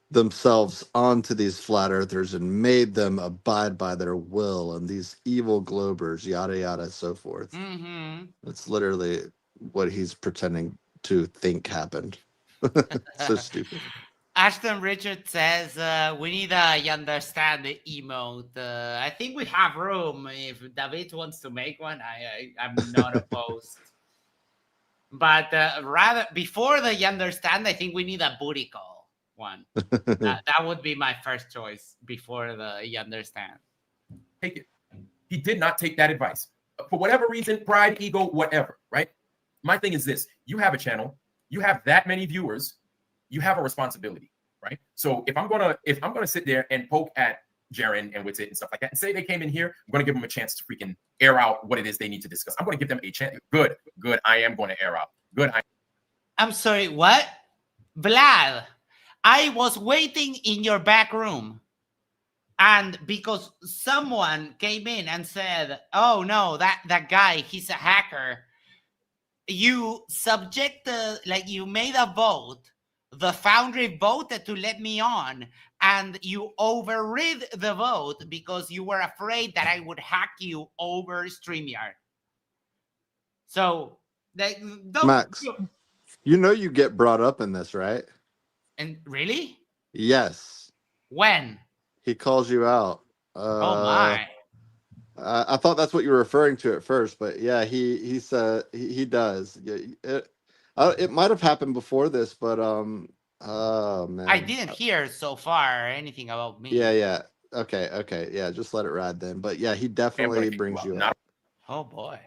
themselves onto these flat earthers and made them abide by their will, and these evil globers, yada yada, so forth. Mm-hmm. That's literally what he's pretending to think happened. So stupid. Ashton Richard says we need a understand the emote. I think we have room. If David wants to make one, I'm not opposed. But rather before the understand, I think we need a booty call one. That would be my first choice before the understand. Take it. He did not take that advice for whatever reason, pride, ego, whatever. Right. My thing is this: you have a channel, you have that many viewers. You have a responsibility, right? So if I'm gonna sit there and poke at Jaren and Witsit and stuff like that, and say they came in here, I'm gonna give them a chance to freaking air out what it is they need to discuss. I'm gonna give them a chance. Good. I am going to air out. Good. I'm sorry. What, Vlad? I was waiting in your back room, and because someone came in and said, "Oh no, that guy, he's a hacker," you you made a vote. The Foundry voted to let me on, and you overrid the vote because you were afraid that I would hack you over StreamYard. So, Max, you know you get brought up in this, right? And really? Yes. When? He calls you out. Oh my. I thought that's what you were referring to at first, but yeah, he said he does. It might have happened before this, but oh man, I didn't hear so far anything about me. Yeah. Okay. Yeah, just let it ride then. But yeah, he definitely brings you up. Oh boy.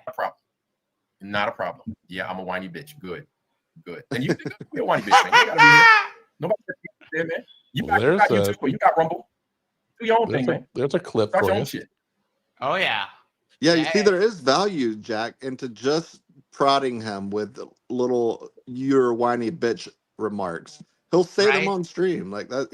Not a problem. Yeah, I'm a whiny bitch. Good. And you're a whiny bitch, man. You gotta be here. Nobody there, man. You got YouTube, you got Rumble. Do your own thing, man. There's a clip Start for your you. own shit. Oh yeah. Yeah, you see, there is value, Jack, into just prodding him with little "you're a whiny bitch" remarks. He'll say them on stream like that.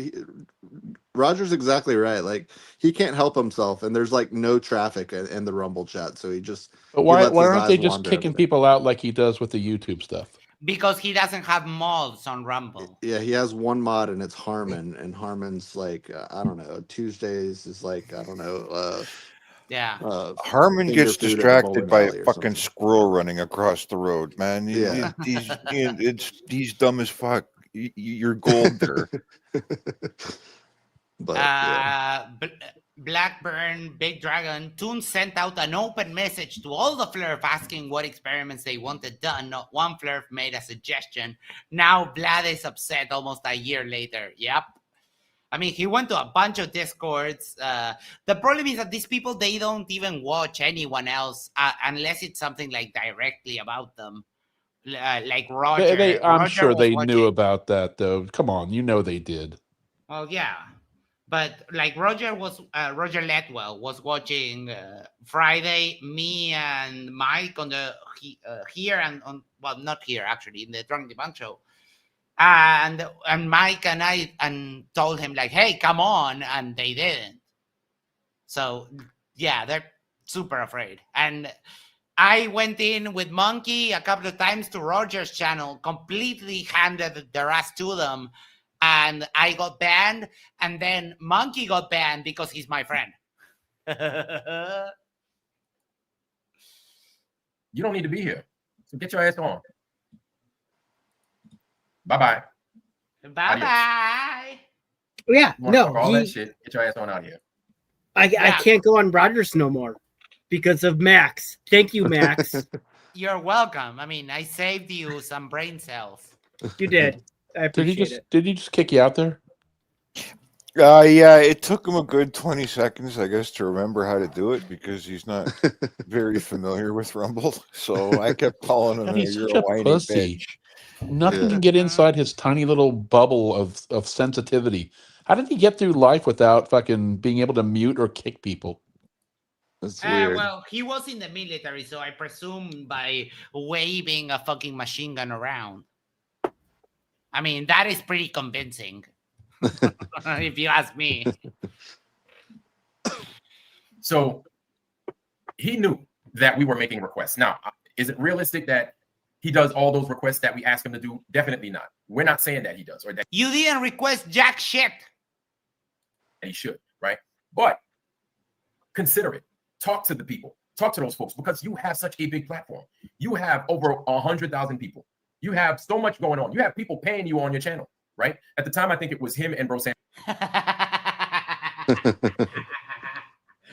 Roger's exactly right. Like, he can't help himself, and there's like no traffic in the Rumble chat, so he just. But why aren't they just kicking people out like he does with the YouTube stuff? Because he doesn't have mods on Rumble. Yeah, he has one mod, and it's Harmon, and Harmon's like I don't know. Tuesdays is like I don't know. Yeah. Harmon gets distracted by a fucking squirrel running across the road, man. Yeah. He's dumb as fuck. You're gold there. Blackburn, Big Dragon, Toon sent out an open message to all the Flurf asking what experiments they wanted done. Not one Flurf made a suggestion. Now Vlad is upset almost a year later. Yep. I mean, he went to a bunch of Discords. The problem is that these people, they don't even watch anyone else unless it's something like directly about them. like Roger. I'm Roger sure was they watching. knew about that, though. Come on, they did. Well, yeah, but like Roger Letwell was watching Friday. Me and Mike on the here and on not here actually in the Drunk Debunk show, and Mike and I told him like, hey, come on, and they didn't. So yeah, they're super afraid. And I went in with Monkey a couple of times to Roger's channel, completely handed their ass to them, and I got banned, and then Monkey got banned because he's my friend. You don't need to be here. So get your ass on. Bye-bye. Bye-bye. Yeah, no, all that shit. Get your ass on out here. I can't go on Rogers no more because of Max. Thank you, Max. You're welcome. I mean, I saved you some brain cells. You did. I appreciate it. Did he just kick you out there? Yeah, it took him a good 20 seconds, I guess, to remember how to do it because he's not very familiar with Rumble. So I kept calling him, He's "You're such a a whiny pussy. bitch." Nothing can get inside his tiny little bubble of sensitivity. How did he get through life without fucking being able to mute or kick people? That's weird. Well, he was in the military, so I presume by waving a fucking machine gun around. I mean, that is pretty convincing, if you ask me. So he knew that we were making requests. Now, is it realistic that he does all those requests that we ask him to do? Definitely not. We're not saying that he does, or that you didn't request jack shit. He should, right? But consider it. Talk to the people. Talk to those folks because you have such a big platform. You have over 100,000 people. You have so much going on. You have people paying you on your channel, right? At the time, I think it was him and Bro Sam.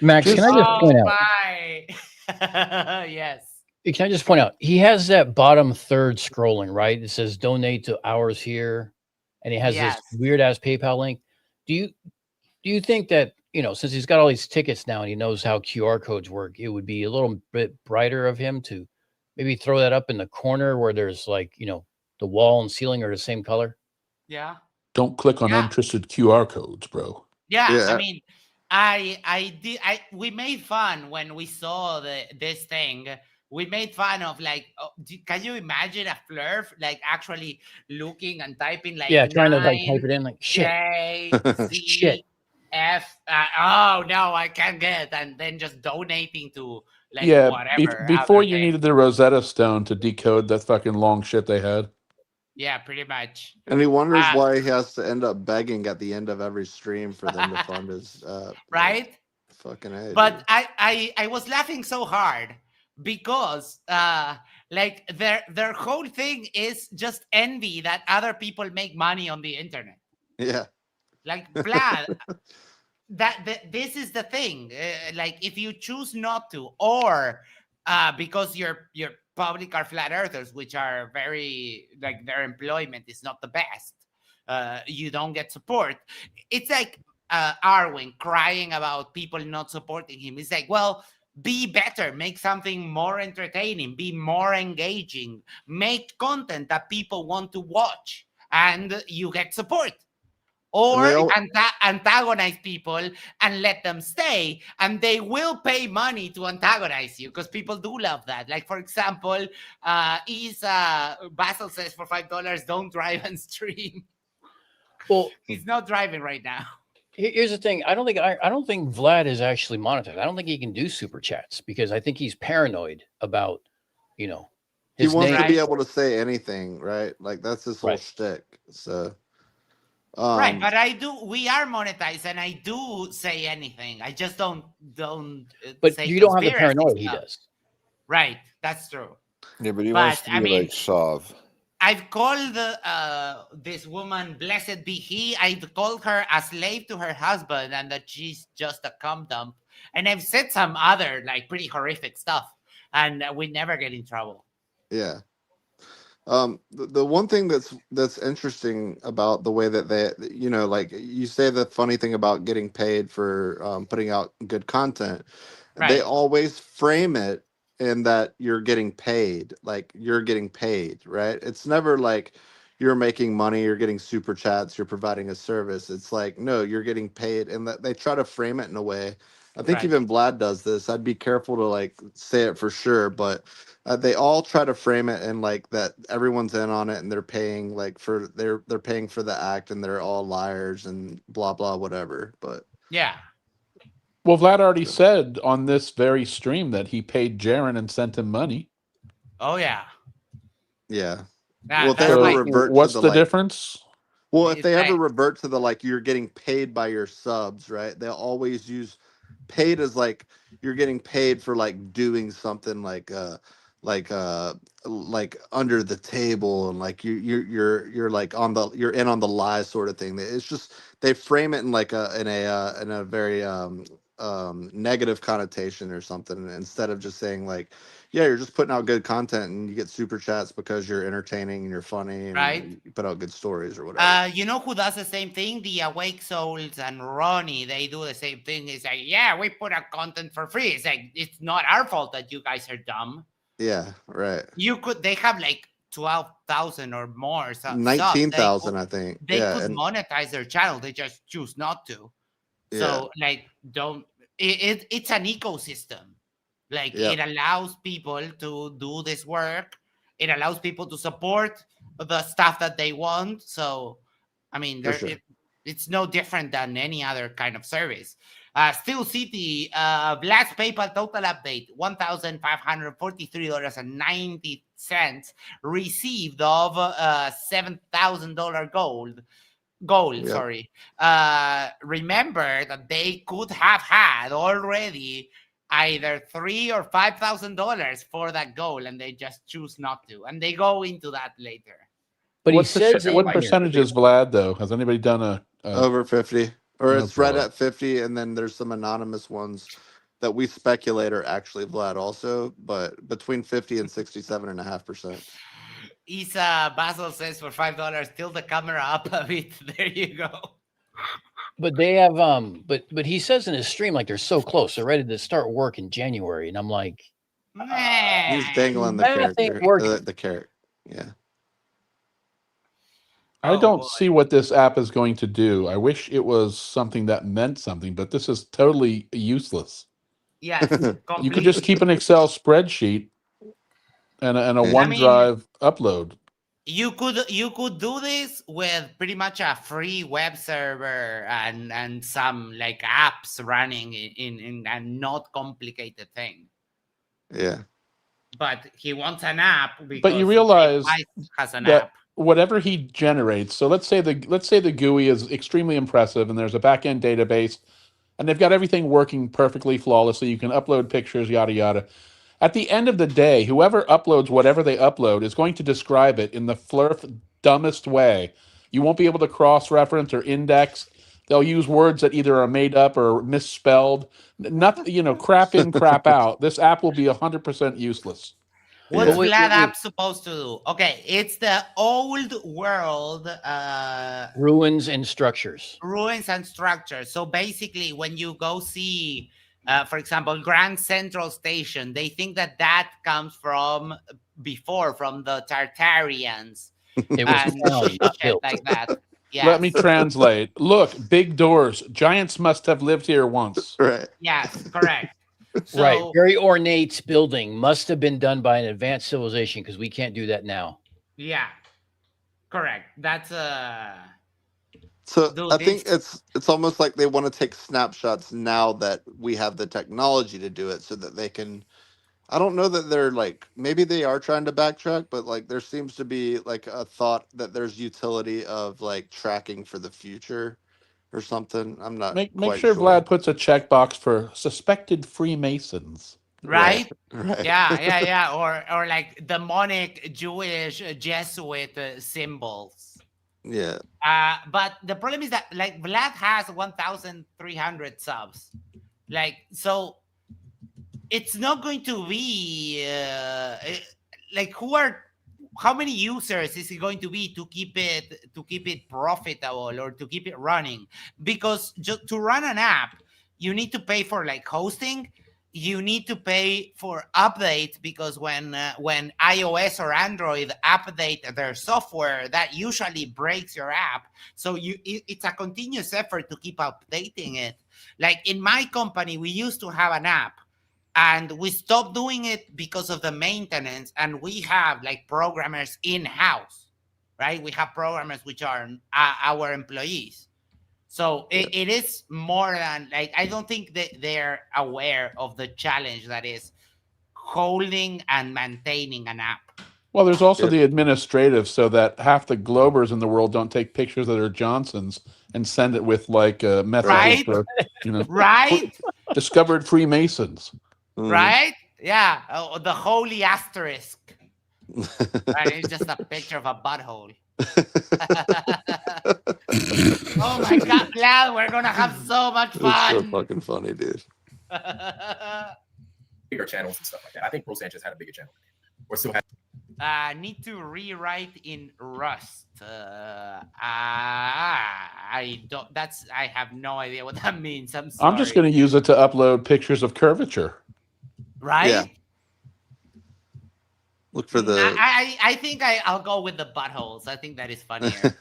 Max, can I just point out? Yes. Can I just point out, he has that bottom third scrolling, right? It says donate to ours here. And he has this weird ass PayPal link. Do you think that, since he's got all these tickets now and he knows how QR codes work, it would be a little bit brighter of him to maybe throw that up in the corner where there's like, the wall and ceiling are the same color? Yeah. Don't click on uninterested QR codes, bro. Yeah. I mean, we made fun when we saw this thing. We made fun of like, can you imagine a Flurf like actually looking and typing like trying to like type it in like shit. J, Z, shit. F. Oh no, I can't get, and then just donating to like whatever. Before you needed the Rosetta Stone to decode that fucking long shit they had. Yeah, pretty much. And he wonders why he has to end up begging at the end of every stream for them to fund his right. Fucking A. But I was laughing so hard because like their whole thing is just envy that other people make money on the internet. Yeah. Like Vlad, this is the thing. Like if you choose not to, or because your public are flat earthers, which are very like their employment is not the best. You don't get support. It's like Arwen crying about people not supporting him. It's like, well, be better, make something more entertaining, be more engaging, make content that people want to watch, and you get support. Or antagonize people and let them stay, and they will pay money to antagonize you because people do love that. Like, for example, Basil says for $5, don't drive and stream. Well, he's not driving right now. Here's the thing. I don't think Vlad is actually monetized. I don't think he can do super chats because I think he's paranoid about, he wants name. to be able to say anything, right? Like that's his whole shtick. So. Right, but we are monetized, and I do say anything. I just don't. But say you don't have the paranoia stuff. he does. Right, that's true. Yeah, but he wants to be like Sav. I've called this woman, blessed be he. I've called her a slave to her husband, and that she's just a cum dump. And I've said some other like pretty horrific stuff, and we never get in trouble. Yeah. The one thing that's interesting about the way that they, like you say the funny thing about getting paid for putting out good content, they always frame it and that you're getting paid. Like you're getting paid, right? It's never like you're making money, you're getting super chats, you're providing a service. It's like, no, you're getting paid. And that they try to frame it in a way. I think Right. even Vlad does this. I'd be careful to like say it for sure, but they all try to frame it in like that everyone's in on it and they're paying like for they're paying for the act and they're all liars and blah blah whatever. But Yeah. Well, Vlad already said on this very stream that he paid Jaren and sent him money. Oh yeah. yeah. That, Well, if they that's ever like revert What's to the the like difference? well, if it's they ever like revert to the like you're getting paid by your subs, right? They'll always use paid as like you're getting paid for like doing something like uh like under the table and like you're like on the you're in on the lie sort of thing. It's just they frame it in like in a very negative connotation or something instead of just saying like yeah, you're just putting out good content and you get super chats because you're entertaining and you're funny and right. you put out good stories or whatever. You know who does the same thing? The Awake Souls and Ronnie. They do the same thing. It's like, yeah, we put out content for free. It's like it's not our fault that you guys are dumb. Yeah, right. They have like 12,000 or more subs. 19,000, I think. They Yeah, could and monetize their channel. They just choose not to. So like, don't. It's an ecosystem. Like yeah, it allows people to do this work. It allows people to support the stuff that they want. So, I mean, for sure. it's no different than any other kind of service. Steel City, last PayPal total update, $1,543.90 received of $7,000 goal. Yep. Sorry. Remember that they could have had already either $3,000 or $5,000 for that goal, and they just choose not to, and they go into that later. But What's he says what percentage is Vlad though? Has anybody done a over 50, or no it's right problem. at 50, and then there's some anonymous ones that we speculate are actually Vlad also, but between 50 and 67.5%. Isa Basil says for $5, tilt the camera up a bit. There you go. But they have but he says in his stream like they're so close, they're ready to start work in January, and I'm like, He's dangling the that ain't character, working. the carrot. Yeah. I don't see what this app is going to do. I wish it was something that meant something, but this is totally useless. Yes, you could just keep an Excel spreadsheet and a OneDrive upload. You could do this with pretty much a free web server and some like apps running in a not complicated thing. Yeah. But he wants an app because But you realize has an that app. whatever he generates, so let's say the GUI is extremely impressive and there's a backend database and they've got everything working perfectly flawlessly. You can upload pictures, yada yada. At the end of the day, whoever uploads whatever they upload is going to describe it in the dumbest way. You won't be able to cross-reference or index. They'll use words that either are made up or misspelled. Nothing, crap in, crap out. This app will be 100% useless. What's Vlad app supposed to do? Okay, it's the old world ruins and structures. Ruins and structures. So basically, when you go see, for example, Grand Central Station, they think that comes from before, from the Tartarians. It was shit like that. Yes. Let me translate. Look, big doors. Giants must have lived here once. Right. Yes, correct. So, right. Very ornate building must have been done by an advanced civilization because we can't do that now. Yeah. Correct. That's So I think it's almost like they want to take snapshots now that we have the technology to do it so that they can I don't know that they're like maybe they are trying to backtrack, but like there seems to be like a thought that there's utility of like tracking for the future or something. I'm not Make quite sure Vlad puts a checkbox for suspected Freemasons. Right? Right. Yeah. Or like demonic Jewish Jesuit symbols. Yeah. But the problem is that like Vlad has 1,300 subs. Like, so it's not going to be like how many users is it going to be to keep it profitable or to keep it running? Because just to run an app, you need to pay for like hosting. you need to pay for updates because when iOS or Android update their software, that usually breaks your app. So it's a continuous effort to keep updating it. Like in my company, we used to have an app, and we stopped doing it because of the maintenance. And we have like programmers in-house, right? We have programmers which are our employees. So it is more than like, I don't think that they're aware of the challenge that is holding and maintaining an app. Well, there's also the administrative, so that half the Globers in the world don't take pictures of their Johnsons and send it with like messages Right? for, Right? discovered Freemasons. Right? Yeah. Oh, the holy asterisk. Right? It's just a picture of a butthole. Oh my God, Vlad, we're gonna have so much fun. It's so fucking funny, dude. Bigger channels and stuff like that. I think Pro Sanchez had a bigger channel, or still has. Need to rewrite in Rust. I don't. I have no idea what that means. I'm sorry. I'm just going to use it to upload pictures of curvature. Right? Yeah. Look for the. I think I'll go with the buttholes. I think that is funnier.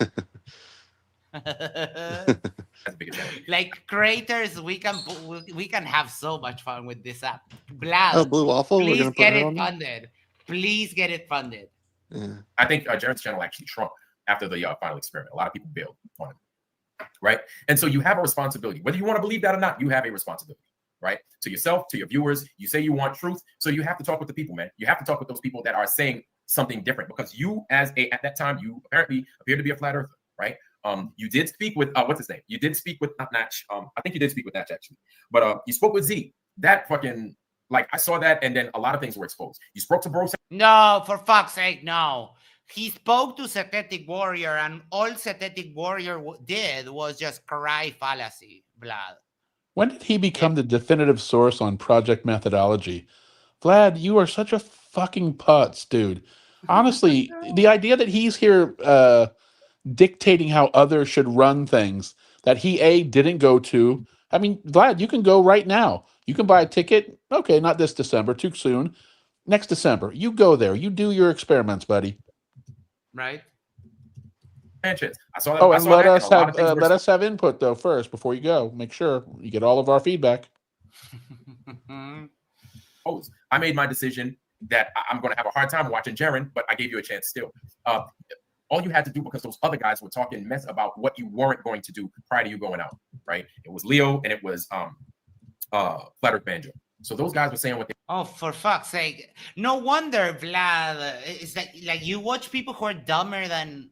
Like creators, we can have so much fun with this app. Vlad, Oh, Blue Waffle. please We're gonna put get it it on there? funded. Please get it funded. Yeah. I think Jared's channel actually shrunk after the final experiment. A lot of people bailed on it, right? And so you have a responsibility, whether you want to believe that or not. You have a responsibility, right? To yourself, to your viewers. You say you want truth, so you have to talk with the people, man. You have to talk with those people that are saying something different, because you, at that time, you apparently appear to be a flat earther, right? You did speak with what's his name? You did speak with Natch. I think you did speak with Natch actually, but you spoke with Z. That fucking, like, I saw that, and then a lot of things were exposed. You spoke to Bro. No, for fuck's sake, no. He spoke to Synthetic Warrior, and all Synthetic Warrior did was just cry fallacy, Vlad. When did he become the definitive source on project methodology? Vlad, you are such a fucking putz, dude. Honestly, the idea that he's here dictating how others should run things that he didn't go to. I mean, Vlad, you can go right now. You can buy a ticket. Okay, not this December, too soon. Next December, you go there. You do your experiments, buddy. Right. Sanchez. I saw that. Oh, I and saw let that, us and a lot have of things were let us have input though first before you go. Make sure you get all of our feedback. I made my decision that I'm going to have a hard time watching Jaren, but I gave you a chance still. All you had to do, because those other guys were talking mess about what you weren't going to do prior to you going out, right? It was Leo and it was Flattered Banjo. So those guys were saying what they. Oh, for fuck's sake! No wonder, Vlad. It's like you watch people who are dumber than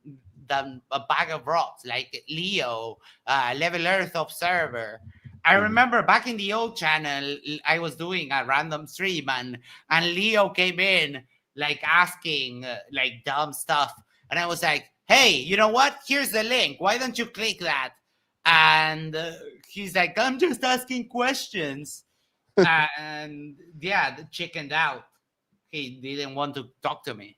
a bag of rocks, like Leo, Level Earth Observer. I remember back in the old channel, I was doing a random stream, and Leo came in like asking like dumb stuff, and I was like, "Hey, you know what? Here's the link. Why don't you click that?" And he's like, "I'm just asking questions." And yeah, the chickened out. He didn't want to talk to me.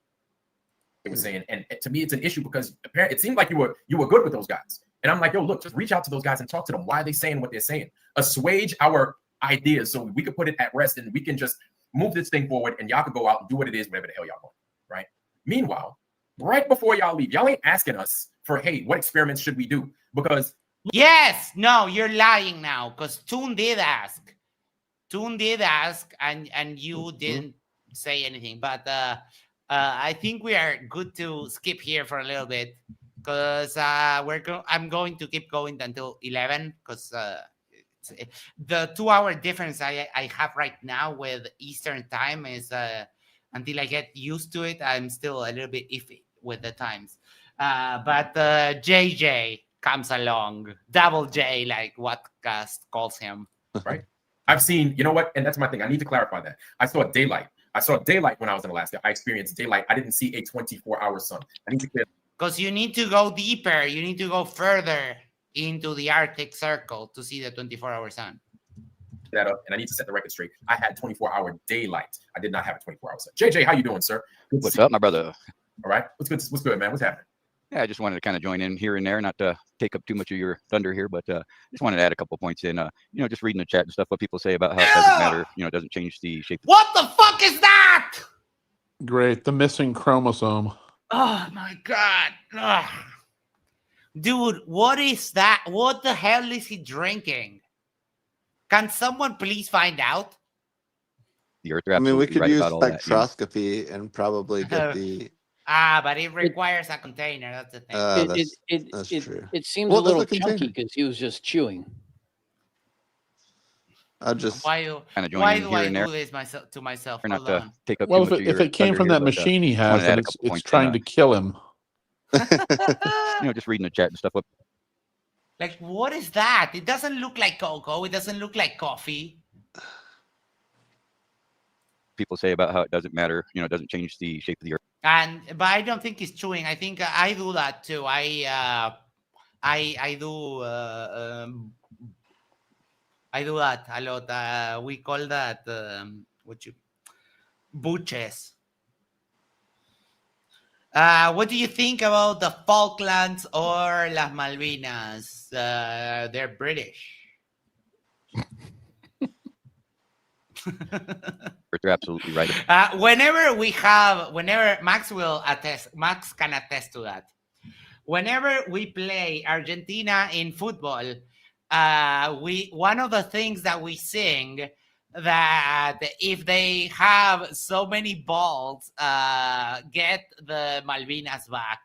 They were saying, and to me, it's an issue because apparently it seemed like you were good with those guys, and I'm like, yo, look, just reach out to those guys and talk to them. Why are they saying what they're saying? Assuage our ideas so we could put it at rest and we can just move this thing forward, and y'all could go out and do what it is, whatever the hell y'all want, right? Meanwhile, right before y'all leave, y'all ain't asking us for, hey, what experiments should we do? Because yes, no, you're lying now, because Toon did ask. And you didn't say anything. But I think we are good to skip here for a little bit, because I'm going to keep going until 11, because the 2-hour difference I have right now with Eastern time is until I get used to it, I'm still a little bit iffy with the times. But JJ comes along, Double J, like Whatcast calls him. Right. I've seen, you know what? And that's my thing. I need to clarify that. I saw daylight. I saw daylight when I was in Alaska. I experienced daylight. I didn't see a 24-hour sun. I need to clear. Because you need to go deeper. You need to go further into the Arctic Circle to see the 24-hour sun. That up, and I need to set the record straight. I had 24-hour daylight. I did not have a 24-hour sun. JJ, how you doing, sir? What's up, my brother? All right. What's good? What's good, man? What's happening? Yeah, I just wanted to kind of join in here and there, not to take up too much of your thunder here, but just wanted to add a couple points in. Just reading the chat and stuff, what people say about how it doesn't matter, it doesn't change the shape. What the fuck is that? Great, the missing chromosome. Oh my god. Ugh. Dude, what is that? What the hell is he drinking? Can someone please find out? The Earth, I mean, we could right use about all that, spectroscopy and probably get the. But it requires a container. That's the thing. That's true. It seems Well, a there's little a container. chunky because he was just chewing. I just why do I do this to myself not alone? to take up Well, too much if it came from that machine he has, then it's trying to kill him. Just reading the chat and stuff. Like, what is that? It doesn't look like cocoa. It doesn't look like coffee. People say about how it doesn't matter, it doesn't change the shape of the Earth. But I don't think he's chewing. I think I do that too. I do that a lot. We call that butches. What do you think about the Falklands or Las Malvinas? They're British. You're absolutely right. Whenever Max can attest to that. Whenever we play Argentina in football, one of the things that we sing that if they have so many balls, get the Malvinas back.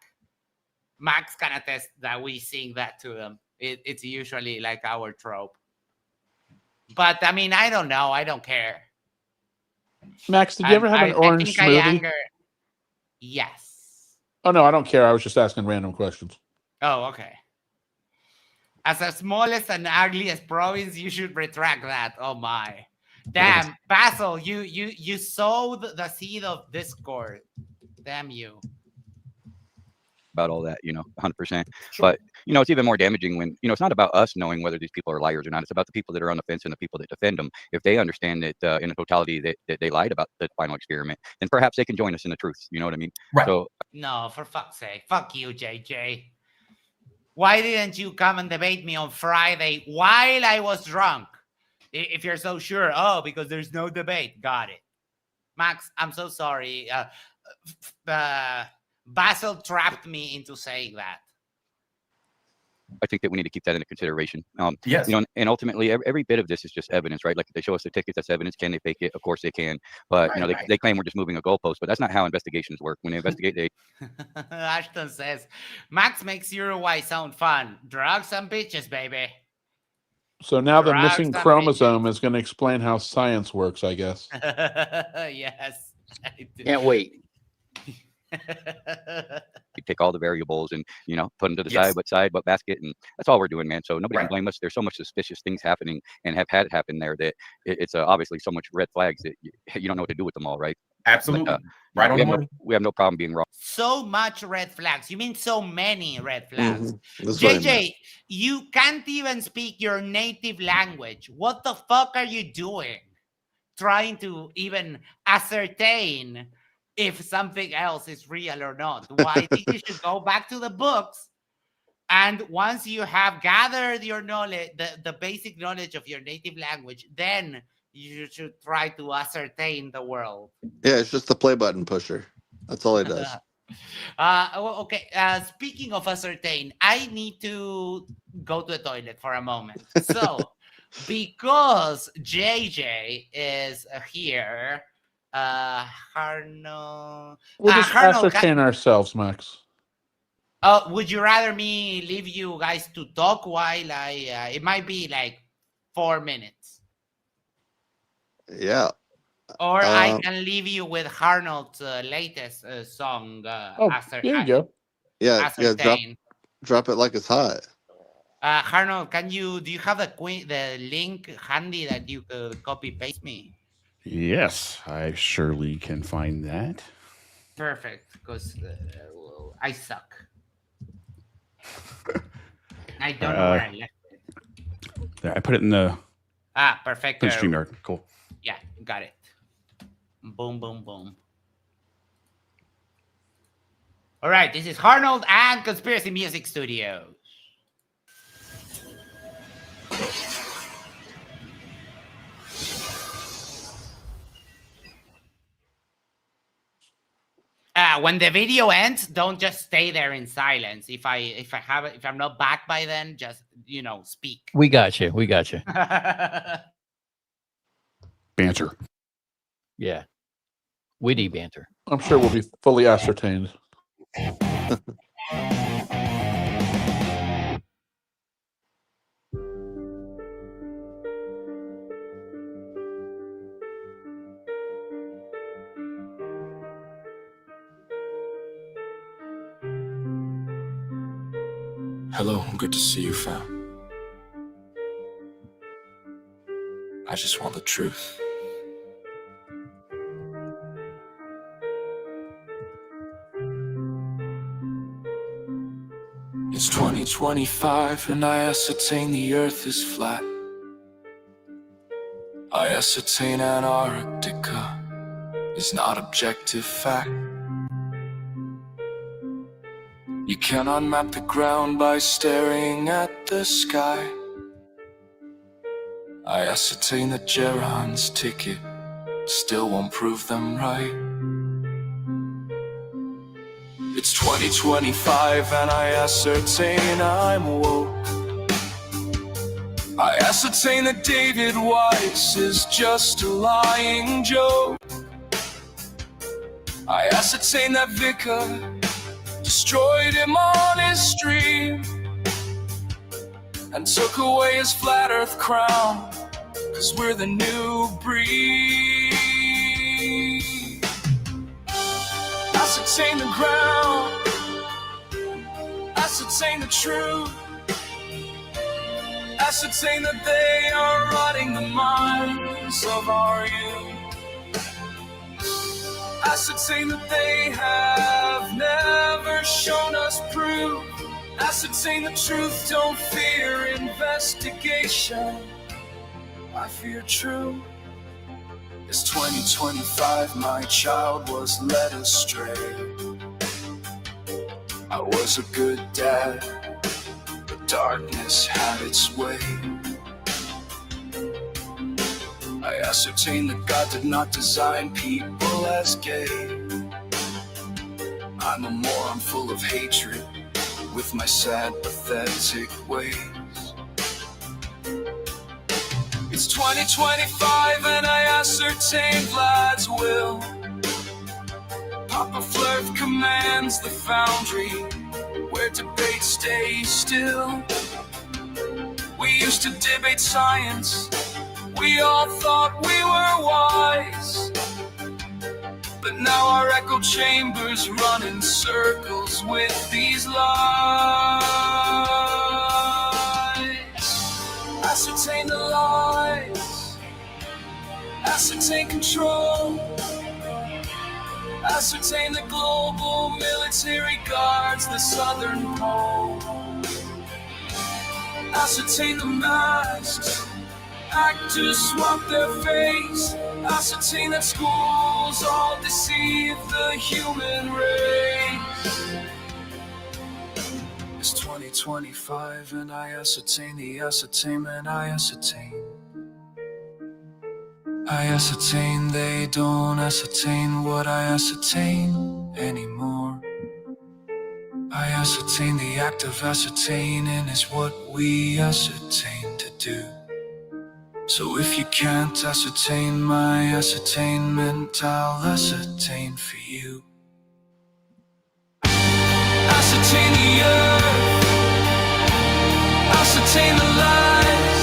Max can attest that we sing that to them. It's usually like our trope. But I mean, I don't know. I don't care. Max, did you ever have an orange smoothie? Yes. Oh, no, I don't care. I was just asking random questions. Oh, okay. As the smallest and ugliest province, you should retract that. Oh, my. Damn, Basil, you sowed the seed of discord. Damn you. About all that, 100%. But, it's even more damaging when, it's not about us knowing whether these people are liars or not. It's about the people that are on the fence and the people that defend them. If they understand that in a totality that they lied about the final experiment, then perhaps they can join us in the truth. You know what I mean? Right. So, no, for fuck's sake. Fuck you, JJ. Why didn't you come and debate me on Friday while I was drunk? If you're so sure. Oh, because there's no debate. Got it. Max, I'm so sorry. Basil trapped me into saying that. I think that we need to keep that into consideration. Yes. And ultimately, every bit of this is just evidence, right? Like they show us the tickets, that's evidence. Can they fake it? Of course they can. But they claim we're just moving a goalpost, but that's not how investigations work. When they investigate, they. Ashton says, Max makes Uruguay sound fun. Drugs and bitches, baby. So now the missing chromosome is going to explain how science works, I guess. Yes. Can't wait. We take all the variables and put them to the side but basket, and that's all we're doing, man. So nobody can blame us. There's so much suspicious things happening and have had happen there that it's obviously so much red flags that you don't know what to do with them all, right? Absolutely. But, we have no problem being wrong. So much red flags. You mean so many red flags? Mm-hmm. JJ, you can't even speak your native language. What the fuck are you doing? Trying to even ascertain if something else is real or not. Well, I think you should go back to the books, and once you have gathered your knowledge, the basic knowledge of your native language, then you should try to ascertain the world. Yeah, it's just the play button pusher. That's all it does. Okay. Speaking of ascertain, I need to go to the toilet for a moment. So, because JJ is here, Harno. We'll just ascertain ourselves, Max. Would you rather me leave you guys to talk while I? It might be like 4 minutes. Yeah. Or I can leave you with Arnold's latest song. There you go. Yeah, drop it like it's hot. Arnold, do you have the link handy that you could copy paste me? Yes, I surely can find that. Perfect, because I suck. I don't know where I left it. There, I put it in the. Perfect. In StreamYard. Cool. Yeah, got it. Boom, boom, boom. All right, this is Arnold and Conspiracy Music Studio. When the video ends, don't just stay there in silence. If I'm not back by then, just speak. We got you. We got you. Banter. Yeah. Witty banter. I'm sure we'll be fully ascertained. Hello, good to see you, fam. I just want the truth. It's 2025 and I ascertain the earth is flat. I ascertain Antarctica is not objective fact. You cannot map the ground by staring at the sky. I ascertain that Geron's ticket still won't prove them right. It's 2025 and I ascertain I'm woke. I ascertain that David Weiss is just a lying joke. I ascertain that Vicar destroyed him on his stream and took away his flat earth crown, 'cause we're the new breed. Ascertain the ground, ascertain the truth, ascertain that they are rotting the minds of our youth. Ascertain that they have never shown us proof. Ascertain the truth, don't fear investigation. I fear truth. It's 2025, my child was led astray. I was a good dad, but darkness had its way. I ascertained that God did not design people as gay. I'm a moron full of hatred, with my sad, pathetic ways. It's 2025 and I ascertain Vlad's will. Papa Flurf commands the foundry, where debate stays still. We used to debate science, we all thought we were wise. But now our echo chambers run in circles with these lies. Ascertain the lies, ascertain control, ascertain the global military guards the southern pole. Ascertain the masks, actors swap their face. Ascertain that schools all deceive the human race. It's 2025 and I ascertain the ascertainment I ascertain. I ascertain they don't ascertain what I ascertain anymore. I ascertain the act of ascertaining is what we ascertain to do. So if you can't ascertain my ascertainment, I'll ascertain for you. Ascertain the earth, ascertain the lies,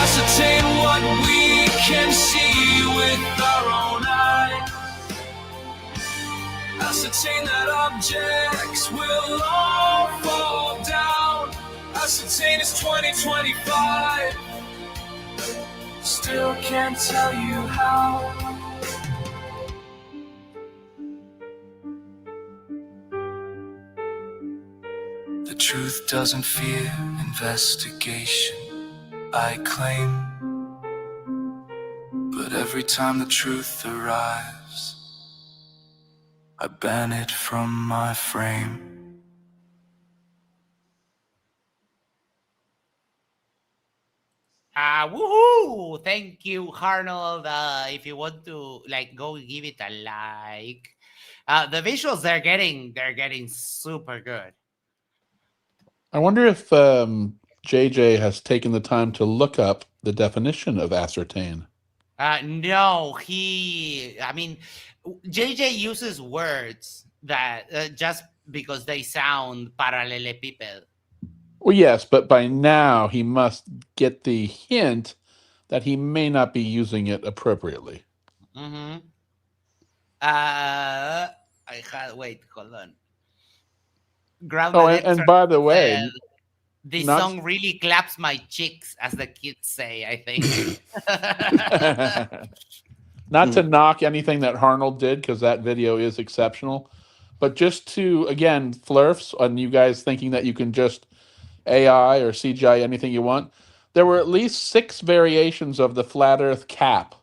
ascertain what we can see with our own eyes. Ascertain that objects will all fall down. Ascertain it's 2025. Still can't tell you how. The truth doesn't fear investigation, I claim. But every time the truth arrives, I ban it from my frame. Woohoo! Thank you, Arnold. If you want to go give it a like. The visuals they're getting super good. I wonder if JJ has taken the time to look up the definition of ascertain. No, JJ uses words that just because they sound parallelepiped. Well, yes, but by now he must get the hint that he may not be using it appropriately. Mm-hmm. Hold on. And by the way, this song really claps my cheeks, as the kids say, I think. Not to knock anything that Arnold did, because that video is exceptional, but just to, again, flurfs on you guys thinking that you can just AI or CGI anything you want. There were at least 6 variations of the flat Earth cap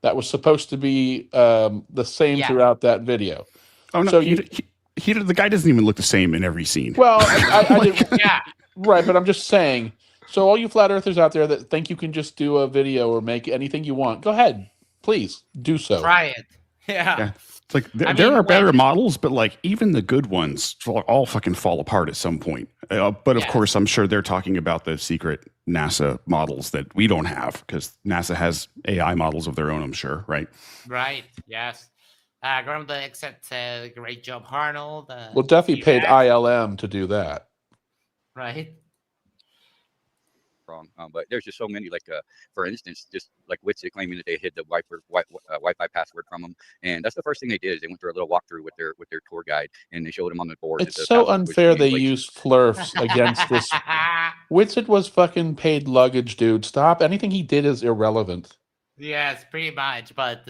that was supposed to be the same throughout that video. Oh no, so the guy doesn't even look the same in every scene. Well, I didn't. Yeah, right. But I'm just saying. So all you flat earthers out there that think you can just do a video or make anything you want, go ahead, please do so. Try it. Yeah. It's like there are better models, but like even the good ones all fucking fall apart at some point. But of course, I'm sure they're talking about the secret NASA models that we don't have, because NASA has AI models of their own, I'm sure, right? Right. Yes. Graham the Exit said, "Great job, Arnold." Well, Duffy paid ILM to do that. Right. Wrong, but there's just so many. Like, for instance, just like Witsit claiming that they hid the Wi-Fi password from them, and that's the first thing they did. Is they went through a little walkthrough with their tour guide, and they showed him on the board. It's so unfair they used flurfs against this. Witsit was fucking paid luggage, dude. Stop. Anything he did is irrelevant. Yes, pretty much. But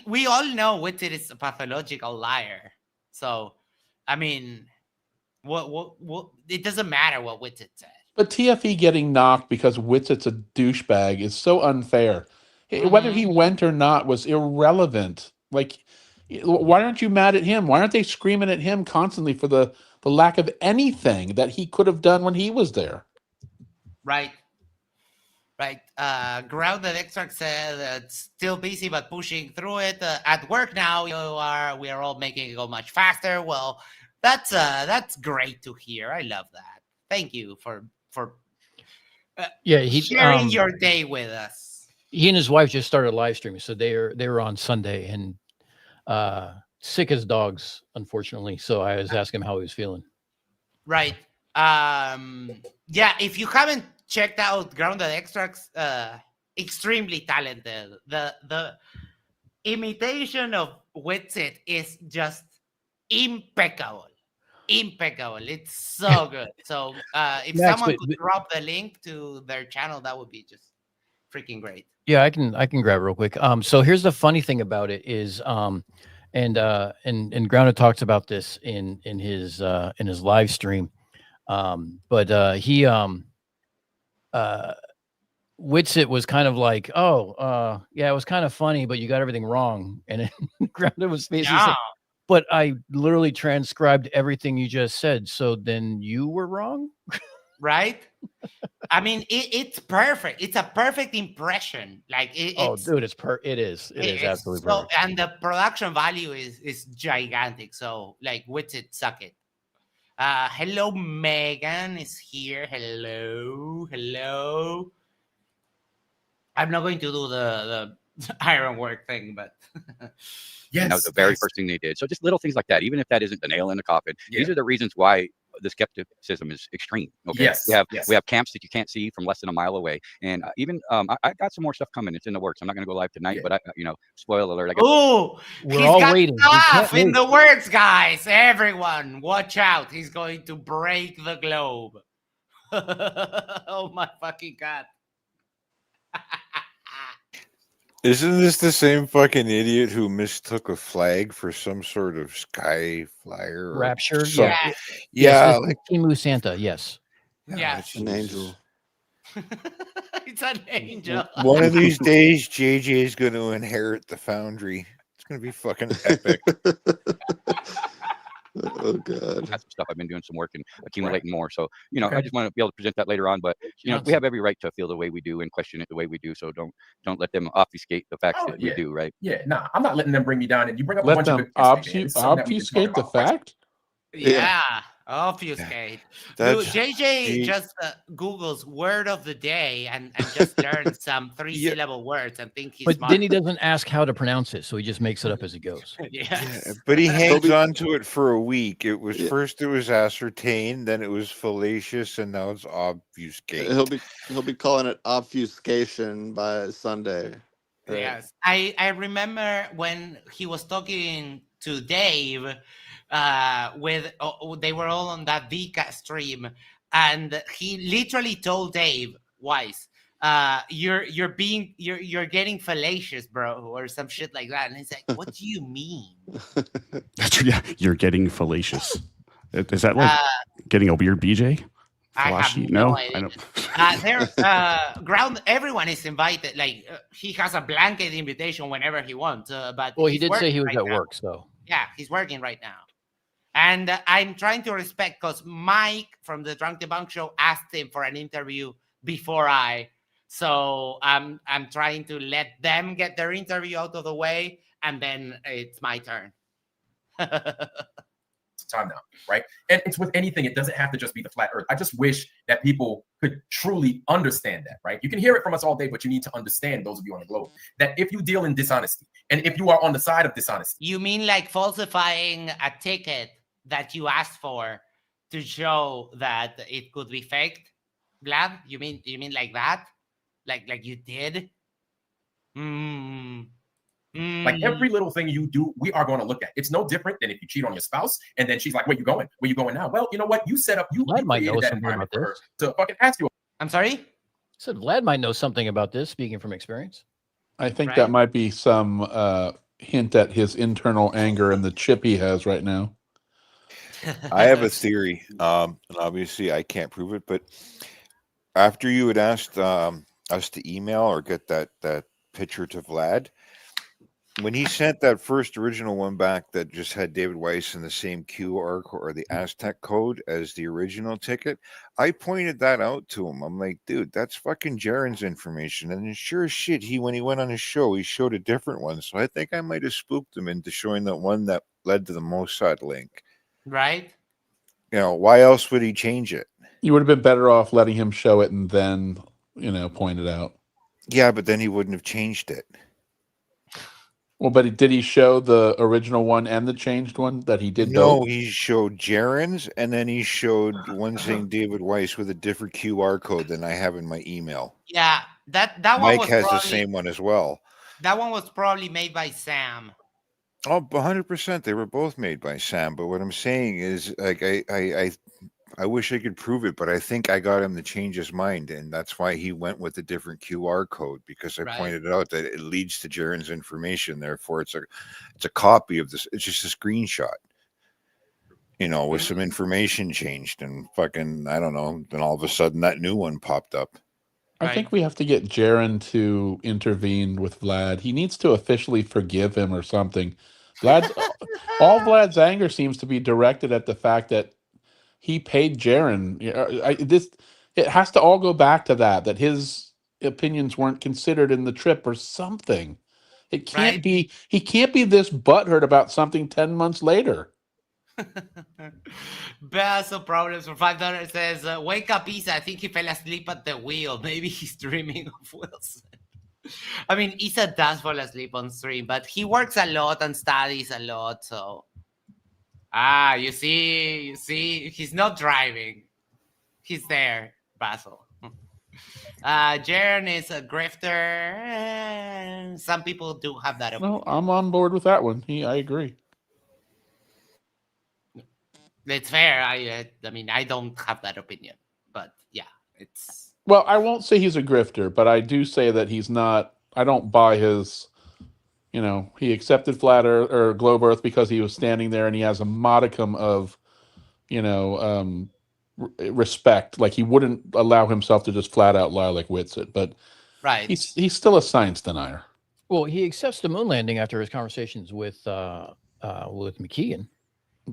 we all know Witsit is a pathological liar. So, what? It doesn't matter what Witsit said. But TFE getting knocked because Witsit's a douchebag is so unfair. Whether he went or not was irrelevant. Like, why aren't you mad at him? Why aren't they screaming at him constantly for the lack of anything that he could have done when he was there? Right. Grounded Extract said still busy but pushing through it. At work now, we are all making it go much faster. Well, that's great to hear. I love that. Thank you for sharing your day with us. He and his wife just started live streaming, so they were on Sunday, and sick as dogs, unfortunately. So I was asking him how he was feeling. Right. If you haven't checked out Grounded Extracts, extremely talented. The imitation of Witsit is just impeccable. It's so good. So if someone could drop the link to their channel, that would be just freaking great. Yeah, I can grab it real quick. So here's the funny thing about it is, and Grounded talks about this in his live stream. But Witsit was kind of like, it was kind of funny, but you got everything wrong. And Grounded was basically saying, but I literally transcribed everything you just said. So then you were wrong? Right? It's perfect. It's a perfect impression. Like it is absolutely perfect. And the production value is gigantic. So like Witsit, suck it. Hello, Megan is here. Hello. I'm not going to do the ironwork thing, but that was the very first thing they did. So just little things like that, even if that isn't the nail in the coffin, these are the reasons why the skepticism is extreme. Okay. Yes. We have camps that you can't see from less than a mile away, and even I got some more stuff coming. It's in the works. I'm not going to go live tonight, but spoiler alert. We're all waiting. Stuff in the works, guys. Everyone, watch out. He's going to break the globe. Oh my fucking god. Isn't this the same fucking idiot who mistook a flag for some sort of sky flyer? Rapture? Yeah. Yes, like Timu Santa, yes. Yeah. It's an angel. It's an angel. One of these days, JJ is going to inherit the foundry. It's going to be fucking epic. Oh god. That's some stuff I've been doing some work and accumulating more. So I Okay. just want to be able to present that later on. But we have every right to feel the way we do and question it the way we do. So don't let them obfuscate the facts that we do. Right? Yeah, nah, I'm not letting them bring me down. And you bring up a Let bunch of them good points, man. This is something that we've been talking obfuscate the about for quite some fact. Yeah, obfuscate. That's JJ he- just Googles word of the day and just learned some 3-syllable words and think he's But smart. then he doesn't ask how to pronounce it, so he just makes it up as he goes. Yes. but he hangs on to it for a week. It was first it was ascertained, then it was fallacious, and now it's obfuscate. He'll be calling it obfuscation by Sunday. Right? Yes, I remember when he was talking to Dave, they were all on that Vika stream, and he literally told Dave Weiss, you're getting fallacious, bro, or some shit like that, and he's like, what do you mean? Yeah, you're getting fallacious. Is that like getting a weird BJ? I have Flashy? no I idea. don't. Ground. Everyone is invited. Like he has a blanket invitation whenever he wants. But Well, he he's did say he was working at right now. work, so Yeah, he's working right now, and I'm trying to respect because Mike from the Drunk Debunk Show asked him for an interview before I. So I'm trying to let them get their interview out of the way, and then it's my turn. Time now, right? And it's with anything, it doesn't have to just be the flat earth. I just wish that people could truly understand that, right? You can hear it from us all day, but you need to understand, those of you on the globe, that if you deal in dishonesty and if you are on the side of dishonesty. You mean like falsifying a ticket that you asked for to show that it could be faked, Vlad? You mean like that? Like you did? Like every little thing you do, we are going to look at. It's no different than if you cheat on your spouse and then she's like, where you going? Where you going now? Well, you know what? You set up, you created that environment for her to fucking ask you. I'm sorry? I said Vlad might know something about this, speaking from experience. I think that might be some hint at his internal anger and the chip he has right now. I have a theory, and obviously I can't prove it, but after you had asked us to email or get that picture to Vlad, when he sent that first original one back that just had David Weiss in the same QR code or the Aztec code as the original ticket, I pointed that out to him. I'm like, dude, that's fucking Jaren's information. And sure as shit, when he went on his show, he showed a different one. So I think I might have spooked him into showing that one that led to the Mossad link. Right? Why else would he change it? You would have been better off letting him show it and then, point it out. Yeah, but then he wouldn't have changed it. Well, but did he show the original one and the changed one that he did? No, both? he showed Jaren's, and then he showed one saying David Weiss with a different QR code than I have in my email. Yeah, that one Mike was has probably, the same one as well. That one was probably made by Sam. Oh, 100%. They were both made by Sam. But what I'm saying is, like, I wish I could prove it, but I think I got him to change his mind, and that's why he went with a different QR code, because I pointed out that it leads to Jaren's information. Therefore, it's a copy of this. It's just a screenshot, with some information changed, and fucking, I don't know. Then all of a sudden, that new one popped up. I think we have to get Jaren to intervene with Vlad. He needs to officially forgive him or something. All Vlad's anger seems to be directed at the fact that he paid Jaren. It has to all go back to that his opinions weren't considered in the trip or something. It can't be. He can't be this butthurt about something 10 months later. Best of Problems for $5 says, wake up, Isa. I think he fell asleep at the wheel. Maybe he's dreaming of Wilson. I mean, Isa does fall asleep on stream, but he works a lot and studies a lot. So, you see, he's not driving. He's there, Basil. Jaren is a grifter. Some people do have that opinion. No, I'm on board with that one. I agree. It's fair. I mean, I don't have that opinion, but yeah, it's. Well, I won't say he's a grifter, but I do say that he's not. I don't buy his. He accepted Flat Earth or Globe Earth because he was standing there, and he has a modicum of, respect. Like he wouldn't allow himself to just flat out lie like Whitsitt, but he's still a science denier. Well, he accepts the moon landing after his conversations with McKeon.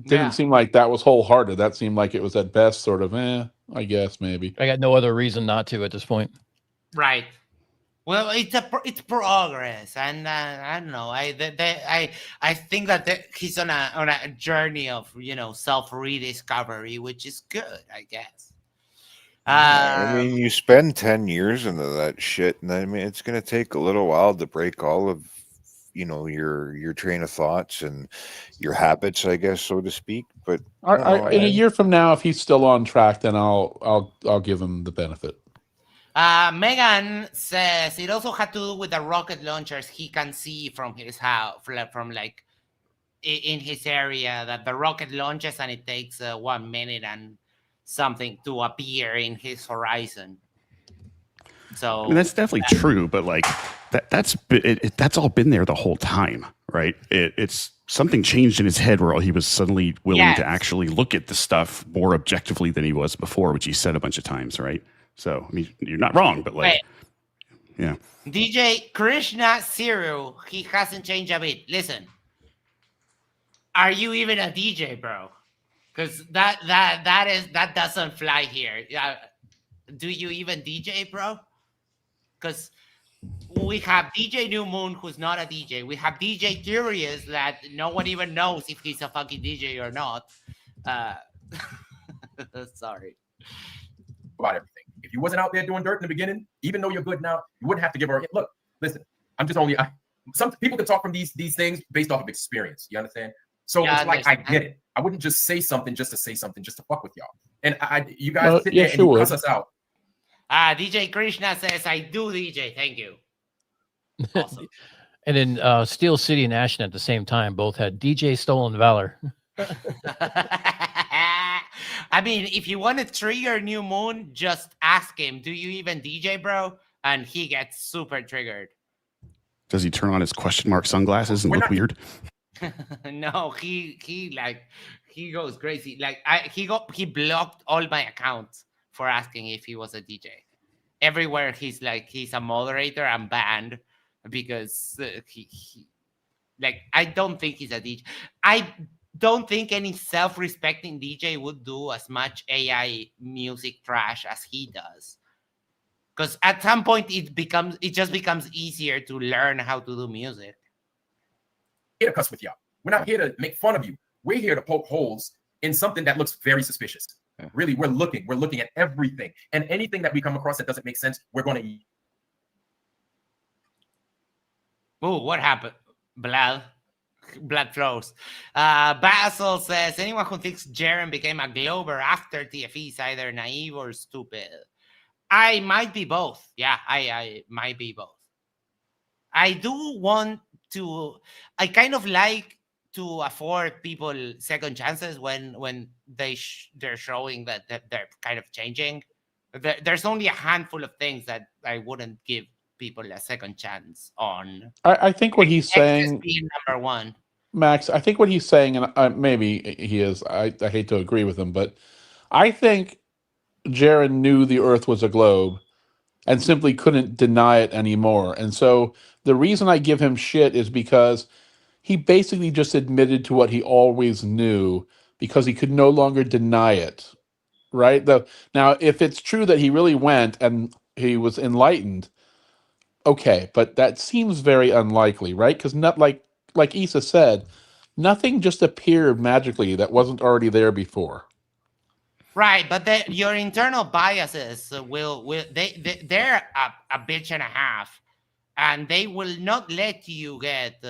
didn't seem like that was wholehearted. That seemed like it was at best sort of, I guess maybe. I got no other reason not to at this point. Right. Well, it's progress, and I don't know. I think that he's on a journey of self rediscovery, which is good, I guess. I mean, you spend 10 years into that shit, and I mean, it's going to take a little while to break all of your train of thoughts and your habits, I guess, so to speak. But in a year from now, if he's still on track, then I'll give him the benefit. Megan says it also had to do with the rocket launchers he can see from his house, from like in his area, that the rocket launches and it takes 1 minute and something to appear in his horizon. So I mean, that's definitely true, but like that's all been there the whole time, right? It's something changed in his head where he was suddenly willing to actually look at the stuff more objectively than he was before, which he said a bunch of times, right? So I mean, you're not wrong, but like, yeah. DJ Krishna Siru, he hasn't changed a bit. Listen, are you even a DJ, bro? Because that doesn't fly here. Do you even DJ, bro? Because we have DJ New Moon, who's not a DJ. We have DJ Curious, that no one even knows if he's a fucking DJ or not. Sorry. About everything. If you wasn't out there doing dirt in the beginning, even though you're good now, you wouldn't have to give her. Look, listen. I'm just only. Some people can talk from these things based off of experience. You understand? So it's like I get it. I wouldn't just say something just to say something just to fuck with y'all. And you guys sit there and you cuss us out. DJ Krishna says, I do DJ. Thank you. Awesome. And then Steel City and Ashton at the same time both had DJ Stolen Valor. I mean, if you want to trigger New Moon, just ask him, do you even DJ, bro? And he gets super triggered. Does he turn on his question mark sunglasses and look weird? No, he goes crazy. Like he blocked all my accounts for asking if he was a DJ. Everywhere he's a moderator and banned because he I don't think he's a DJ. I don't think any self-respecting DJ would do as much AI music trash as he does. Because at some point it just becomes easier to learn how to do music. Here to cuss with y'all. We're not here to make fun of you. We're here to poke holes in something that looks very suspicious. Yeah. Really, we're looking at everything, and anything that we come across that doesn't make sense, we're going to eat. Oh, what happened? Blood flows. Basil says, anyone who thinks Jaren became a Glober after TFE is either naive or stupid. I might be both. Yeah, I might be both. I do want to, I kind of like to afford people second chances when they're showing that they're kind of changing. There's only a handful of things that I wouldn't give people a second chance on. I think what he's saying, being number one, Max, I think what he's saying, and maybe he is, I hate to agree with him, but I think Jaren knew the Earth was a globe and simply couldn't deny it anymore. And so the reason I give him shit is because he basically just admitted to what he always knew because he could no longer deny it, right? Now, if it's true that he really went and he was enlightened, okay, but that seems very unlikely, right? Because not like Issa said, nothing just appeared magically that wasn't already there before. Right, but your internal biases they're a bitch and a half, and they will not let you get.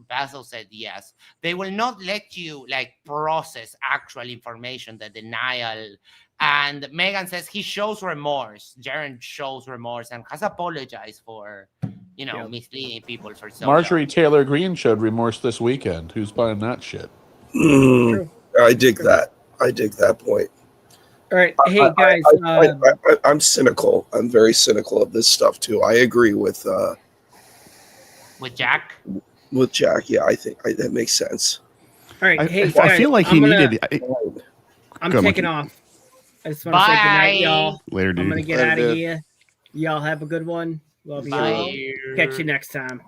Basil said yes. They will not let you process actual information. The denial, and Megan says he shows remorse. Jaren shows remorse and has apologized for misleading people for so Marjorie long. Taylor Greene showed remorse this weekend. Who's buying that shit? I dig that. I dig that point. All right. Hey, guys. I'm cynical. I'm very cynical of this stuff, too. I agree with Jack? With Jack, yeah. I think that makes sense. All right. I feel like he needed... I'm taking off. I just want to say goodnight, y'all. Later, dude. I'm going to get out of here. Y'all have a good one. Love you all. Catch you next time.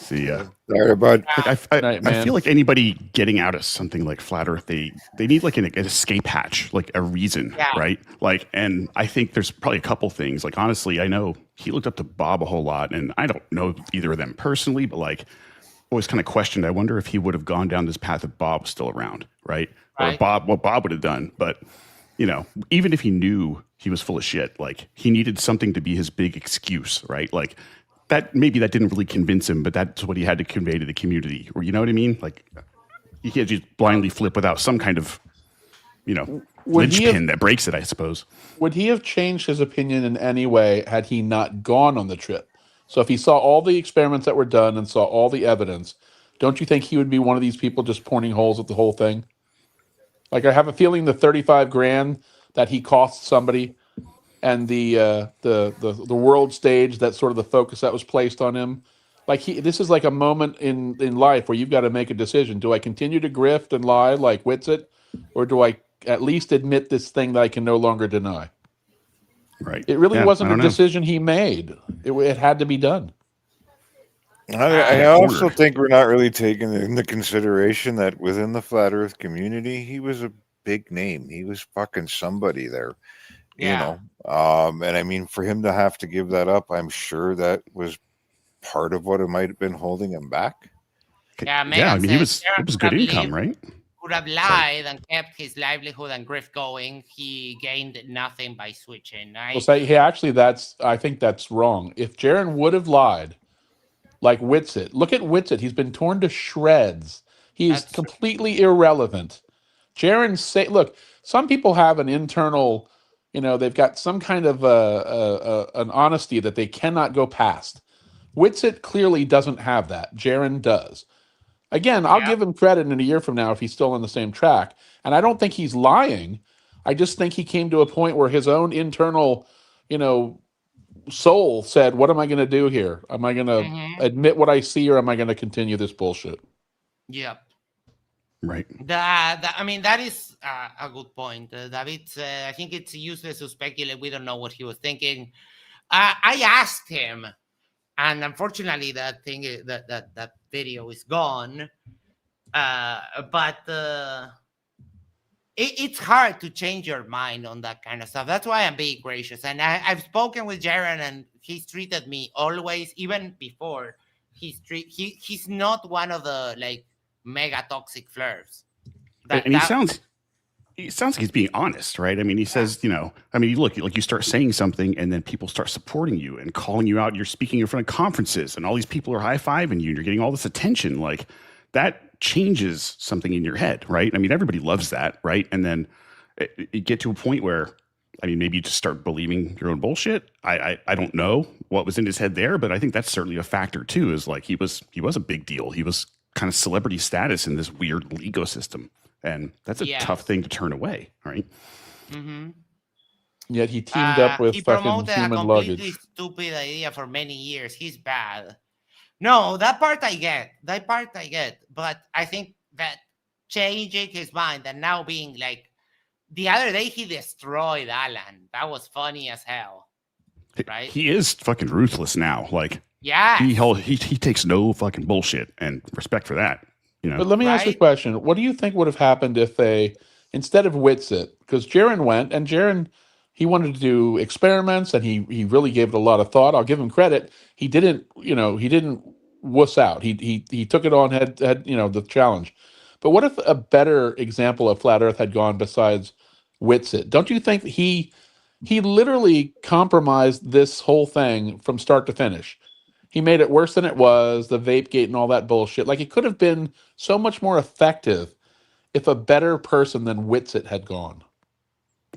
See ya. Sorry, bud. Like I feel like anybody getting out of something like Flat Earth, they need like an escape hatch, like a reason, right? Like, and I think there's probably a couple things. Like, honestly, I know he looked up to Bob a whole lot, and I don't know either of them personally, but like, always kind of questioned. I wonder if he would have gone down this path if Bob was still around, right? Or what Bob would have done. But you know, even if he knew he was full of shit, like he needed something to be his big excuse, right? Like. That maybe that didn't really convince him, but that's what he had to convey to the community. Or you know what I mean? Like you can't just blindly flip without some kind of, you know, linchpin that breaks it, I suppose. Would he have changed his opinion in any way had he not gone on the trip? So if he saw all the experiments that were done and saw all the evidence, don't you think he would be one of these people just pointing holes at the whole thing? Like I have a feeling the 35 grand that he cost somebody and the world stage, that's sort of the focus that was placed on him. Like this is like a moment in life where you've got to make a decision. Do I continue to grift and lie like Witsit, or do I at least admit this thing that I can no longer deny? Right. It really wasn't a decision he made. It had to be done. I also think we're not really taking into consideration that within the Flat Earth community, he was a big name. He was fucking somebody there. You know, and I mean, for him to have to give that up, I'm sure that was part of what it might have been holding him back. Yeah, I mean, it was good income, right? Would have lied and kept his livelihood and grift going. He gained nothing by switching. Well, I think that's wrong. If Jaren would have lied, like Witsit, look at Witsit. He's been torn to shreds. He's completely irrelevant. Jaren look, some people have an internal. You know, they've got some kind of an honesty that they cannot go past. Witsit clearly doesn't have that. Jaren does. Again, I'll give him credit in a year from now if he's still on the same track. And I don't think he's lying. I just think he came to a point where his own internal, you know, soul said, what am I going to do here? Am I going to admit what I see, or am I going to continue this bullshit? Yep. Right. I mean, that is a good point. David, I think it's useless to speculate. We don't know what he was thinking. I asked him, and unfortunately, that video is gone. But it's hard to change your mind on that kind of stuff. That's why I'm being gracious. And I've spoken with Jaren, and he's treated me always, even before. He's not one of the like mega toxic flirts. He sounds like he's being honest, right? I mean, he says, you know, I mean, look, like you start saying something and then people start supporting you and calling you out. You're speaking in front of conferences and all these people are high-fiving you and you're getting all this attention. Like that changes something in your head, right? I mean, everybody loves that, right? And then you get to a point where, I mean, maybe you just start believing your own bullshit. I don't know what was in his head there, but I think that's certainly a factor too, is like he was a big deal. He was kind of celebrity status in this weird ecosystem. And that's a tough thing to turn away, right? Mm-hmm. Yet he teamed up with fucking promoted human a completely luggage. stupid idea for many years. He's bad. No, that part I get. But I think that changing his mind and now being like, the other day he destroyed Alan. That was funny as hell. Right? He is fucking ruthless now. Like, yeah, he takes no fucking bullshit, and respect for that. You know. But let me ask you a question. What do you think would have happened if they, instead of Witsit, because Jaren went, and Jaren, he wanted to do experiments, and he really gave it a lot of thought. I'll give him credit. He didn't wuss out. He took it on, had the challenge. But what if a better example of Flat Earth had gone besides Witsit? Don't you think he literally compromised this whole thing from start to finish? He made it worse than it was, the vape gate and all that bullshit. Like, it could have been so much more effective if a better person than Witsit had gone.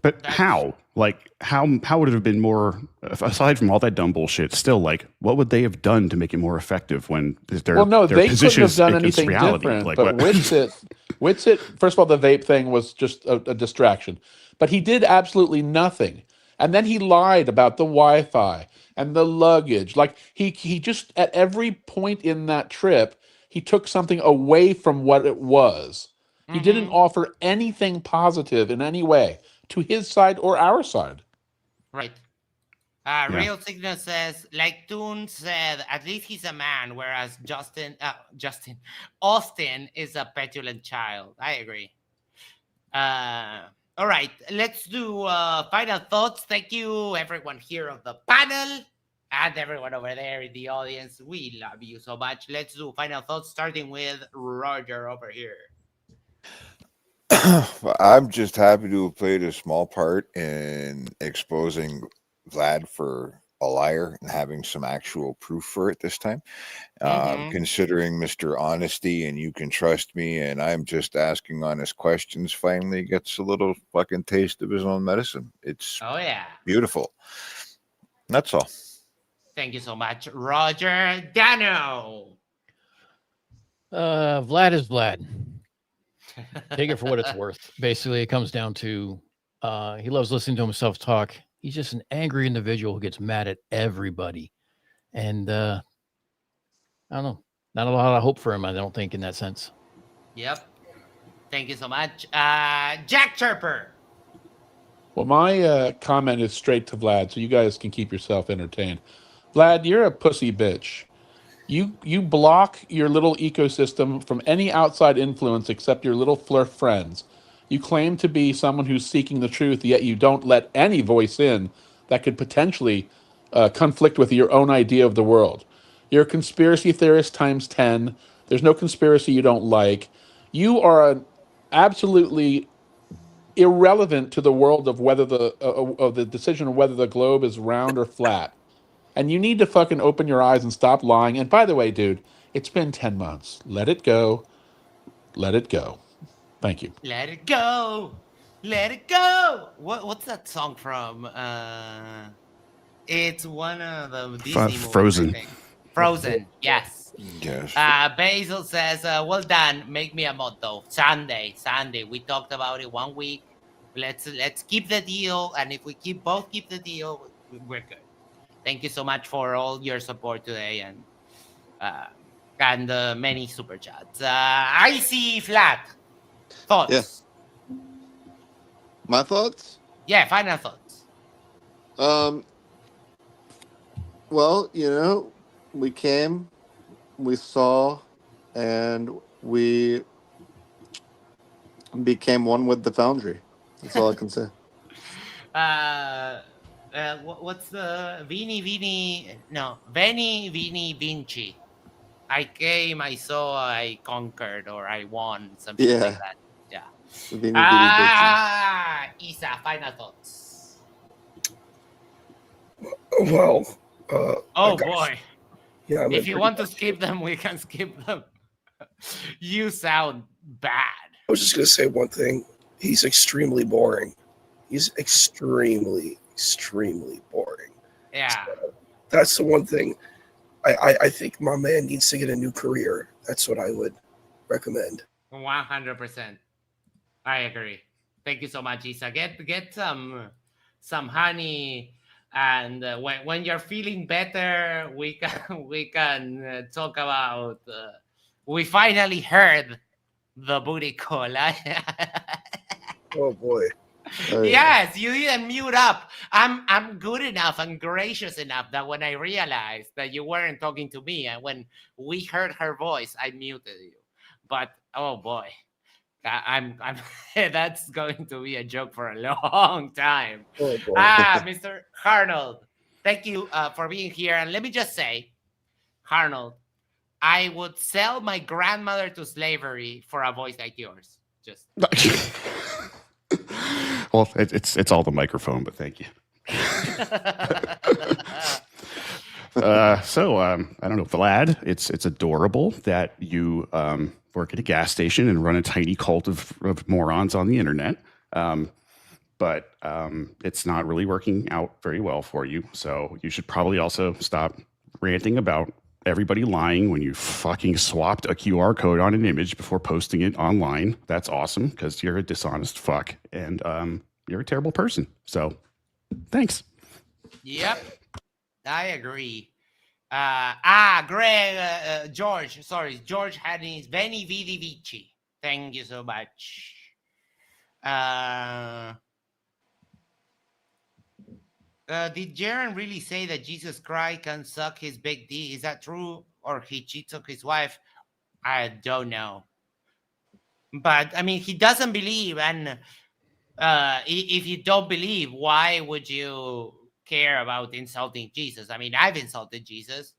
But how? Like, how would it have been more, aside from all that dumb bullshit, still, like, what would they have done to make it more effective when their they position couldn't have is done against anything reality? different. Like, but Witsit, first of all, the vape thing was just a distraction. But he did absolutely nothing. And then he lied about the Wi-Fi and the luggage. Like, he just, at every point in that trip, he took something away from what it was. He didn't offer anything positive in any way to his side or our side. Right. Real Signal says, like Toon said, at least he's a man, whereas Austin is a petulant child. I agree. All right, let's do final thoughts. Thank you, everyone here on the panel and everyone over there in the audience. We love you so much. Let's do final thoughts, starting with Roger over here. Well, I'm just happy to have played a small part in exposing Vlad for a liar and having some actual proof for it this time. Considering Mr. Honesty and you can trust me, and I'm just asking honest questions, finally gets a little fucking taste of his own medicine. It's beautiful. That's all. Thank you so much, Roger. Dano. Vlad is Vlad. Take it for what it's worth. Basically, it comes down to he loves listening to himself talk. He's just an angry individual who gets mad at everybody. And I don't know. Not a lot of hope for him, I don't think, in that sense. Yep. Thank you so much. Jack Chirper. Well, my comment is straight to Vlad, so you guys can keep yourself entertained. Vlad, you're a pussy bitch. You block your little ecosystem from any outside influence except your little flirt friends. You claim to be someone who's seeking the truth, yet you don't let any voice in that could potentially conflict with your own idea of the world. You're a conspiracy theorist times 10. There's no conspiracy you don't like. You are absolutely irrelevant to the world of whether of the decision of whether the globe is round or flat. And you need to fucking open your eyes and stop lying. And by the way, dude, it's been 10 months. Let it go. Let it go. Thank you. Let it go. Let it go. What's that song from? It's one of the Disney movies. Frozen. I think. Frozen. Yes. Yes. Basil says, well done. Make me a motto. Sunday. We talked about it 1 week. Let's keep the deal. And if we both keep the deal, we're good. Thank you so much for all your support today and many super chats. I see Flat. Thoughts? Yeah. My thoughts? Yeah, final thoughts. Well, we came, we saw, and we became one with the Foundry. That's all I can say. What's the Vini Vinci? I came, I saw, I conquered, or I won, something like that. Yeah. Vini Isa, final thoughts. Well, boy. Yeah, if you want to skip them, we can skip them. You sound bad. I was just going to say one thing. He's extremely boring. He's extremely boring. Yeah. So that's the one thing. I think my man needs to get a new career. That's what I would recommend. 100%. I agree. Thank you so much, Isa. Get some honey, and when you're feeling better, we can talk about. We finally heard the booty call. Oh boy. Yes, you didn't mute up. I'm good enough and gracious enough that when I realized that you weren't talking to me, and when we heard her voice, I muted you. But oh boy, I'm that's going to be a joke for a long time. Oh boy. Mr. Arnold, thank you for being here. And let me just say, Arnold, I would sell my grandmother to slavery for a voice like yours. Just. Well, it's all the microphone, but thank you. So I don't know, Vlad. It's adorable that you work at a gas station and run a tiny cult of morons on the internet. But it's not really working out very well for you. So you should probably also stop ranting about everybody lying when you fucking swapped a QR code on an image before posting it online. That's awesome because you're a dishonest fuck and you're a terrible person. So thanks. Yep, I agree. Greg, George had his Veni Vidi Vici. Thank you so much. Did Jaren really say that Jesus Christ can suck his big D? Is that true? Or he cheats on his wife? I don't know. But I mean, he doesn't believe, and if you don't believe, why would you care about insulting Jesus? I mean, I've insulted Jesus.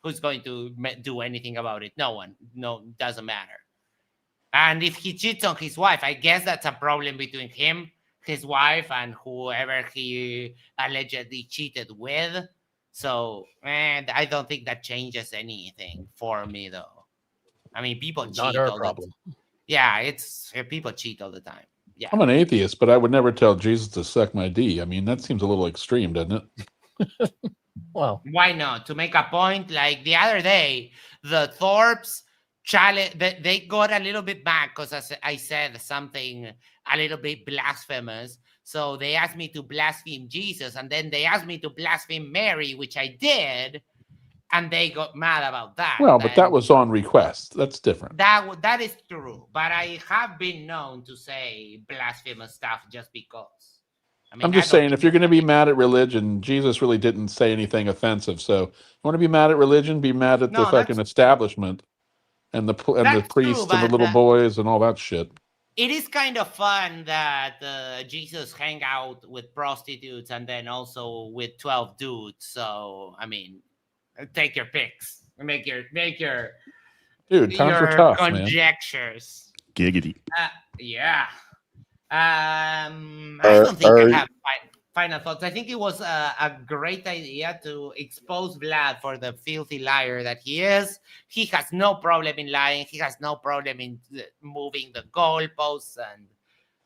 Who's going to do anything about it? No one. No, doesn't matter. And if he cheats on his wife, I guess that's a problem between him, his wife, and whoever he allegedly cheated with. So, I don't think that changes anything for me, though. I mean, people Not cheat our all problem. Yeah, it's people cheat all the time. Yeah. I'm an atheist, but I would never tell Jesus to suck my D. I mean, that seems a little extreme, doesn't it? Well, why not? To make a point, like the other day, the Thorpes challenge, they got a little bit mad because I said something a little bit blasphemous. So they asked me to blaspheme Jesus, and then they asked me to blaspheme Mary, which I did, and they got mad about that. Well, but that was on request. That's different. That is true, but I have been known to say blasphemous stuff just because. I mean, I'm just saying, if you're going to be mad at religion, Jesus really didn't say anything offensive. So, you want to be mad at religion? Be mad at the fucking establishment and the priests and the little boys and all that shit. It is kind of fun that Jesus hang out with prostitutes and then also with 12 dudes. So, I mean, take your picks. Make your dude. Times are tough, conjectures. Man. Giggity. Yeah. I don't think I have final thoughts. I think it was a great idea to expose Vlad for the filthy liar that he is. He has no problem in lying. He has no problem in moving the goalposts and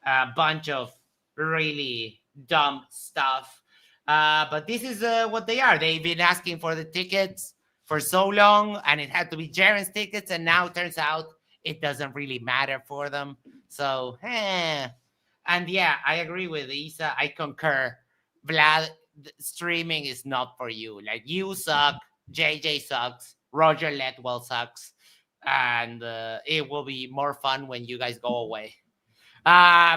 a bunch of really dumb stuff. But this is what they are. They've been asking for the tickets for so long, and it had to be Jaren's tickets, and now it turns out it doesn't really matter for them. So, and yeah, I agree with Isa. I concur. Vlad, streaming is not for you. Like, you suck, JJ sucks, Roger Letwell sucks, and it will be more fun when you guys go away.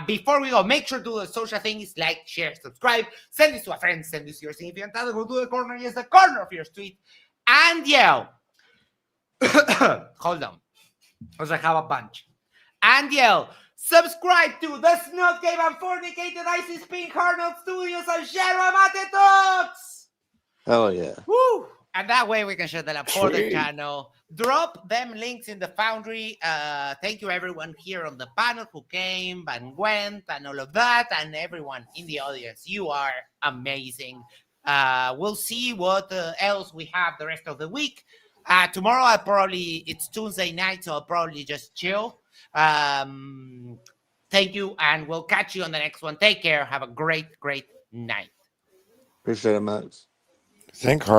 Before we go, make sure to do the social things like, share, subscribe, send this to a friend, send this to your significant other, go to the corner, yes, the corner of your tweet, and yell. Hold on, because I have a bunch. And yell, subscribe to the Snot Game and Fornicated ISIS Pink Arnold Studios and Yerba Mate Talks. Hell yeah. Woo! And that way we can share that up for the channel. Drop them links in the Foundry. Thank you everyone here on the panel who came and went and all of that, and everyone in the audience. You are amazing. We'll see what else we have the rest of the week. Tomorrow it's Tuesday night, so I'll probably just chill. Thank you, and we'll catch you on the next one. Take care. Have a great night. Appreciate it, Max. Thank